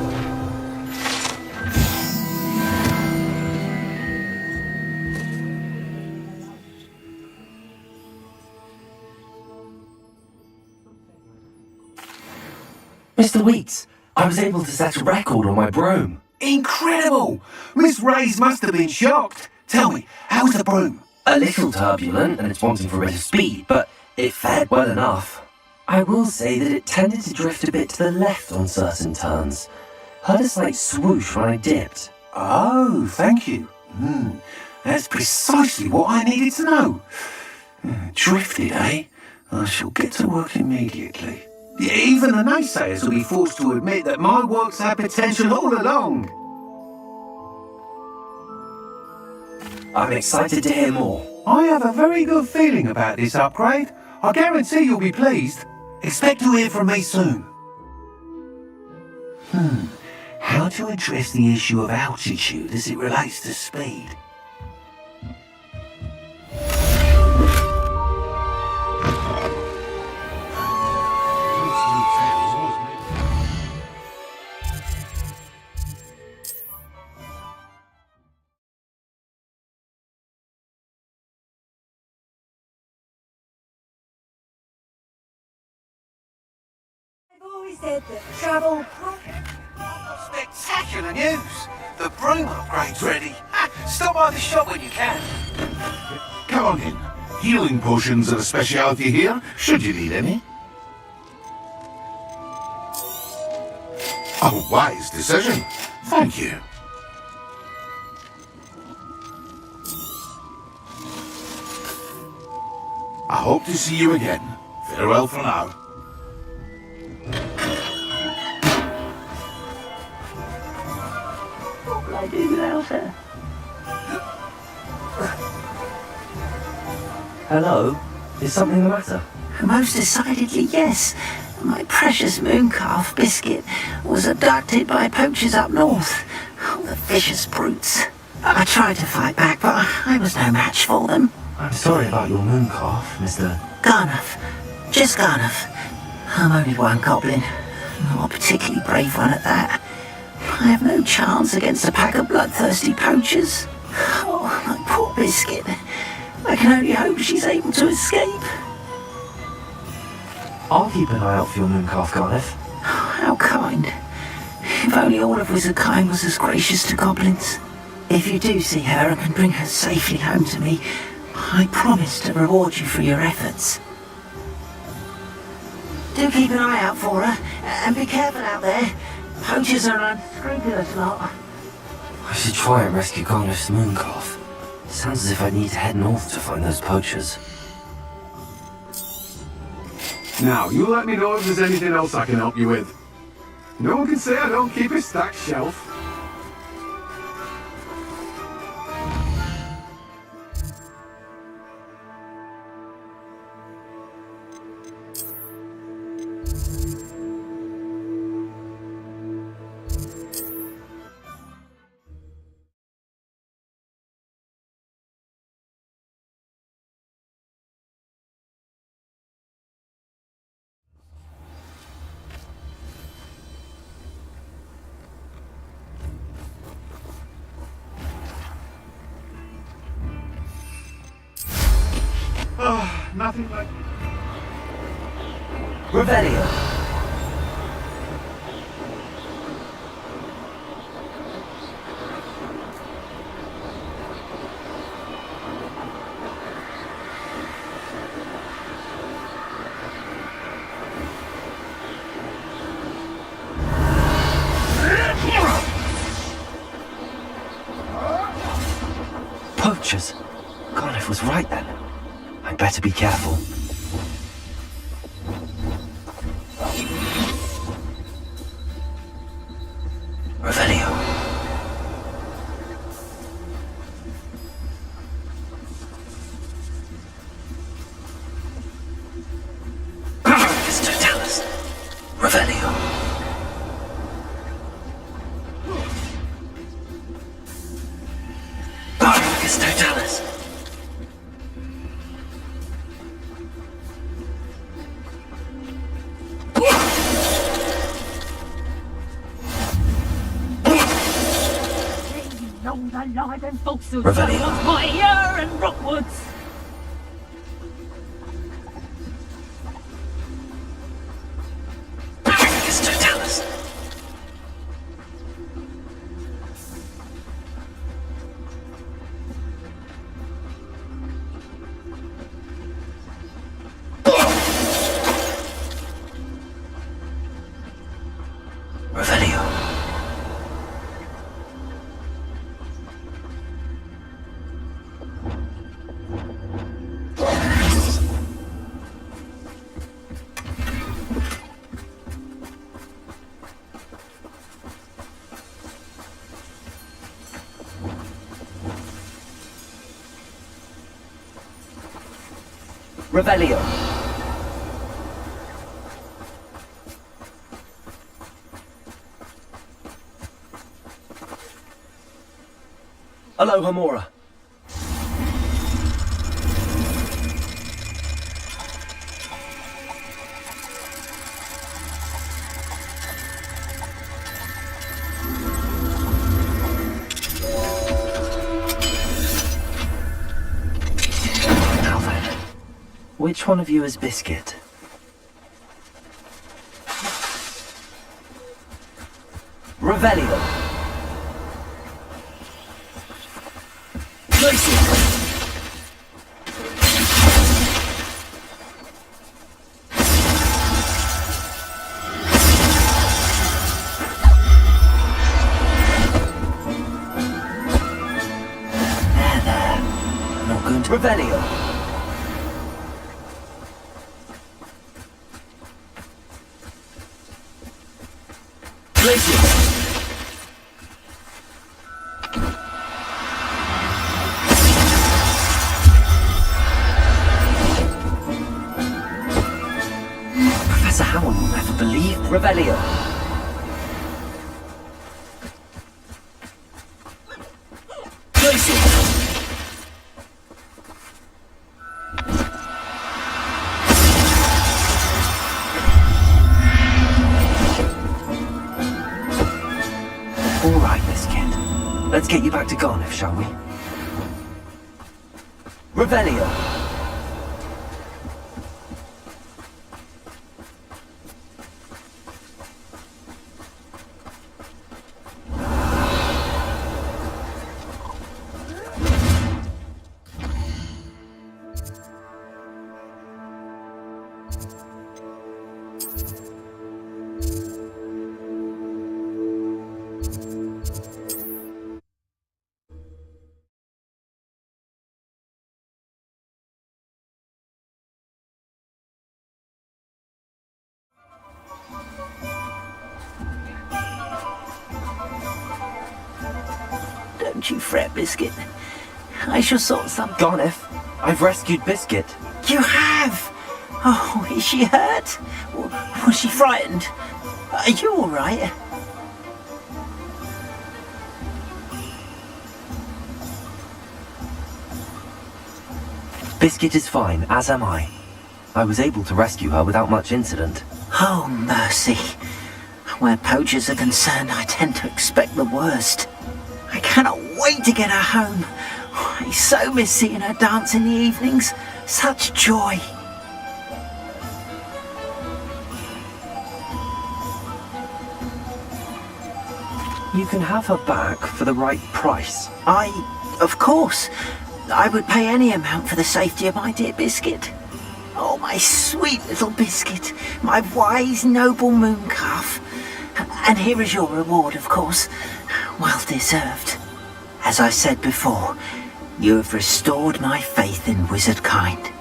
Mr. Weeks, I was able to set a record on my broom. Incredible! Miss Rays must have been shocked. Tell me, how's the broom? A little turbulent and it's wanting for a bit of speed, but it fared well enough. I will say that it tended to drift a bit to the left on certain turns. Heard a slight swoosh when I dipped. Oh, thank you. That's precisely what I needed to know. Drifted, eh? I shall get to work immediately. Even the naysayers will be forced to admit that my work's had potential all along. I'm excited to hear more. I have a very good feeling about this upgrade. I guarantee you'll be pleased. Expect to hear from me soon. How to address the issue of altitude as it relates to speed? I've always said that travel... Spectacular news! The broom upgrade's ready. Stop by the shop when you can. Come on in. Healing potions are a specialty here, should you need any. A wise decision. Thank you. I hope to see you again. Farewell for now. What will I do without her? Hello? Is something the matter? Most decidedly, yes. My precious mooncalf biscuit was abducted by poachers up north. Oh, the vicious brutes. I tried to fight back, but I was no match for them. I'm sorry about your mooncalf, Mr. Garnuff. Just Garnuff. I'm only one goblin. Not a particularly brave one at that. I have no chance against a pack of bloodthirsty poachers. Oh, my poor biscuit. I can only hope she's able to escape. I'll keep an eye out for your mooncalf, Garniff. How kind. If only all of Wizardkind was as gracious to goblins. If you do see her and can bring her safely home to me, I promise to reward you for your efforts. Do keep an eye out for her, and be careful out there. Poachers are an unscrupulous lot. I should try and rescue Garniff's mooncalf. Sounds as if I need to head north to find those poachers. Now, you let me know if there's anything else I can help you with. No one can say I don't keep a stacked shelf. Oh, nothing like... Revelio. Poachers. Garniff was right then. I'd better be careful. Revelio. Paracus Totalis. Revelio. Paracus Totalis. lied and falsehood. Revelio. What's my ear and Rockwoods? Totalis. Revelio. Revelio. Aloha Mora. Now then, which one of you is Biscuit? Revelio. Place it. There. Not going to Revelio. Place it. Professor Howard will never believe Revelio. Place it. All right, Biscuit. Let's get you back to Garniff, shall we? Revelio. Don't you fret, Biscuit. I shall sort some... Garniff, I've rescued Biscuit. You have? Oh, is she hurt? Was she frightened? Are you all right? Biscuit is fine, as am I. I was able to rescue her without much incident. Oh, mercy. Where poachers are concerned, I tend to expect the worst. I cannot wait to get her home. I so miss seeing her dance in the evenings. Such joy. You can have her back for the right price. Of course. I would pay any amount for the safety of my dear Biscuit. Oh, my sweet little Biscuit. My wise, noble moon calf. And here is your reward, of course. Well deserved. As I said before, you have restored my faith in wizard kind.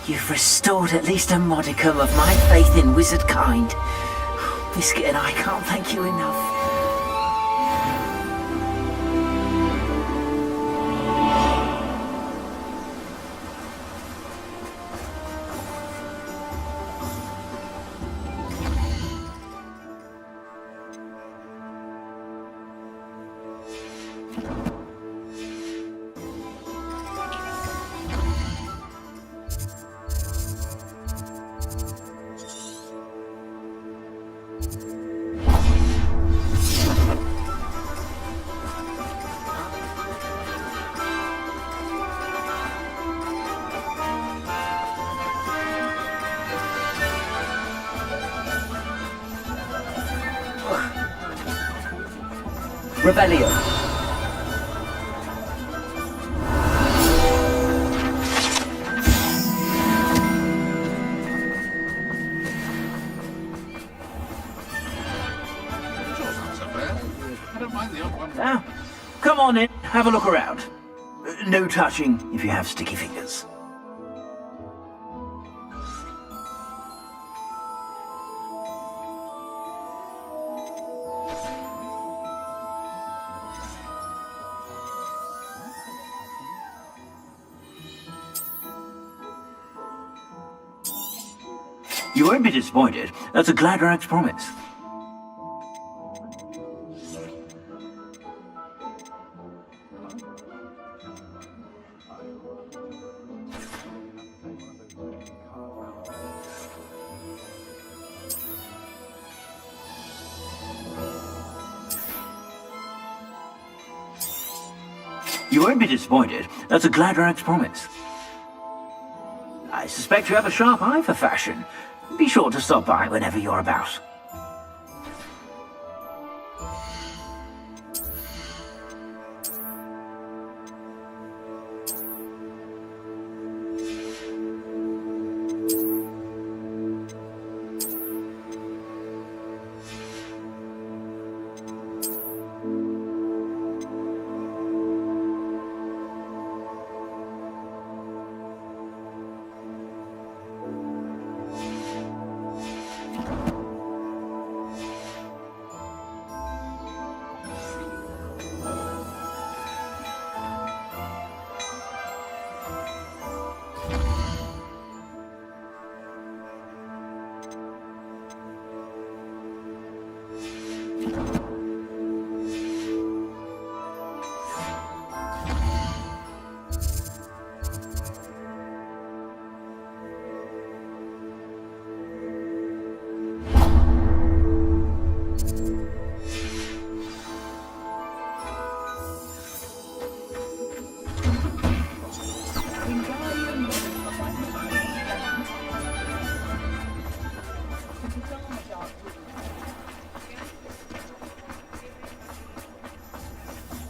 You've restored at least a modicum of my faith in wizard kind. Biscuit and I can't thank you enough. Rebellion. Now, come on in, have a look around. No touching if you have sticky fingers. You won't be disappointed. That's a Gladrag's promise. You won't be disappointed. That's a Gladrag's promise. I suspect you have a sharp eye for fashion. Be sure to stop by whenever you're about.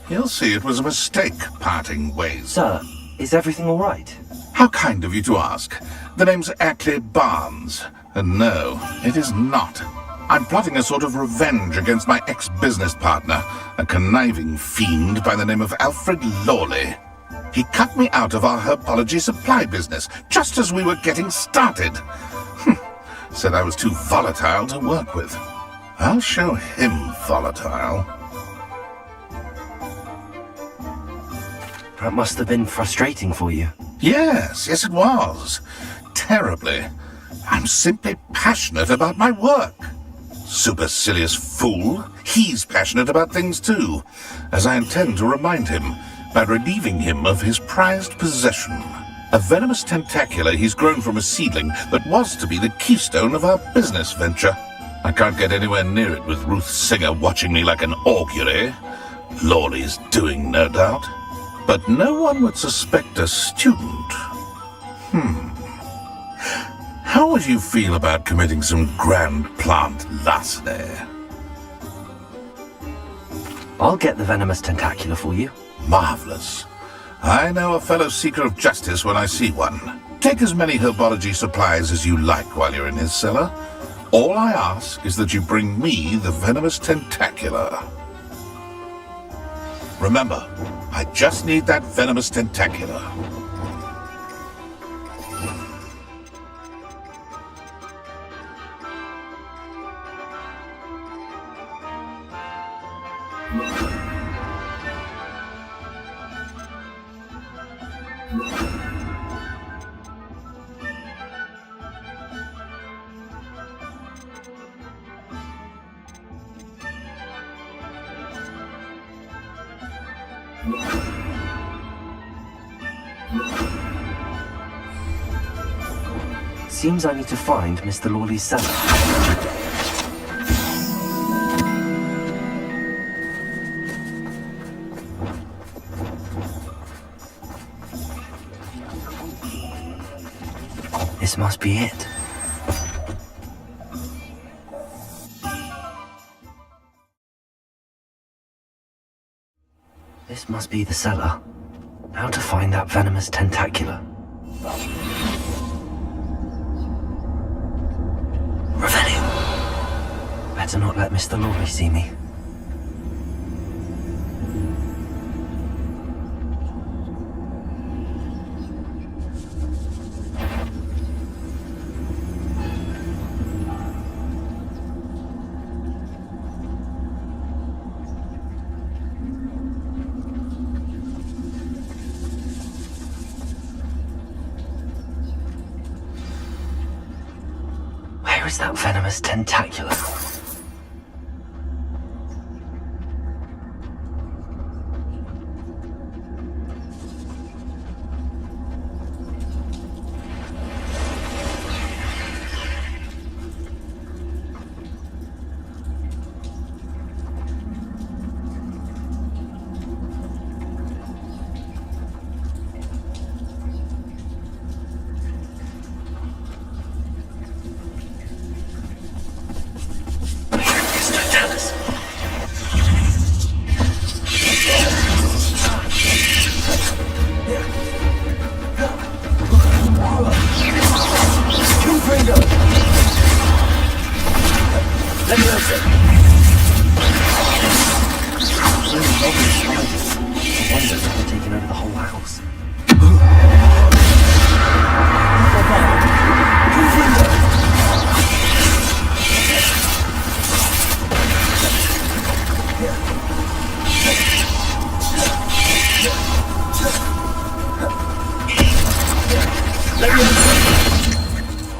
You'll see it was a mistake parting ways. Sir, is everything all right? How kind of you to ask. The name's Ackley Barnes. And no, it is not. I'm plotting a sort of revenge against my ex-business partner, a conniving fiend by the name of Alfred Lawley. He cut me out of our herbology supply business just as we were getting started. Said I was too volatile to work with. I'll show him volatile. That must have been frustrating for you. Yes, it was. Terribly. I'm simply passionate about my work. Supercilious fool. He's passionate about things too, as I intend to remind him by relieving him of his prized possession. A venomous tentacula he's grown from a seedling that was to be the keystone of our business venture. I can't get anywhere near it with Ruth Singer watching me like an augury. Lawley's doing, no doubt. But no one would suspect a student. How would you feel about committing some grand plant larceny? I'll get the venomous tentacula for you. Marvelous. I know a fellow seeker of justice when I see one. Take as many herbology supplies as you like while you're in his cellar. All I ask is that you bring me the venomous tentacula. Remember, I just need that venomous tentacula. Seems I need to find Mr. Lawley's cellar. This must be it. must be the cellar. How to find that venomous tentacula? Revelio! Better not let Mr. Lorry see me. Where is that venomous tentacula?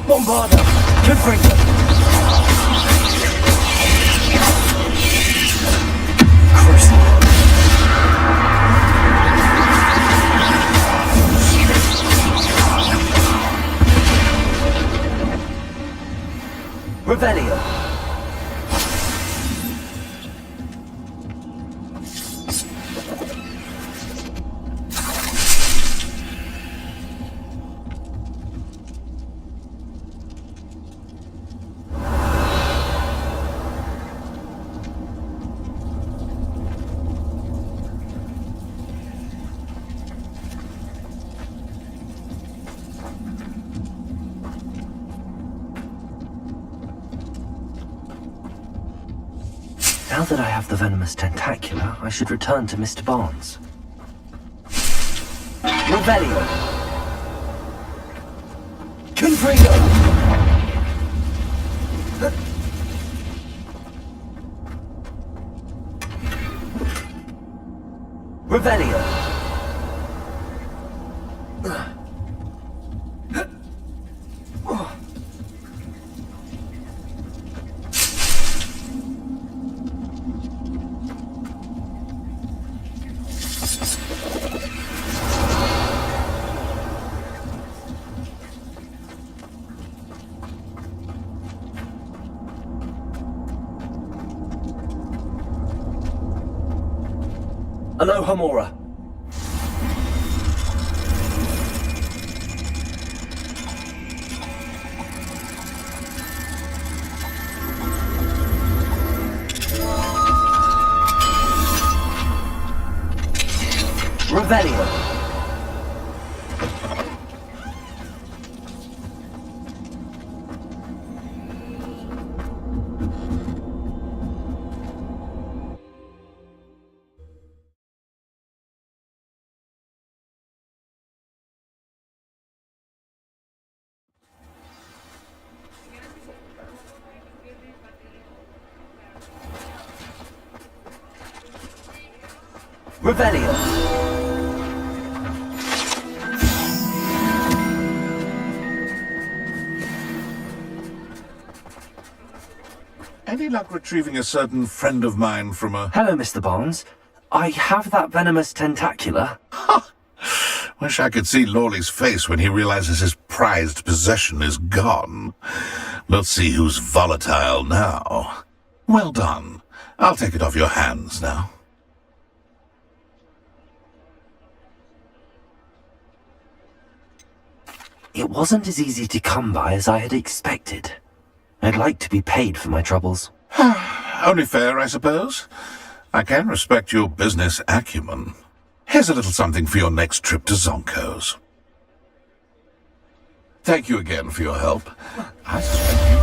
Bombarda! Confringo! Revelio! Now that I have the venomous tentacula, I should return to Mr. Barnes. Revelio! Confringo! Revelio! Aloha Mora. Revelio. Revelio. Any luck retrieving a certain friend of mine from a... Hello, Mr. Barnes. I have that venomous tentacula. Wish I could see Lawley's face when he realizes his prized possession is gone. Let's see who's volatile now. Well done. I'll take it off your hands now. It wasn't as easy to come by as I had expected. I'd like to be paid for my troubles. Only fair, I suppose. I can respect your business acumen. Here's a little something for your next trip to Zonko's. Thank you again for your help. I suspect you...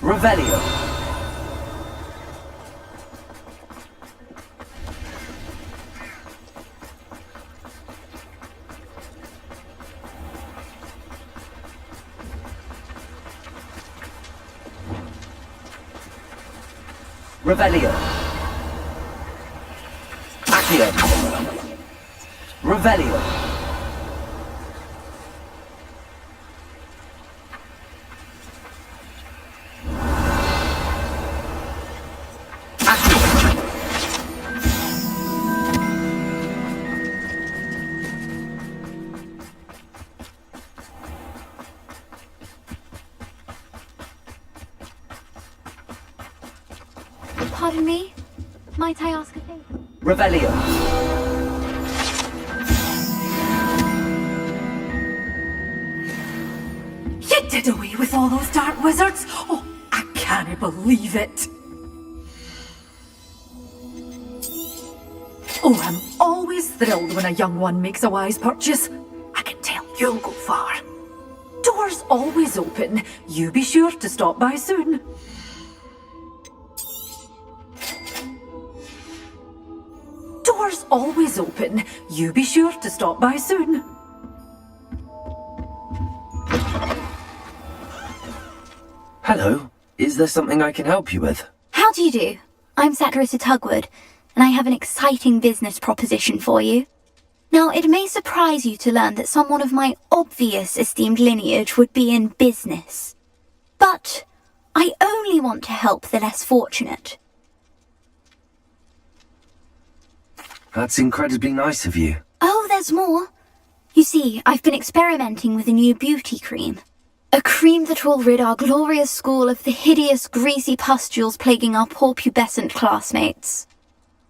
Revelio. Revelio. Accio. Revelio. Pardon me? Might I ask a favour? Revelio. You did away with all those dark wizards? Oh, I can't believe it. Oh, I'm always thrilled when a young one makes a wise purchase. I can tell you'll go far. Doors always open. You be sure to stop by soon. Doors always open. You be sure to stop by soon. Hello. Is there something I can help you with? How do you do? I'm Saccharissa Tugwood, and I have an exciting business proposition for you. Now, it may surprise you to learn that someone of my obvious esteemed lineage would be in business. But I only want to help the less fortunate. That's incredibly nice of you. Oh, there's more. You see, I've been experimenting with a new beauty cream. A cream that will rid our glorious school of the hideous, greasy pustules plaguing our poor pubescent classmates.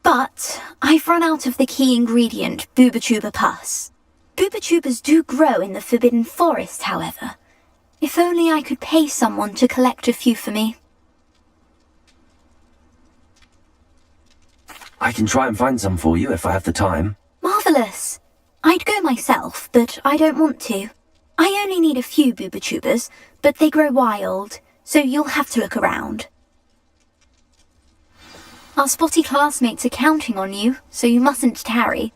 But I've run out of the key ingredient, Booba-Tuba pus. Booba-Tubas do grow in the Forbidden Forest, however. If only I could pay someone to collect a few for me. I can try and find some for you if I have the time. Marvellous. I'd go myself, but I don't want to. I only need a few Booba-Tubas, but they grow wild, so you'll have to look around. Our spotty classmates are counting on you, so you mustn't tarry.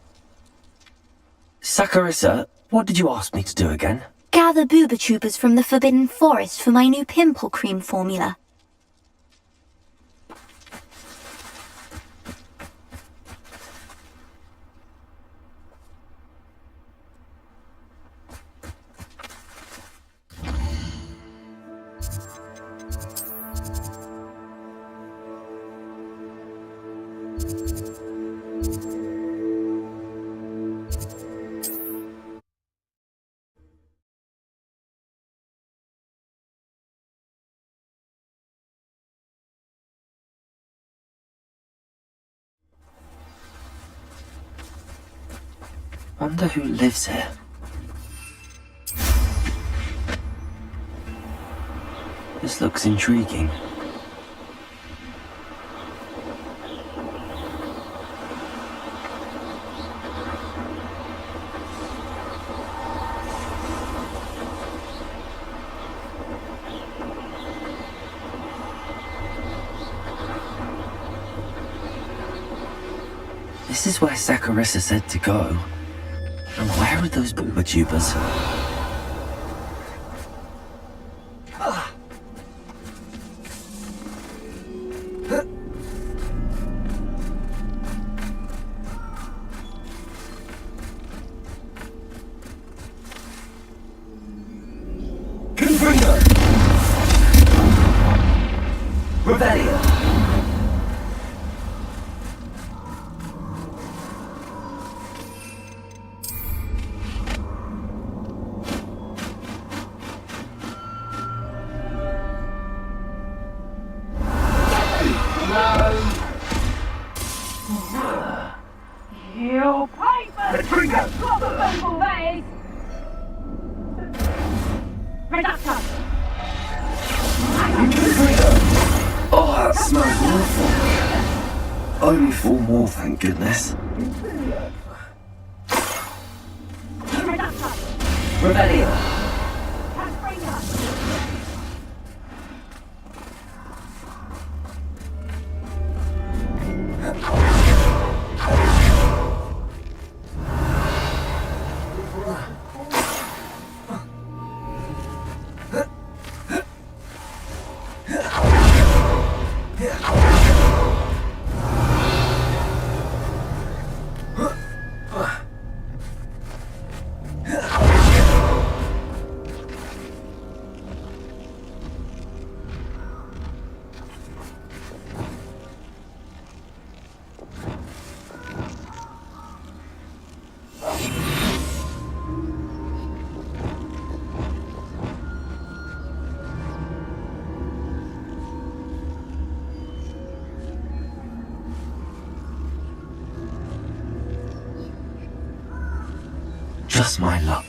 Saccharissa, what did you ask me to do again? Gather Booba-Tubas from the Forbidden Forest for my new pimple cream formula. Wonder who lives here. This looks intriguing. This is where Saccharissa said to go. And where are those Booba-Tubas? You piper! Got the purple vase! Reductor! Oh, that smells awful. Only 4 more, thank goodness. Revelio. Just my luck.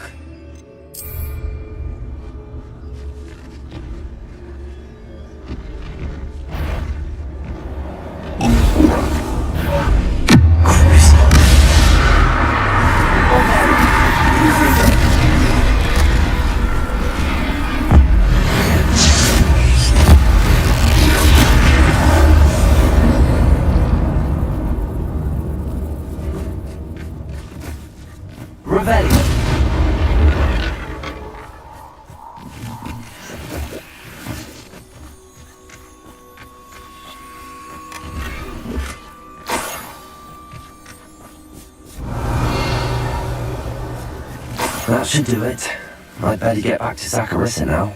That should do it. I'd better get back to Saccharissa now.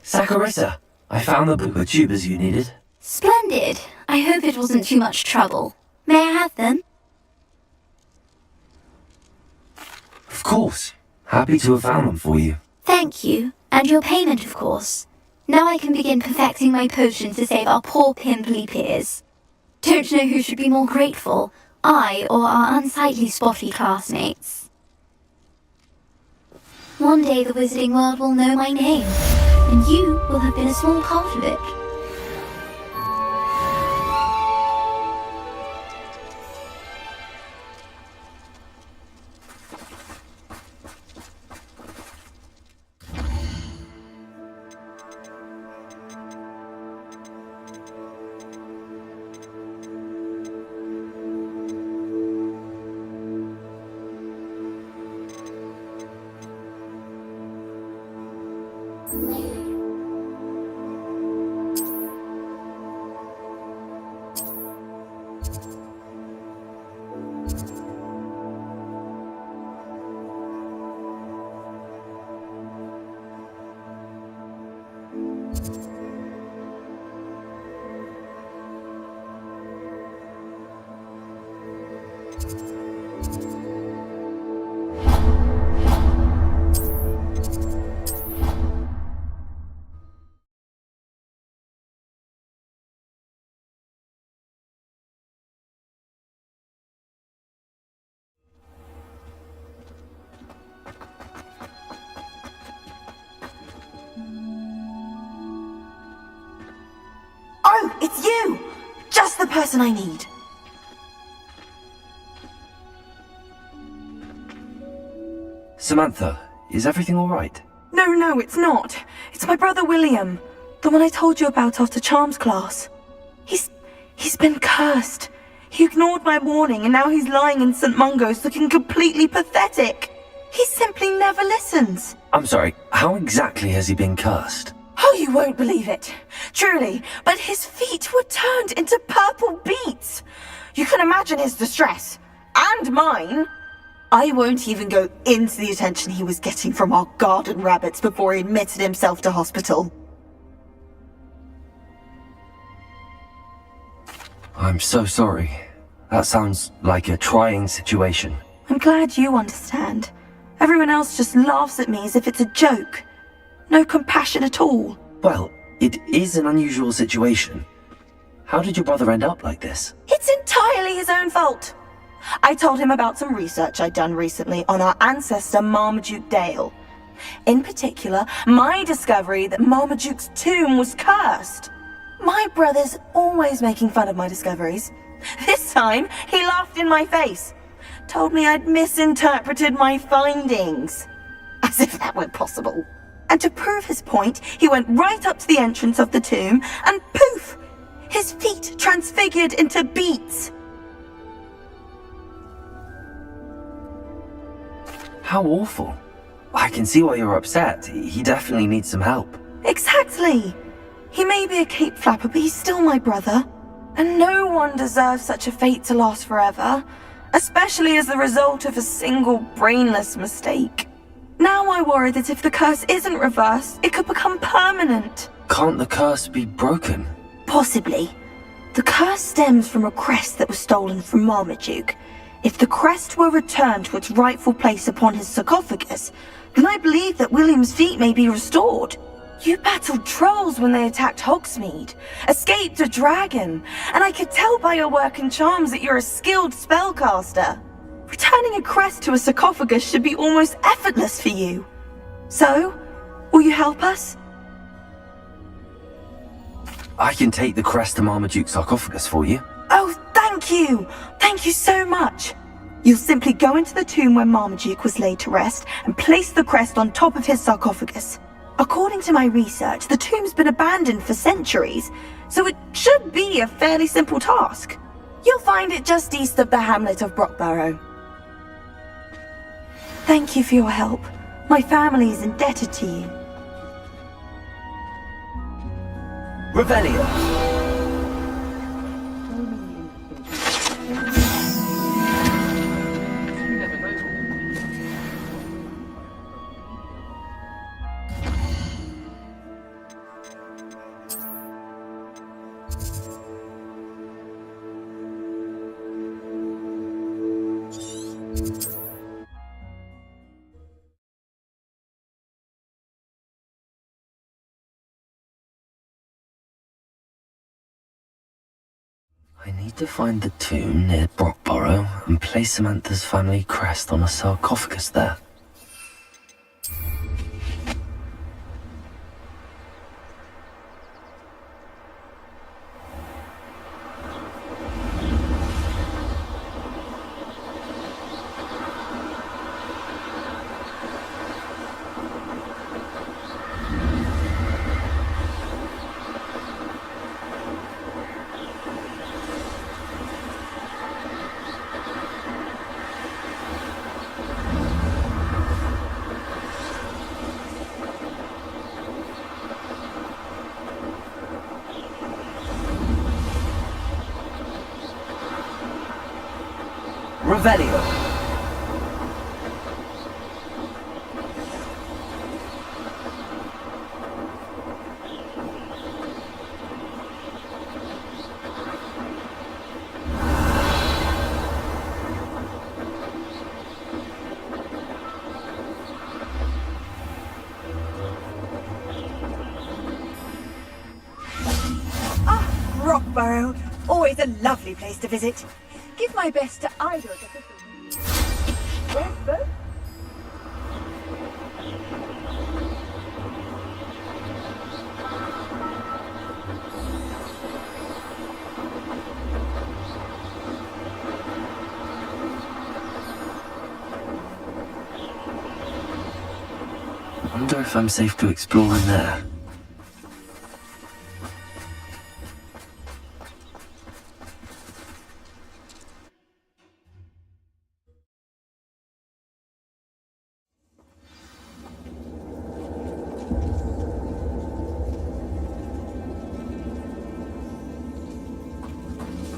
Saccharissa, I found the book of tubers you needed. Splendid. I hope it wasn't too much trouble. May I have them? Of course. Happy to have found them for you. Thank you. And your payment, of course. Now I can begin perfecting my potion to save our poor pimply peers. Don't know who should be more grateful, I or our unsightly spotty classmates. One day the wizarding world will know my name, and you will have been a small part of it. Oh, it's you! Just the person I need. Samantha, is everything alright? No, it's not. It's my brother William. The one I told you about after Charms class. He's been cursed. He ignored my warning and now he's lying in St. Mungo's looking completely pathetic. He simply never listens. I'm sorry, how exactly has he been cursed? Oh, you won't believe it. Truly, but his feet were turned into purple beets. You can imagine his distress. And mine. I won't even go into the attention he was getting from our garden rabbits before he admitted himself to hospital. I'm so sorry. That sounds like a trying situation. I'm glad you understand. Everyone else just laughs at me as if it's a joke. No compassion at all. Well, it is an unusual situation. How did your brother end up like this? It's entirely his own fault. I told him about some research I'd done recently on our ancestor Marmaduke Dale. In particular, my discovery that Marmaduke's tomb was cursed. My brother's always making fun of my discoveries. This time, he laughed in my face. Told me I'd misinterpreted my findings. As if that were possible. And to prove his point, he went right up to the entrance of the tomb and poof! His feet transfigured into beets. How awful. I can see why you're upset. He definitely needs some help. Exactly. He may be a cape flapper, but he's still my brother. And no one deserves such a fate to last forever, especially as the result of a single brainless mistake. Now I worry that if the curse isn't reversed, it could become permanent. Can't the curse be broken? Possibly. The curse stems from a crest that was stolen from Marmaduke. If the crest were returned to its rightful place upon his sarcophagus, then I believe that William's feat may be restored. You battled trolls when they attacked Hogsmeade, escaped a dragon, and I could tell by your work and charms that you're a skilled spellcaster. Returning a crest to a sarcophagus should be almost effortless for you. So, will you help us? I can take the crest to Marmaduke's sarcophagus for you. Oh, thank you! Thank you so much! You'll simply go into the tomb where Marmaduke was laid to rest and place the crest on top of his sarcophagus. According to my research, the tomb's been abandoned for centuries, so it should be a fairly simple task. You'll find it just east of the hamlet of Brockborough. Thank you for your help. My family is indebted to you. Revelio. I need to find the tomb near Brockborough and place Samantha's family crest on a sarcophagus there. Revelio. Brockborough, always a lovely place to visit. Give my best to either of the Where's both? I wonder if I'm safe to explore in there.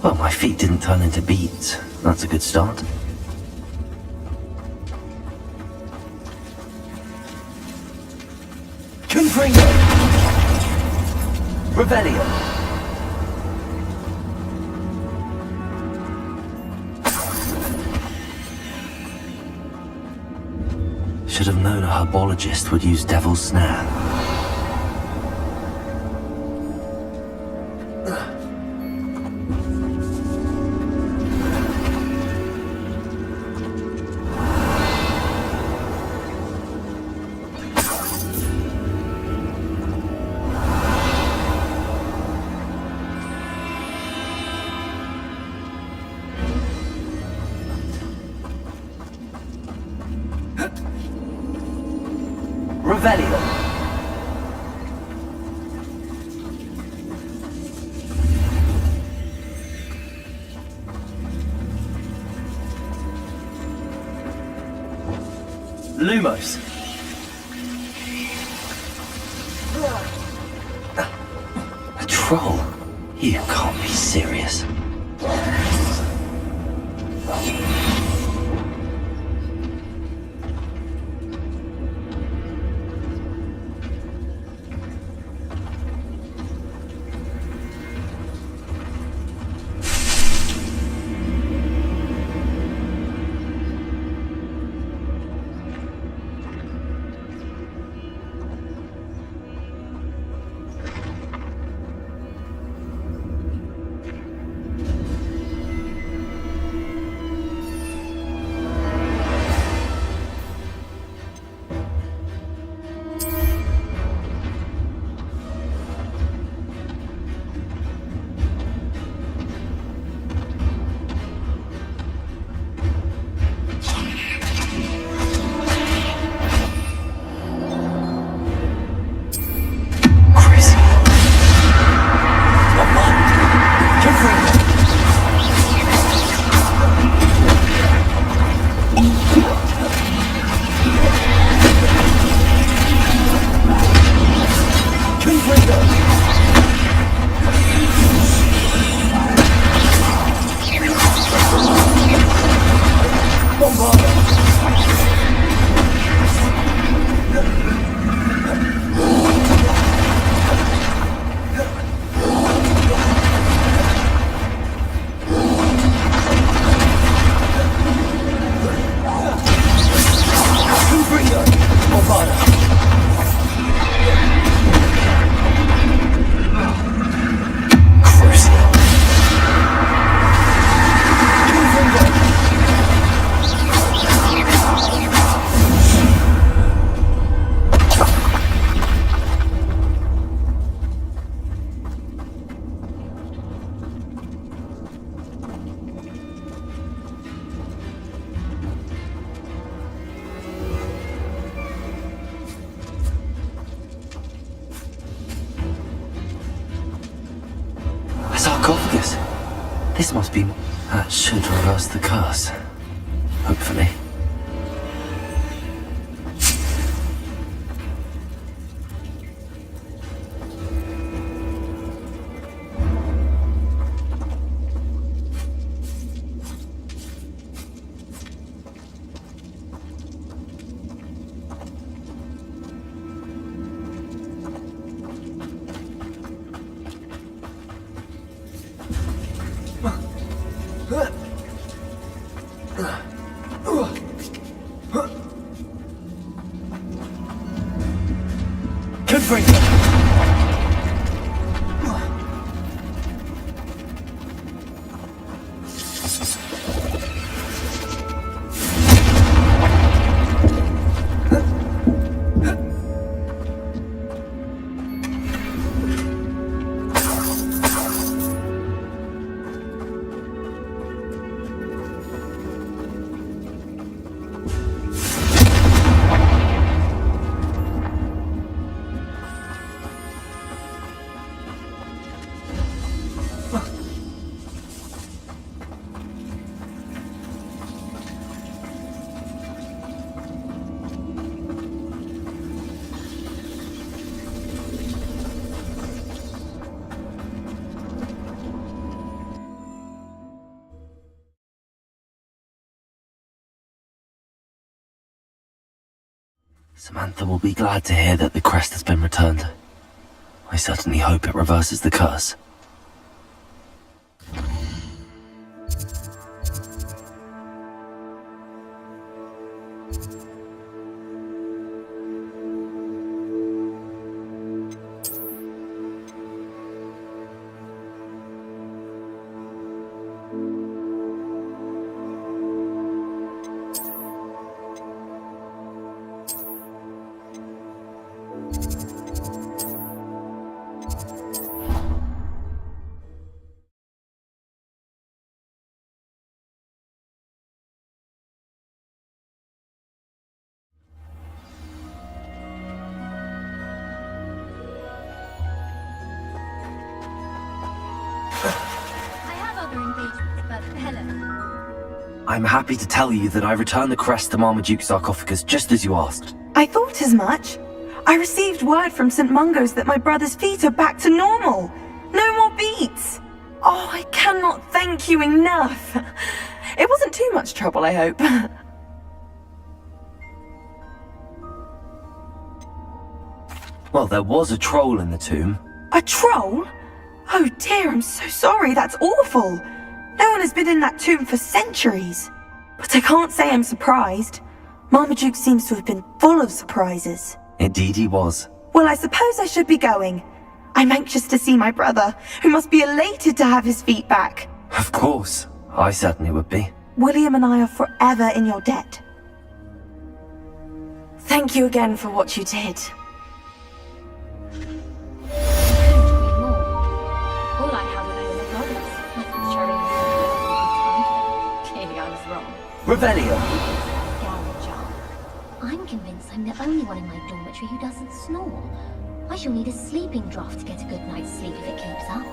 Well, my feet didn't turn into beads. That's a good start. Confringo! Revelio! Should have known a herbologist would use Devil's Snare. Revelio. Lumos. A troll? You can't be serious. Sarcophagus. This must be... That should reverse the curse. Hopefully. Samantha will be glad to hear that the crest has been returned. I certainly hope it reverses the curse. I'm happy to tell you that I returned the crest to Marmaduke's sarcophagus just as you asked. I thought as much. I received word from St. Mungo's that my brother's feet are back to normal. No more beats. Oh, I cannot thank you enough. It wasn't too much trouble, I hope. Well, there was a troll in the tomb. A troll? Oh dear, I'm so sorry, that's awful. No one has been in that tomb for centuries. But I can't say I'm surprised. Marmaduke seems to have been full of surprises. Indeed he was. Well, I suppose I should be going. I'm anxious to see my brother, who must be elated to have his feet back. Of course. I certainly would be. William and I are forever in your debt. Thank you again for what you did. All I have are my brothers. Nothing showing clearly I was wrong. Revelio! I'm convinced I'm the only one in my dormitory who doesn't snore. I shall need a sleeping draught to get a good night's sleep if it keeps up.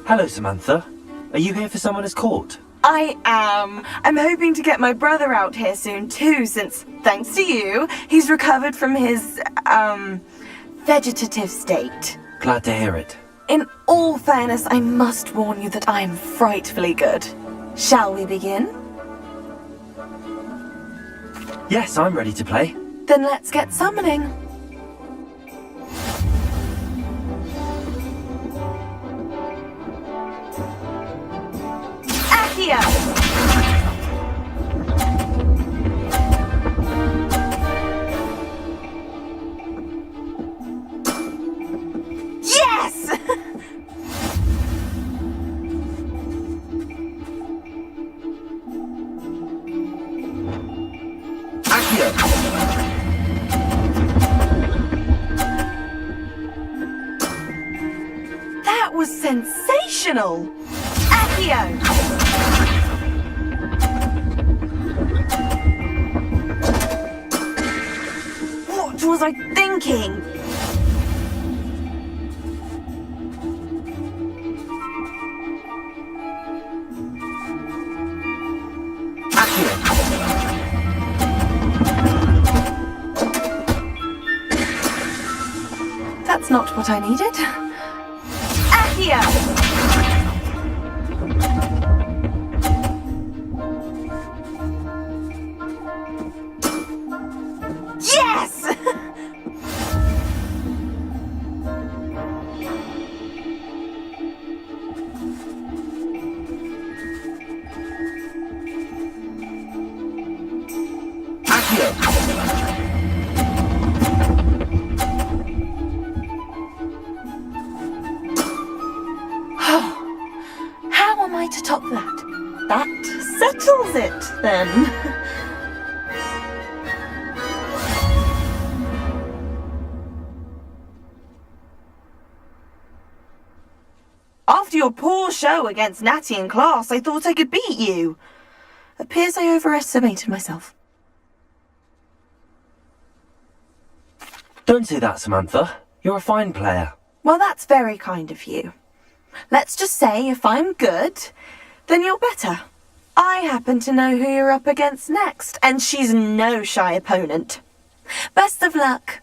Hello, Samantha. Are you here for someone as court? I am. I'm hoping to get my brother out here soon too, since, thanks to you, he's recovered from his, vegetative state. Glad to hear it. In all fairness, I must warn you that I am frightfully good. Shall we begin? Yes, I'm ready to play. Then let's get summoning. Accio! Yes! That was sensational! Accio! What was I thinking? That's not what I needed. Accio! Yes! How am I to top that? That settles it, then. After your poor show against Natty in class, I thought I could beat you. Appears I overestimated myself. Don't say that, Samantha. You're a fine player. Well, that's very kind of you. Let's just say if I'm good, then you're better. I happen to know who you're up against next, and she's no shy opponent. Best of luck.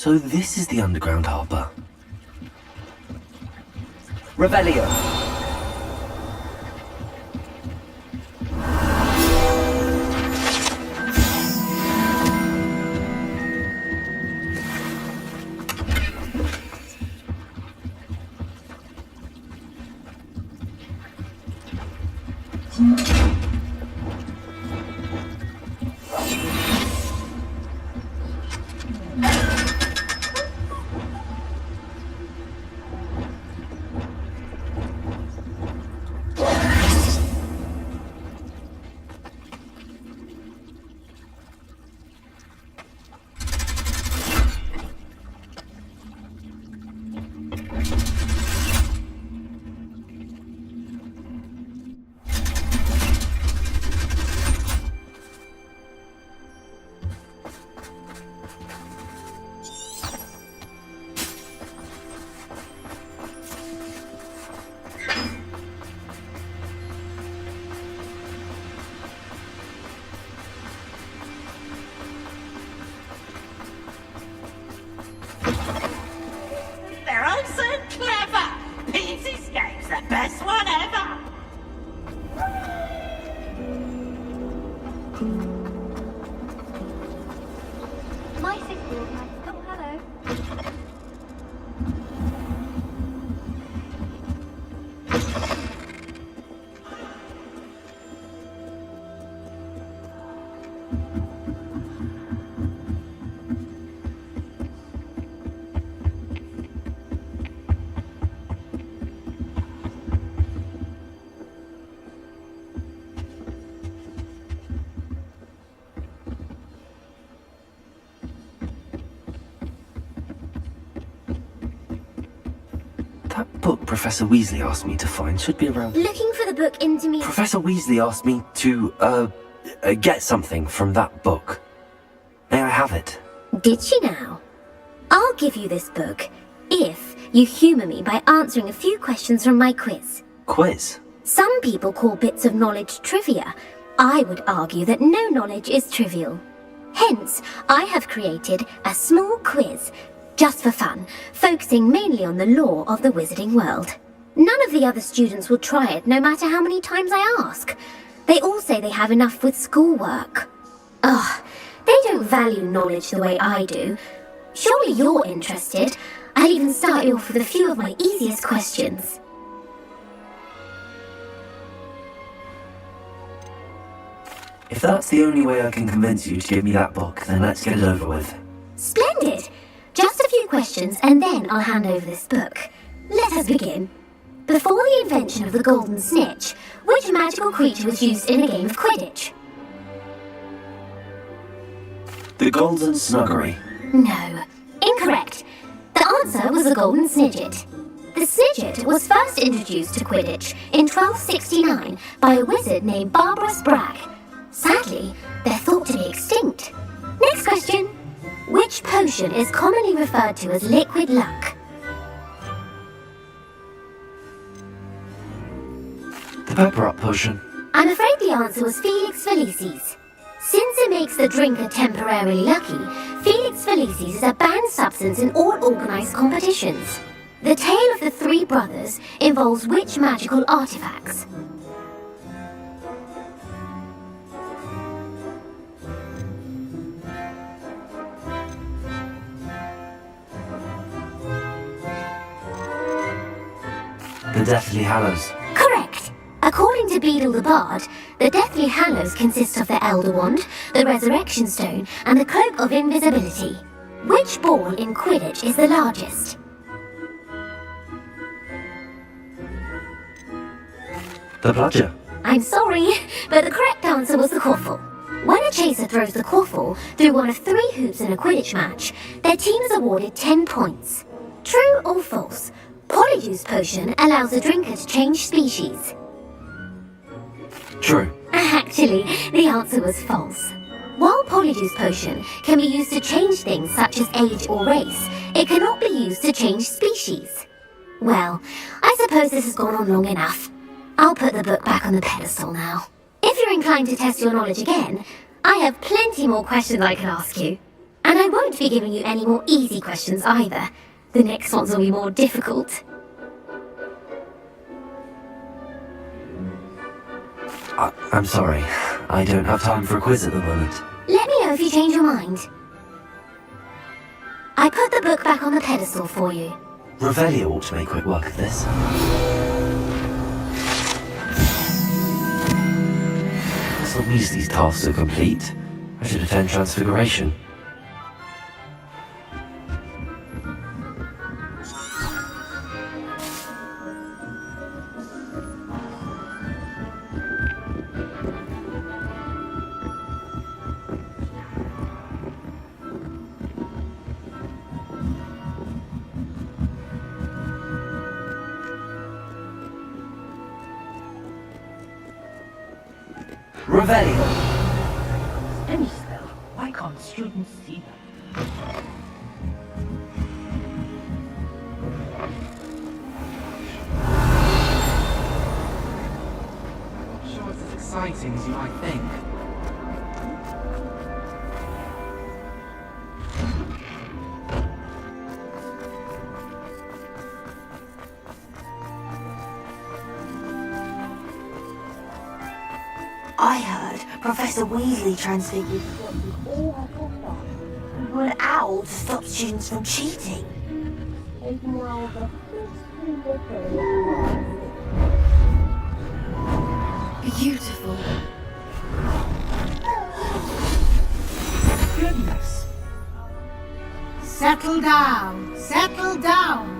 So this is the underground harbour. Revelio. My signal. Oh, hello. That book Professor Weasley asked me to find should be around. Looking for the book into Professor Weasley asked me to, get something from that book. May I have it? Did she now? I'll give you this book if you humour me by answering a few questions from my quiz. Quiz? Some people call bits of knowledge trivia. I would argue that no knowledge is trivial. Hence, I have created a small quiz, just for fun, focusing mainly on the lore of the wizarding world. None of the other students will try it, no matter how many times I ask. They all say they have enough with schoolwork. Ugh, they don't value knowledge the way I do. Surely you're interested. I'll even start you off with a few of my easiest questions. If that's the only way I can convince you to give me that book, then let's get it over with. Splendid! Just a few questions and then I'll hand over this book. Let us begin. Before the invention of the golden snitch, which magical creature was used in a game of Quidditch? The Golden Snuggery. No. Incorrect. The answer was the golden snidget. The snidget was first introduced to Quidditch in 1269 by a wizard named Barbara Spragg. Sadly, they're thought to be extinct. Next question. Which potion is commonly referred to as liquid luck? The Pepper Up potion. I'm afraid the answer was Felix Felicis. Since it makes the drinker temporarily lucky, Felix Felicis is a banned substance in all organised competitions. The tale of the three brothers involves which magical artifacts? The Deathly Hallows. Correct. According to Beadle the Bard, the Deathly Hallows consist of the Elder Wand, the Resurrection Stone, and the Cloak of Invisibility. Which ball in Quidditch is the largest? The Bludger. I'm sorry, but the correct answer was the Quaffle. When a chaser throws the Quaffle through one of 3 hoops in a Quidditch match, their team is awarded 10 points. True or false? Polyjuice Potion allows the drinker to change species. True. Actually, the answer was false. While Polyjuice Potion can be used to change things such as age or race, it cannot be used to change species. Well, I suppose this has gone on long enough. I'll put the book back on the pedestal now. If you're inclined to test your knowledge again, I have plenty more questions I can ask you. And I won't be giving you any more easy questions either. The next ones will be more difficult. I'm sorry. I don't have time for a quiz at the moment. Let me know if you change your mind. I put the book back on the pedestal for you. Revelio ought to make quick work of this. As long as these tasks are complete, I should attend Transfiguration. Revelio. Any spell. Why can't students see them? Not sure it's as exciting as you might think. I heard Professor Weasley transfigured all her stuff into an owl to stop students from cheating. Taking owls are Beautiful. Goodness. Settle down. Settle down.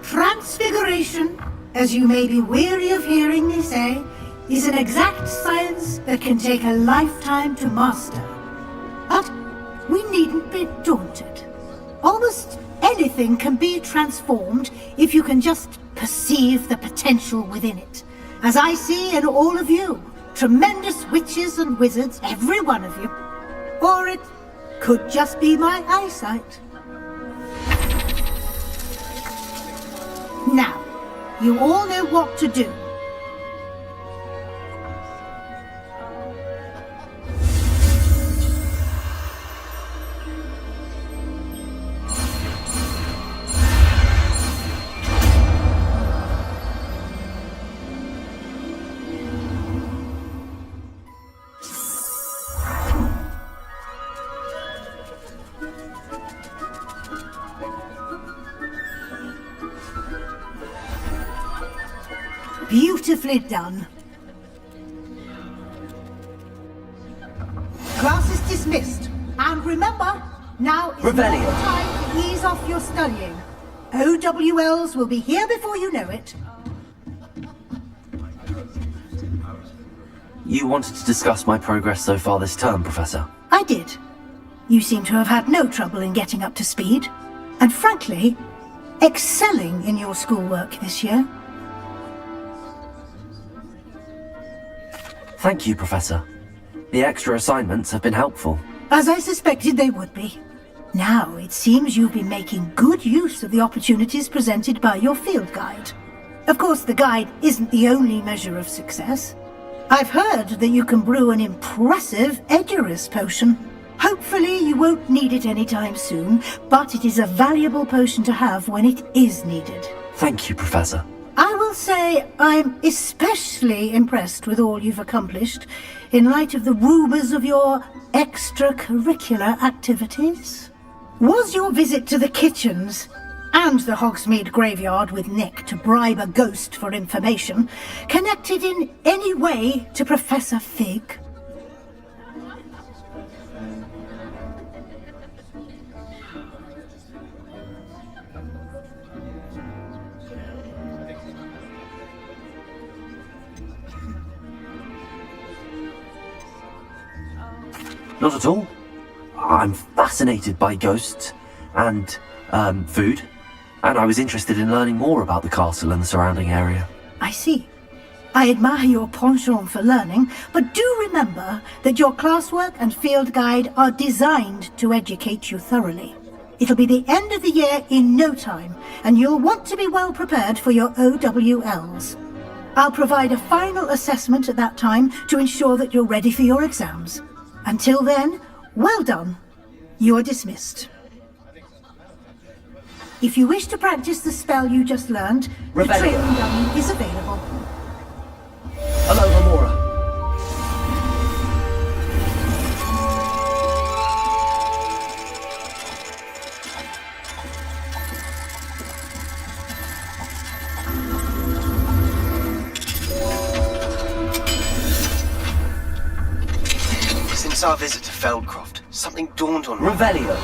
Transfiguration, as you may be weary of hearing me say, is an exact science that can take a lifetime to master. But we needn't be daunted. Almost anything can be transformed if you can just perceive the potential within it. As I see in all of you, tremendous witches and wizards, every one of you. Or it could just be my eyesight. Now, you all know what to do. Beautifully done. Class is dismissed. And remember, now is not the time to ease off your studying. OWLs will be here before you know it. You wanted to discuss my progress so far this term, Professor? I did. You seem to have had no trouble in getting up to speed. And frankly, excelling in your schoolwork this year. Thank you, Professor. The extra assignments have been helpful. As I suspected they would be. Now, it seems you've been making good use of the opportunities presented by your field guide. Of course, the guide isn't the only measure of success. I've heard that you can brew an impressive Edurus potion. Hopefully you won't need it anytime soon, but it is a valuable potion to have when it is needed. Thank you, Professor. I will say I'm especially impressed with all you've accomplished in light of the rumours of your extracurricular activities. Was your visit to the kitchens and the Hogsmeade graveyard with Nick to bribe a ghost for information connected in any way to Professor Fig? Not at all. I'm fascinated by ghosts and food, and I was interested in learning more about the castle and the surrounding area. I see. I admire your penchant for learning, but do remember that your classwork and field guide are designed to educate you thoroughly. It'll be the end of the year in no time, and you'll want to be well prepared for your OWLs. I'll provide a final assessment at that time to ensure that you're ready for your exams. Until then, well done. You're dismissed. If you wish to practice the spell you just learned, the training dummy is available. Hello, Remora. Since our visit to Feldcroft, something dawned on me. Revelio.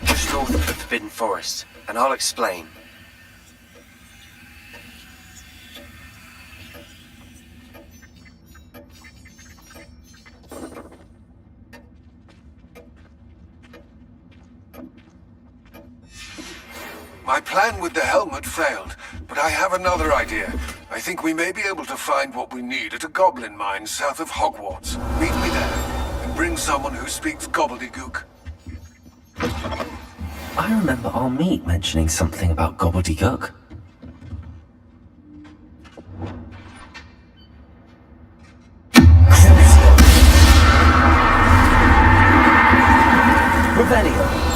Just north of the Forbidden Forest, and I'll explain. My plan with the helmet failed, but I have another idea. I think we may be able to find what we need at a goblin mine south of Hogwarts. Meet me there, and bring someone who speaks gobbledygook. I remember our meet mentioning something about gobbledygook. Revelio.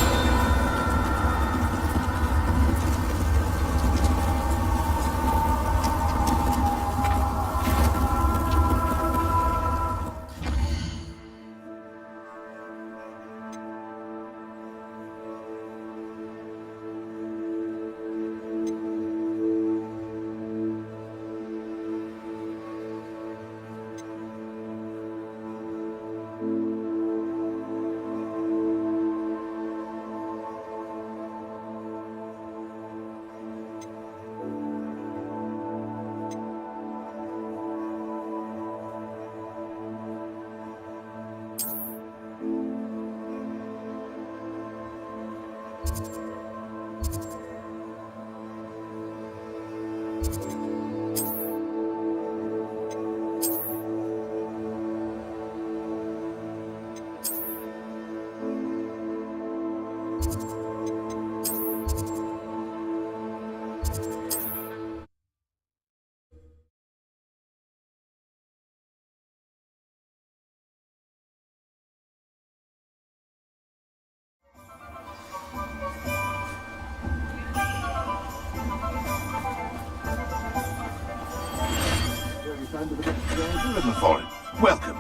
Driven for it. Welcome.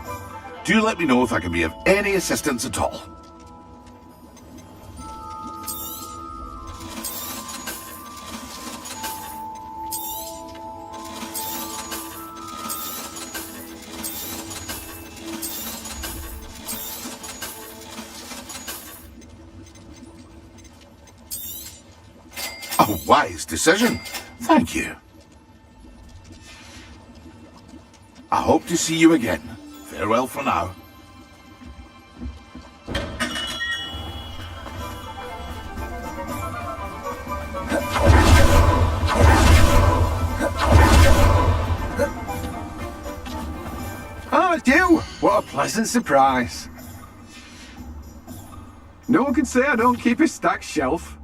Do let me know if I can be of any assistance at all. A wise decision. Thank you. I hope to see you again. Farewell for now. Oh, it's you! What a pleasant surprise. No one can say I don't keep a stacked shelf.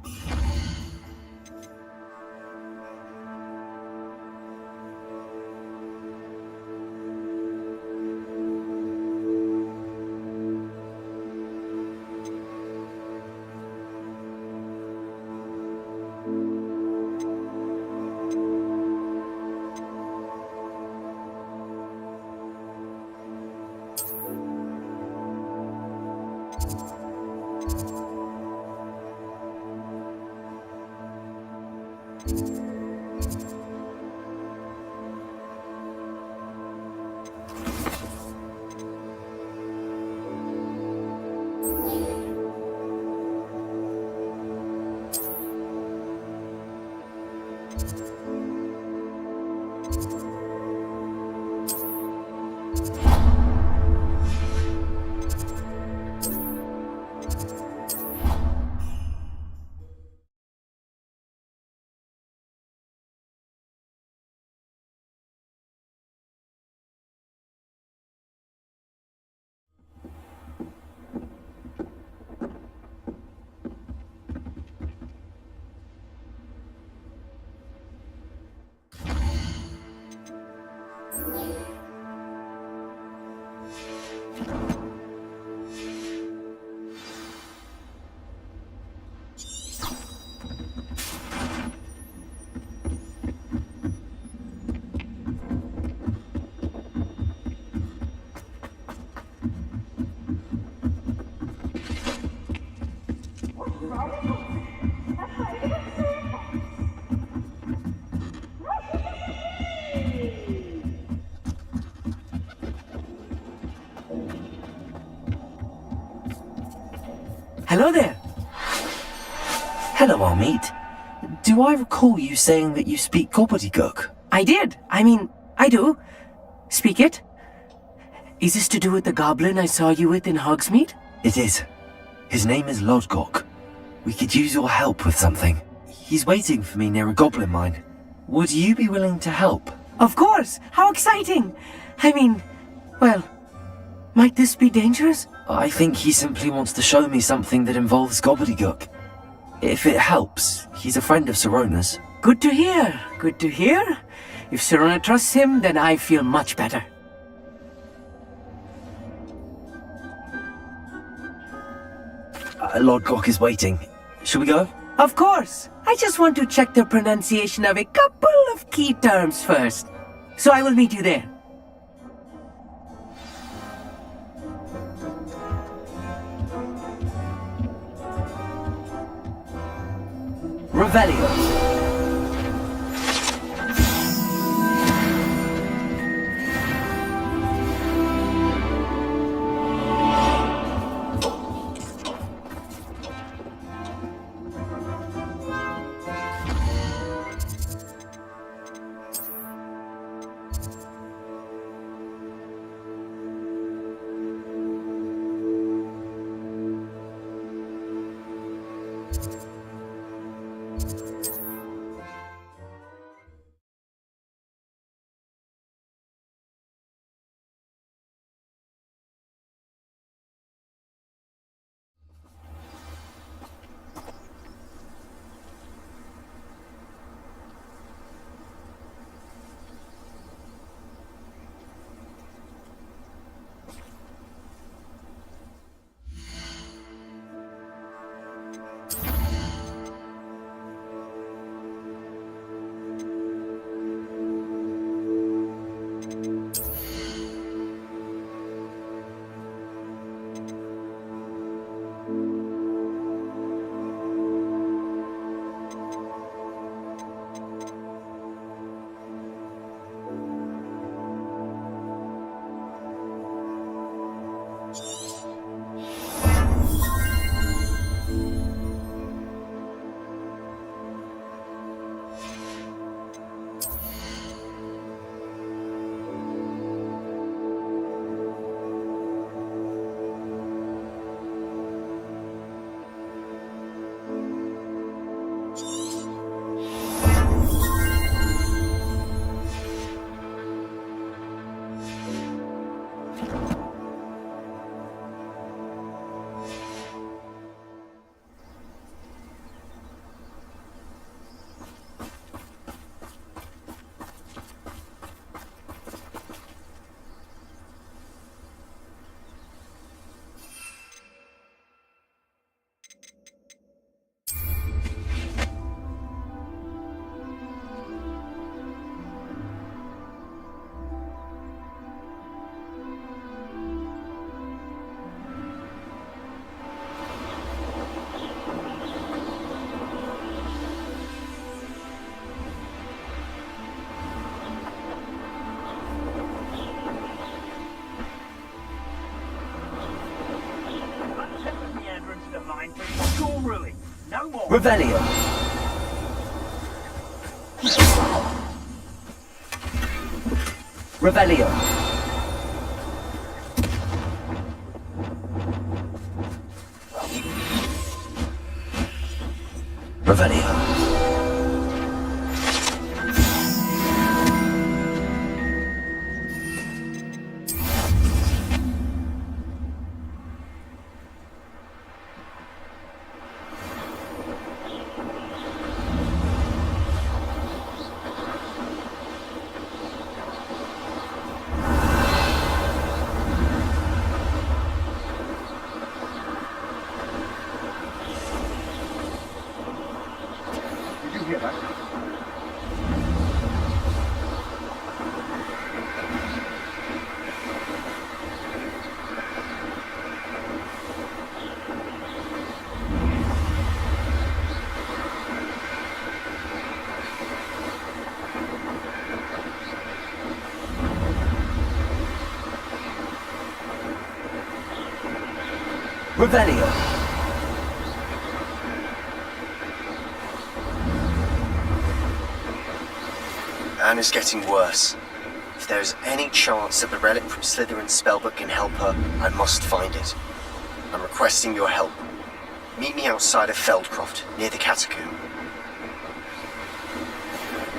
Hello there. Hello, Armeet. Do I recall you saying that you speak gobbledygook? I did. I do. Speak it. Is this to do with the goblin I saw you with in Hogsmeade? It is. His name is Lodgok. We could use your help with something. He's waiting for me near a goblin mine. Would you be willing to help? Of course! How exciting! Well, might this be dangerous? I think he simply wants to show me something that involves gobbledygook. If it helps, he's a friend of Sirona's. Good to hear. Good to hear. If Sirona trusts him, then I feel much better. Lodgok is waiting. Shall we go? Of course. I just want to check the pronunciation of a couple of key terms first. So I will meet you there. Revelio. Revelio. Revelio. Revelio. Revelio. Anne is getting worse. If there is any chance that the relic from Slytherin's spellbook can help her, I must find it. I'm requesting your help. Meet me outside of Feldcroft, near the catacomb.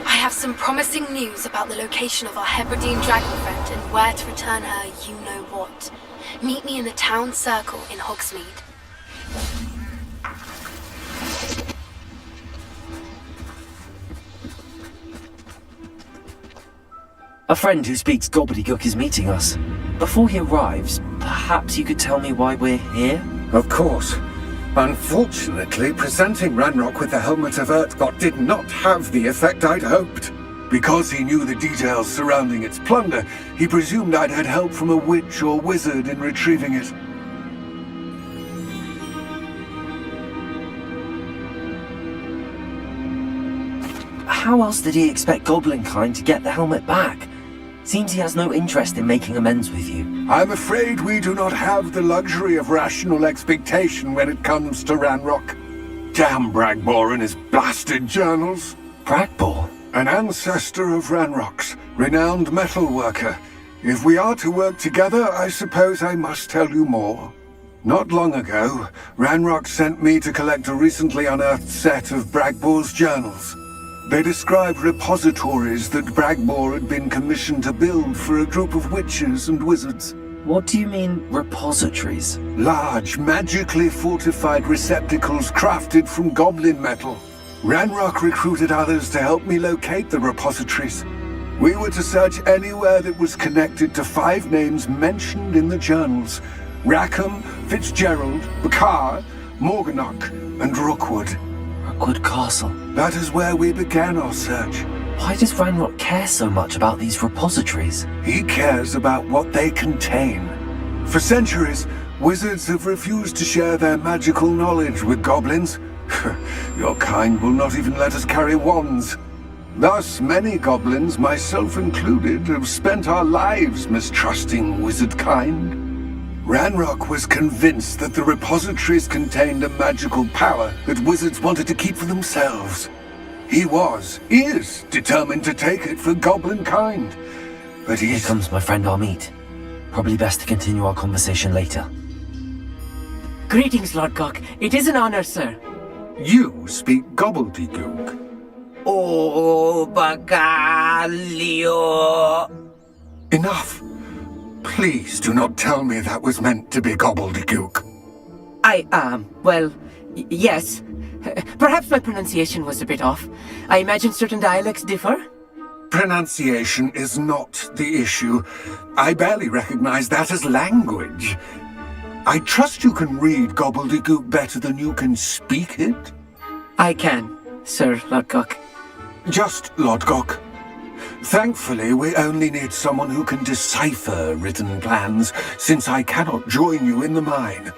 I have some promising news about the location of our Hebridean dragon friend and where to return her you-know-what. Meet me in the town circle in Hogsmeade. A friend who speaks gobbledygook is meeting us. Before he arrives, perhaps you could tell me why we're here? Of course. Unfortunately, presenting Ranrock with the Helmet of Urtkot did not have the effect I'd hoped. Because he knew the details surrounding its plunder, he presumed I'd had help from a witch or wizard in retrieving it. How else did he expect Goblinkind to get the helmet back? Seems he has no interest in making amends with you. I'm afraid we do not have the luxury of rational expectation when it comes to Ranrock. Damn Bragbor and his blasted journals. Bragbor? An ancestor of Ranrock's, renowned metalworker. If we are to work together, I suppose I must tell you more. Not long ago, Ranrock sent me to collect a recently unearthed set of Bragbor's journals. They describe repositories that Bragbor had been commissioned to build for a group of witches and wizards. What do you mean, repositories? Large, magically fortified receptacles crafted from goblin metal. Ranrock recruited others to help me locate the repositories. We were to search anywhere that was connected to 5 names mentioned in the journals: Rackham, Fitzgerald, Bakar, Morganach, and Rookwood. Rookwood Castle. That is where we began our search. Why does Ranrock care so much about these repositories? He cares about what they contain. For centuries, wizards have refused to share their magical knowledge with goblins. Your kind will not even let us carry wands. Thus, many goblins, myself included, have spent our lives mistrusting wizard kind. Ranrock was convinced that the repositories contained a magical power that wizards wanted to keep for themselves. He is determined to take it for goblin kind. But Here comes my friend Armid. Probably best to continue our conversation later. Greetings, Lord Cock. It is an honor, sir. You speak gobbledygook. Oh, Bagalio. Enough. Please do not tell me that was meant to be gobbledygook. Yes. Perhaps my pronunciation was a bit off. I imagine certain dialects differ. Pronunciation is not the issue. I barely recognize that as language. I trust you can read gobbledygook better than you can speak it? I can, Sir Lodgok. Just Lodgok. Thankfully, we only need someone who can decipher written plans, since I cannot join you in the mine.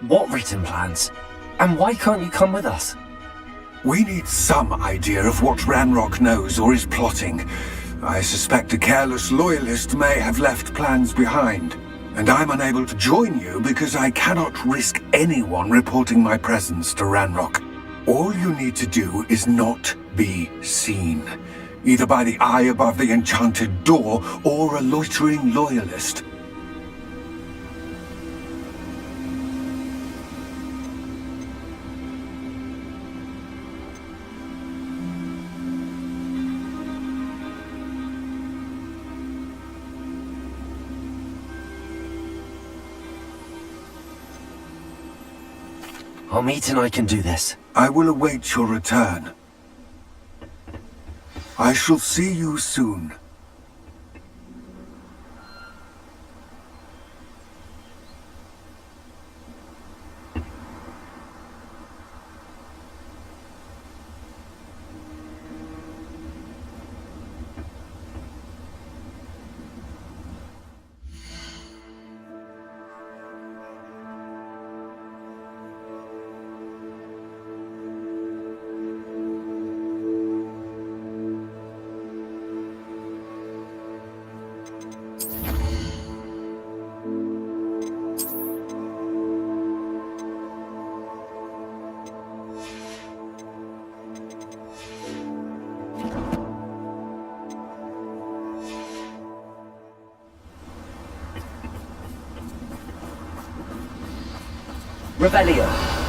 What written plans? And why can't you come with us? We need some idea of what Ranrock knows or is plotting. I suspect a careless loyalist may have left plans behind. And I'm unable to join you because I cannot risk anyone reporting my presence to Ranrock. All you need to do is not be seen, either by the eye above the enchanted door or a loitering loyalist. I'll meet and I can do this. I will await your return. I shall see you soon. Revelio.